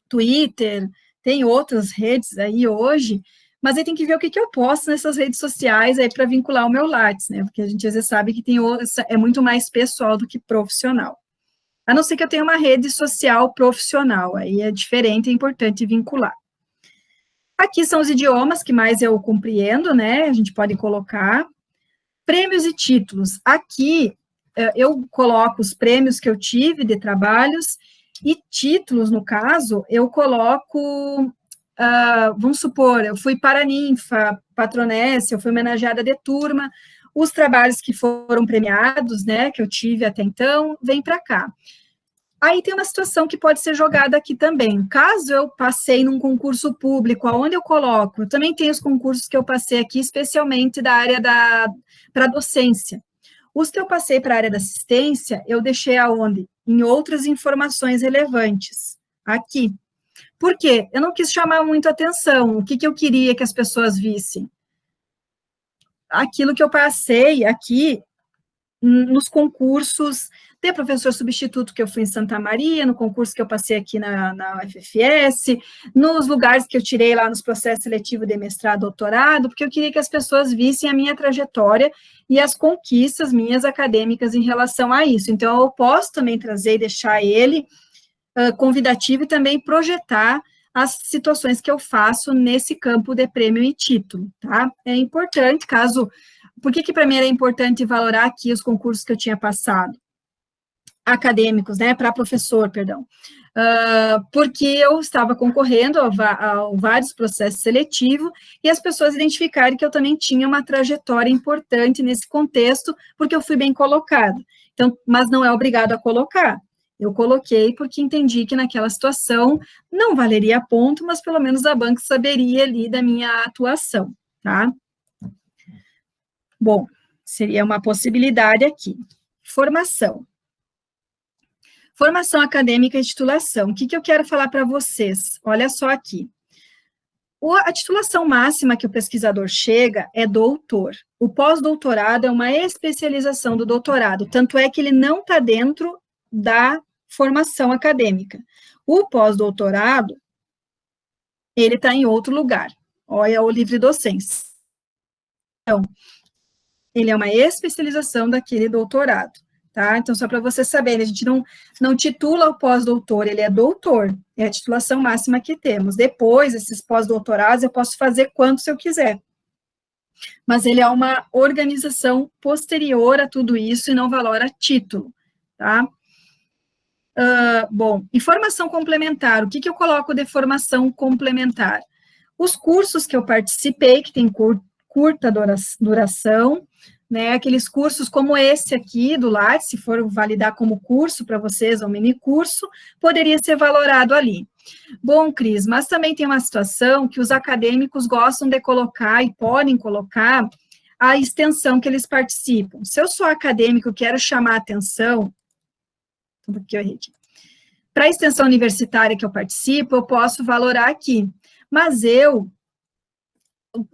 Twitter, tem outras redes aí hoje, mas aí tem que ver o que eu posto nessas redes sociais aí para vincular o meu Lattes, né, porque a gente às vezes sabe que é muito mais pessoal do que profissional. A não ser que eu tenha uma rede social profissional, aí é diferente, é importante vincular. Aqui são os idiomas que mais eu compreendo, né, a gente pode colocar. Prêmios e títulos. Aqui, eu coloco os prêmios que eu tive de trabalhos, e títulos, no caso, eu coloco, vamos supor, eu fui paraninfa, patronessa, eu fui homenageada de turma, os trabalhos que foram premiados, né, que eu tive até então, vem para cá. Aí tem uma situação que pode ser jogada aqui também. Caso eu passei num concurso público, aonde eu coloco, eu também tenho os concursos que eu passei aqui, especialmente da área para docência. Os que eu passei para a área da assistência, eu deixei aonde? Em outras informações relevantes, aqui. Por quê? Eu não quis chamar muito atenção. O que eu queria que as pessoas vissem? Aquilo que eu passei aqui nos concursos de professor substituto que eu fui em Santa Maria, no concurso que eu passei aqui na UFFS, nos lugares que eu tirei lá nos processos seletivos de mestrado, doutorado, porque eu queria que as pessoas vissem a minha trajetória e as conquistas minhas acadêmicas em relação a isso. Então, eu posso também trazer e deixar ele convidativo e também projetar as situações que eu faço nesse campo de prêmio e título, tá? É importante, caso... Por que para mim era importante valorar aqui os concursos que eu tinha passado? acadêmicos, né, para professor, perdão, porque eu estava concorrendo a vários processos seletivos e as pessoas identificaram que eu também tinha uma trajetória importante nesse contexto, porque eu fui bem colocada. Então, mas não é obrigado a colocar. Eu coloquei porque entendi que naquela situação não valeria ponto, mas pelo menos a banca saberia ali da minha atuação, tá? Bom, seria uma possibilidade aqui. Formação. Formação acadêmica e titulação. O que eu quero falar para vocês? Olha só aqui. A titulação máxima que o pesquisador chega é doutor. O pós-doutorado é uma especialização do doutorado, tanto é que ele não está dentro da formação acadêmica. O pós-doutorado, ele está em outro lugar. Olha o livre docência. Então, ele é uma especialização daquele doutorado. Tá? Então, só para vocês saberem, a gente não titula o pós-doutor, ele é doutor, é a titulação máxima que temos. Depois, esses pós-doutorados, eu posso fazer quantos eu quiser. Mas ele é uma organização posterior a tudo isso e não valora título, tá? Bom, e formação complementar, o que eu coloco de formação complementar? Os cursos que eu participei, que tem curta duração, né, aqueles cursos como esse aqui do Lattes, se for validar como curso para vocês, um mini curso, poderia ser valorado ali. Bom, Cris, mas também tem uma situação que os acadêmicos gostam de colocar e podem colocar a extensão que eles participam. Se eu sou acadêmico, quero chamar a atenção, para a extensão universitária que eu participo, eu posso valorar aqui, mas eu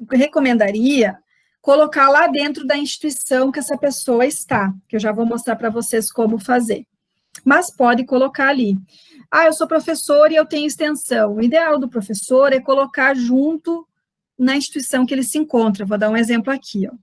recomendaria colocar lá dentro da instituição que essa pessoa está, que eu já vou mostrar para vocês como fazer. Mas pode colocar ali. Eu sou professor e eu tenho extensão. O ideal do professor é colocar junto na instituição que ele se encontra. Vou dar um exemplo aqui, ó.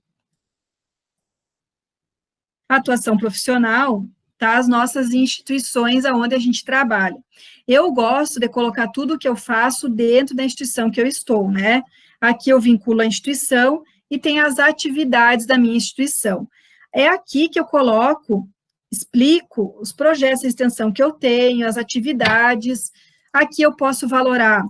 Atuação profissional, tá? As nossas instituições aonde a gente trabalha. Eu gosto de colocar tudo o que eu faço dentro da instituição que eu estou, né? Aqui eu vinculo a instituição e tem as atividades da minha instituição. É aqui que eu coloco, explico os projetos de extensão que eu tenho, as atividades. Aqui eu posso valorar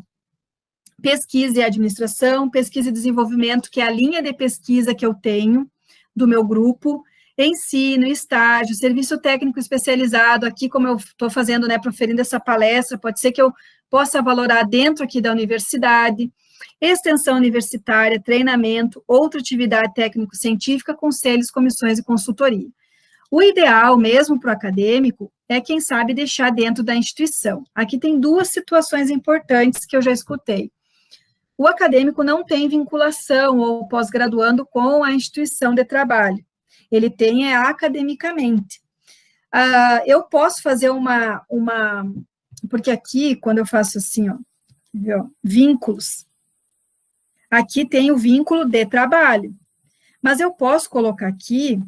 pesquisa e administração, pesquisa e desenvolvimento, que é a linha de pesquisa que eu tenho do meu grupo, ensino, estágio, serviço técnico especializado, aqui como eu estou fazendo, né, proferindo essa palestra, pode ser que eu possa valorar dentro aqui da universidade, extensão universitária, treinamento, outra atividade técnico-científica, conselhos, comissões e consultoria. O ideal mesmo para o acadêmico é, quem sabe, deixar dentro da instituição. Aqui tem duas situações importantes que eu já escutei. O acadêmico não tem vinculação ou pós-graduando com a instituição de trabalho. Ele tem academicamente. Eu posso fazer porque aqui, quando eu faço assim, ó, viu, vínculos, aqui tem o vínculo de trabalho, mas eu posso colocar aqui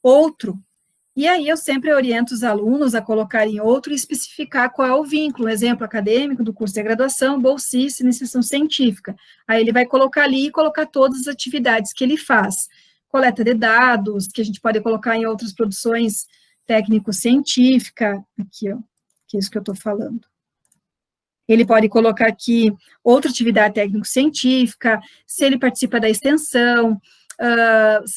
outro, e aí eu sempre oriento os alunos a colocarem outro e especificar qual é o vínculo, exemplo acadêmico do curso de graduação, bolsista, iniciação científica. Aí ele vai colocar ali e colocar todas as atividades que ele faz. Coleta de dados, que a gente pode colocar em outras produções técnico-científica, aqui, ó, que é isso que eu estou falando. Ele pode colocar aqui outra atividade técnico-científica, se ele participa da extensão,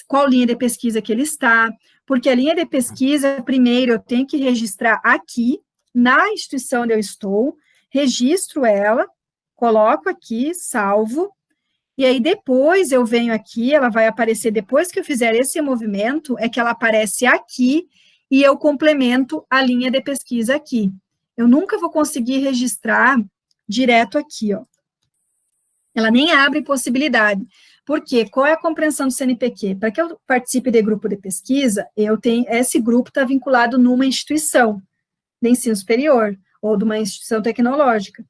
qual linha de pesquisa que ele está, porque a linha de pesquisa, primeiro, eu tenho que registrar aqui, na instituição onde eu estou, registro ela, coloco aqui, salvo, e aí depois eu venho aqui, ela vai aparecer, depois que eu fizer esse movimento, é que ela aparece aqui, e eu complemento a linha de pesquisa aqui. Eu nunca vou conseguir registrar direto aqui, ó. Ela nem abre possibilidade. Por quê? Qual é a compreensão do CNPq? Para que eu participe de grupo de pesquisa, esse grupo está vinculado numa instituição de ensino superior, ou de uma instituição tecnológica.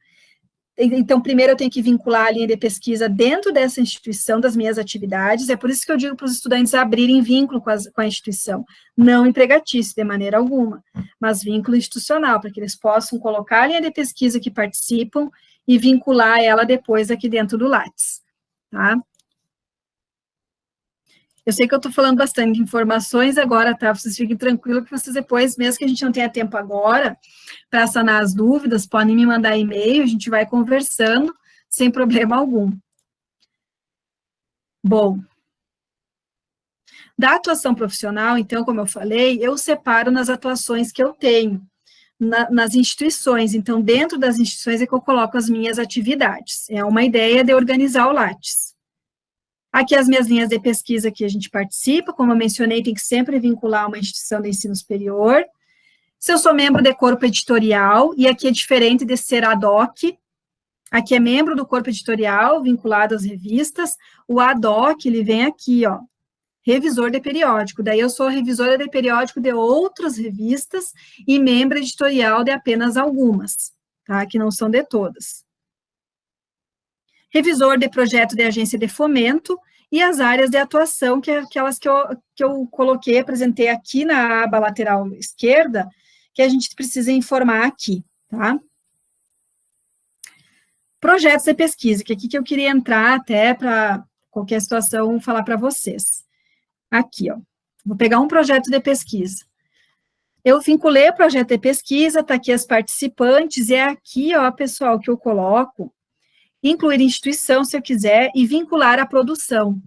Então, primeiro eu tenho que vincular a linha de pesquisa dentro dessa instituição, das minhas atividades, é por isso que eu digo para os estudantes abrirem vínculo com a instituição, não empregatício de maneira alguma, mas vínculo institucional, para que eles possam colocar a linha de pesquisa que participam e vincular ela depois aqui dentro do Lattes, tá? Eu sei que eu estou falando bastante de informações agora, tá? Vocês fiquem tranquilos que vocês depois, mesmo que a gente não tenha tempo agora, para sanar as dúvidas, podem me mandar e-mail, a gente vai conversando, sem problema algum. Bom, da atuação profissional, então, como eu falei, eu separo nas atuações que eu tenho, nas instituições. Então, dentro das instituições é que eu coloco as minhas atividades. É uma ideia de organizar o Lattes. Aqui as minhas linhas de pesquisa que a gente participa, como eu mencionei, tem que sempre vincular uma instituição de ensino superior. Se eu sou membro de corpo editorial, e aqui é diferente de ser ad hoc, aqui é membro do corpo editorial, vinculado às revistas, o ad hoc, ele vem aqui, ó, revisor de periódico, daí eu sou revisora de periódico de outras revistas e membro editorial de apenas algumas, tá, que não são de todas. Revisor de projeto de agência de fomento e as áreas de atuação, que é aquelas que eu coloquei, apresentei aqui na aba lateral esquerda, que a gente precisa informar aqui, tá? Projetos de pesquisa, que é aqui que eu queria entrar até para qualquer situação falar para vocês. Aqui, ó, vou pegar um projeto de pesquisa. Eu vinculei o projeto de pesquisa, tá aqui as participantes, e é aqui, ó, pessoal, que eu coloco, incluir instituição, se eu quiser, e vincular a produção.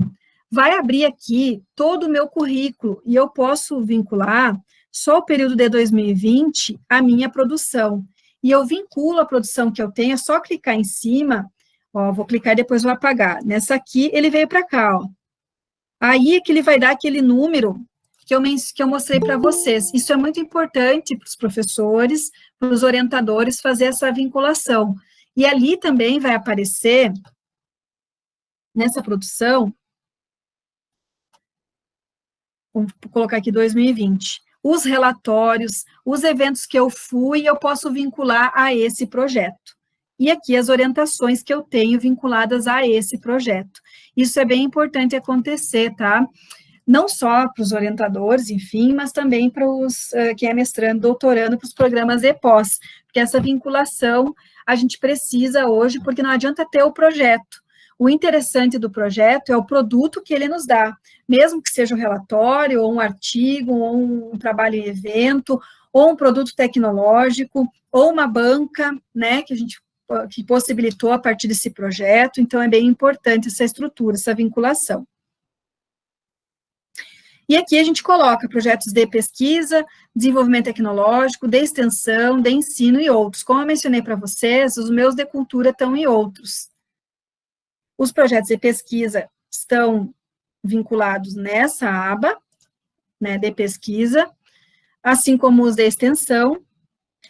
Vai abrir aqui todo o meu currículo, e eu posso vincular só o período de 2020 à minha produção. E eu vinculo a produção que eu tenho, é só clicar em cima, ó, vou clicar e depois vou apagar. Nessa aqui, ele veio para cá, ó. Aí é que ele vai dar aquele número que eu mostrei para vocês. Isso é muito importante para os professores, para os orientadores, fazer essa vinculação. E ali também vai aparecer, nessa produção, vamos colocar aqui 2020, os relatórios, os eventos que eu fui, eu posso vincular a esse projeto. E aqui as orientações que eu tenho vinculadas a esse projeto. Isso é bem importante acontecer, tá? Não só para os orientadores, enfim, mas também para os quem é mestrando, doutorando, para os programas de pós, porque essa vinculação a gente precisa hoje, porque não adianta ter o projeto. O interessante do projeto é o produto que ele nos dá, mesmo que seja um relatório, ou um artigo, ou um trabalho em evento, ou um produto tecnológico, ou uma banca, né, que possibilitou a partir desse projeto, então é bem importante essa estrutura, essa vinculação. E aqui a gente coloca projetos de pesquisa, desenvolvimento tecnológico, de extensão, de ensino e outros. Como eu mencionei para vocês, os meus de cultura estão em outros. Os projetos de pesquisa estão vinculados nessa aba, né, de pesquisa, assim como os de extensão.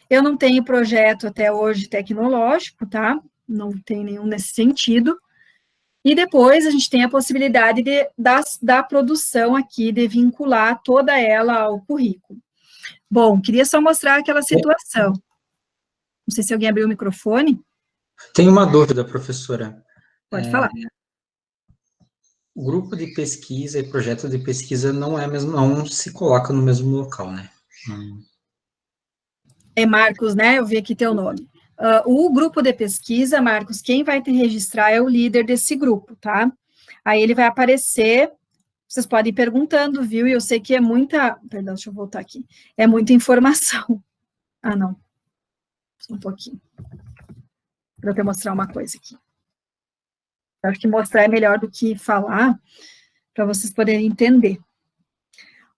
Eu não tenho projeto até hoje tecnológico, tá? Não tem nenhum nesse sentido. E depois a gente tem a possibilidade da produção aqui, de vincular toda ela ao currículo. Bom, queria só mostrar aquela situação. Não sei se alguém abriu o microfone. Tenho uma dúvida, professora. Pode falar. O grupo de pesquisa e projeto de pesquisa não se coloca no mesmo local, né? É Marcos, né? Eu vi aqui teu nome. O grupo de pesquisa, Marcos, quem vai te registrar é o líder desse grupo, tá? Aí ele vai aparecer, vocês podem ir perguntando, viu? E eu sei que é muita... Perdão, deixa eu voltar aqui. É muita informação. Ah, não. Só um pouquinho. Para eu te mostrar uma coisa aqui. Eu acho que mostrar é melhor do que falar, para vocês poderem entender.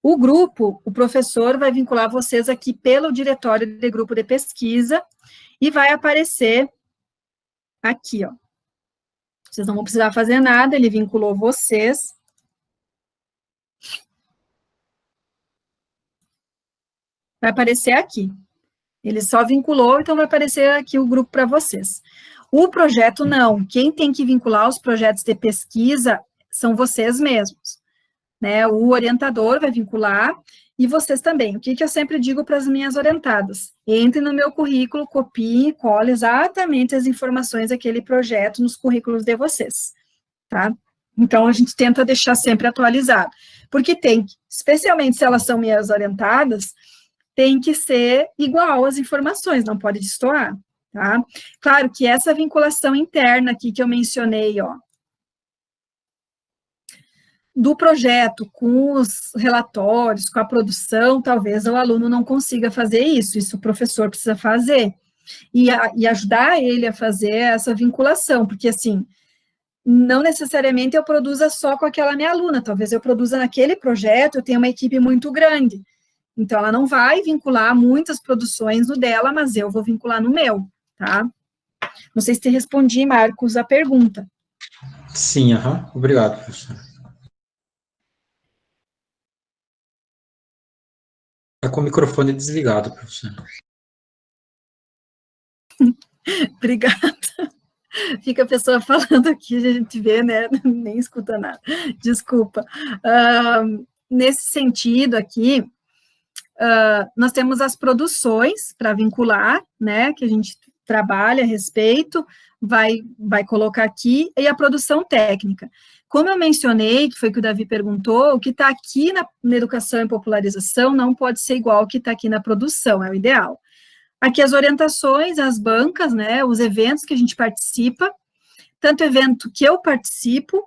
O grupo, o professor vai vincular vocês aqui pelo diretório de grupo de pesquisa, e vai aparecer aqui, ó. Vocês não vão precisar fazer nada, ele vinculou vocês. Vai aparecer aqui. Ele só vinculou, então vai aparecer aqui o grupo para vocês. O projeto não. Quem tem que vincular os projetos de pesquisa são vocês mesmos, né? O orientador vai vincular e vocês também. O que eu sempre digo para as minhas orientadas? Entre no meu currículo, copie e cole exatamente as informações daquele projeto nos currículos de vocês, tá? Então, a gente tenta deixar sempre atualizado, porque tem, especialmente se elas são minhas orientadas, tem que ser igual as informações, não pode destoar, tá? Claro que essa vinculação interna aqui que eu mencionei, ó, do projeto, com os relatórios, com a produção, talvez o aluno não consiga fazer isso o professor precisa fazer, e ajudar ele a fazer essa vinculação, porque, assim, não necessariamente eu produza só com aquela minha aluna, talvez eu produza naquele projeto, eu tenho uma equipe muito grande, então ela não vai vincular muitas produções no dela, mas eu vou vincular no meu, tá? Não sei se te respondi, Marcos, a pergunta. Sim, obrigado, professor. Está com o microfone desligado, professor. Obrigada. Fica a pessoa falando aqui, a gente vê, né, nem escuta nada, desculpa. Nesse sentido aqui, nós temos as produções para vincular, né, que a gente trabalha a respeito, vai colocar aqui, e a produção técnica. Como eu mencionei, que foi o que o Davi perguntou, o que está aqui na educação e popularização não pode ser igual ao que está aqui na produção, é o ideal. Aqui as orientações, as bancas, né, os eventos que a gente participa, tanto evento que eu participo,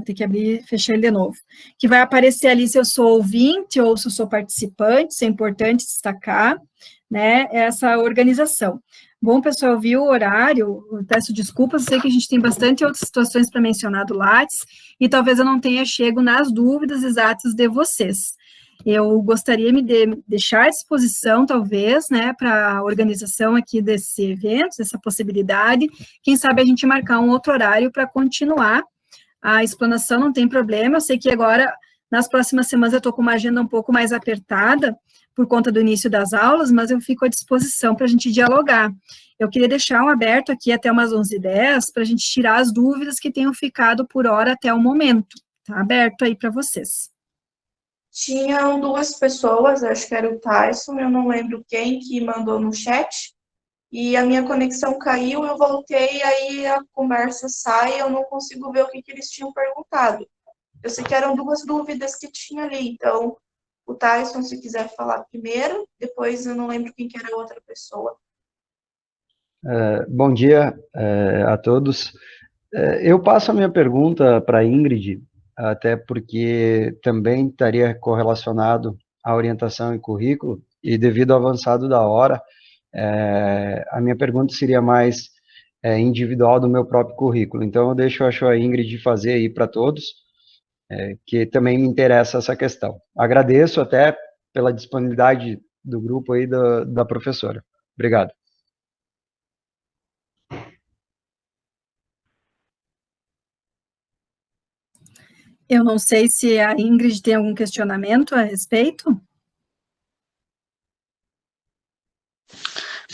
tem que abrir e fechar ele de novo, que vai aparecer ali se eu sou ouvinte ou se eu sou participante, isso é importante destacar, né, essa organização. Bom, pessoal, viu o horário, eu peço desculpas, eu sei que a gente tem bastante outras situações para mencionar do Lattes, e talvez eu não tenha chego nas dúvidas exatas de vocês. Eu gostaria de deixar à disposição, talvez, né, para a organização aqui desse evento, dessa possibilidade, quem sabe a gente marcar um outro horário para continuar a explanação, não tem problema, eu sei que agora, nas próximas semanas, eu estou com uma agenda um pouco mais apertada, por conta do início das aulas, mas eu fico à disposição para a gente dialogar. Eu queria deixar um aberto aqui até umas 11h10, para a gente tirar as dúvidas que tenham ficado por hora até o momento, tá aberto aí para vocês. Tinham duas pessoas, acho que era o Tyson, eu não lembro quem, que mandou no chat, e a minha conexão caiu, eu voltei, aí a conversa sai, eu não consigo ver o que eles tinham perguntado. Eu sei que eram duas dúvidas que tinha ali, então, o Tyson, se quiser falar primeiro, depois eu não lembro quem que era a outra pessoa. Bom dia a todos. Eu passo a minha pergunta para a Ingrid, até porque também estaria correlacionado à orientação e currículo, e devido ao avançado da hora, a minha pergunta seria mais individual do meu próprio currículo. Então, eu deixo a Ingrid fazer aí para todos, que também me interessa essa questão. Agradeço até pela disponibilidade do grupo aí da professora. Obrigado. Eu não sei se a Ingrid tem algum questionamento a respeito.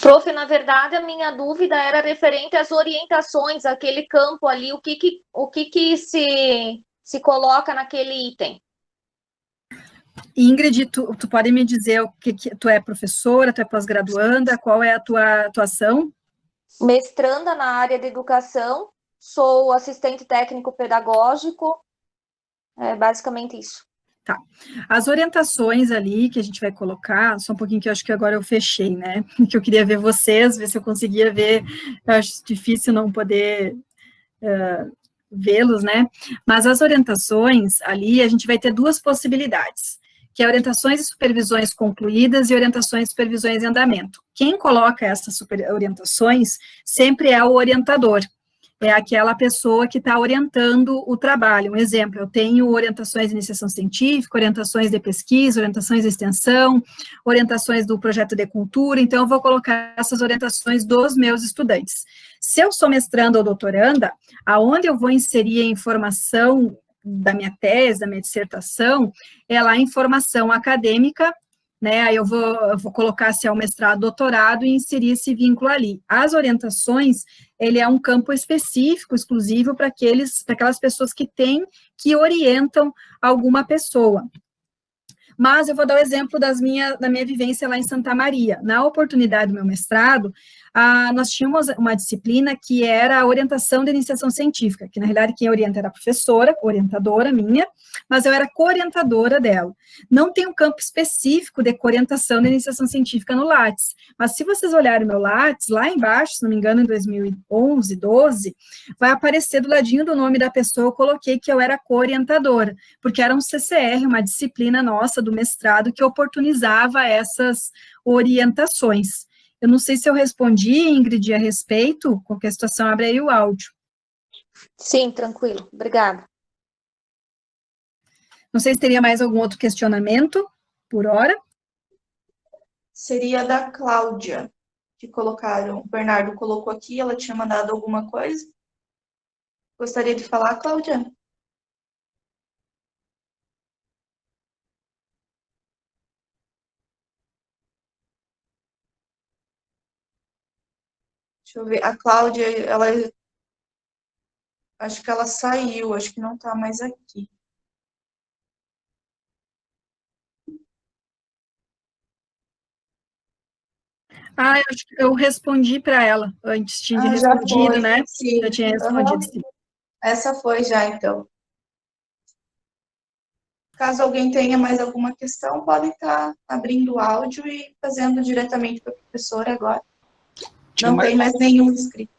Prof, na verdade, a minha dúvida era referente às orientações, aquele campo ali, o que se coloca naquele item. Ingrid, tu pode me dizer o que tu é professora, tu é pós-graduanda, qual é a tua atuação? Mestranda na área de educação, sou assistente técnico pedagógico, é basicamente isso. Tá. As orientações ali que a gente vai colocar, só um pouquinho que eu acho que agora eu fechei, né? Que eu queria ver vocês, ver se eu conseguia ver, eu acho difícil não poder vê-los, né? Mas as orientações ali, a gente vai ter duas possibilidades, que é orientações e supervisões concluídas e orientações e supervisões em andamento. Quem coloca essas orientações sempre é o orientador, é aquela pessoa que está orientando o trabalho. Um exemplo, eu tenho orientações de iniciação científica, orientações de pesquisa, orientações de extensão, orientações do projeto de cultura, então eu vou colocar essas orientações dos meus estudantes. Se eu sou mestranda ou doutoranda, aonde eu vou inserir a informação da minha tese, da minha dissertação, é lá em formação acadêmica, né, aí eu vou colocar se é o mestrado, doutorado e inserir esse vínculo ali. As orientações, ele é um campo específico, exclusivo para aquelas pessoas que orientam alguma pessoa. Mas eu vou dar o exemplo da minha vivência lá em Santa Maria. Na oportunidade do meu mestrado, nós tínhamos uma disciplina que era a orientação de iniciação científica, que na realidade quem orienta era a professora, orientadora minha, mas eu era co-orientadora dela. Não tem um campo específico de co-orientação de iniciação científica no Lattes, mas se vocês olharem meu Lattes, lá embaixo, se não me engano, em 2011, 12, vai aparecer do ladinho do nome da pessoa, eu coloquei que eu era co-orientadora, porque era um CCR, uma disciplina nossa do mestrado que oportunizava essas orientações. Eu não sei se eu respondi, Ingrid, a respeito. Qualquer situação, abre aí o áudio. Sim, tranquilo. Obrigada. Não sei se teria mais algum outro questionamento, por hora. Seria da Cláudia, que colocaram, o Bernardo colocou aqui, ela tinha mandado alguma coisa. Gostaria de falar, Cláudia? Deixa eu ver, a Cláudia, ela, acho que ela saiu, acho que não está mais aqui. Eu acho que eu respondi para ela antes, tinha Já respondido, foi, né? sim. Já tinha respondido, sim. Essa foi já, então. Caso alguém tenha mais alguma questão, podem estar abrindo o áudio e fazendo diretamente para a professora agora. Não tem mais nenhum inscrito.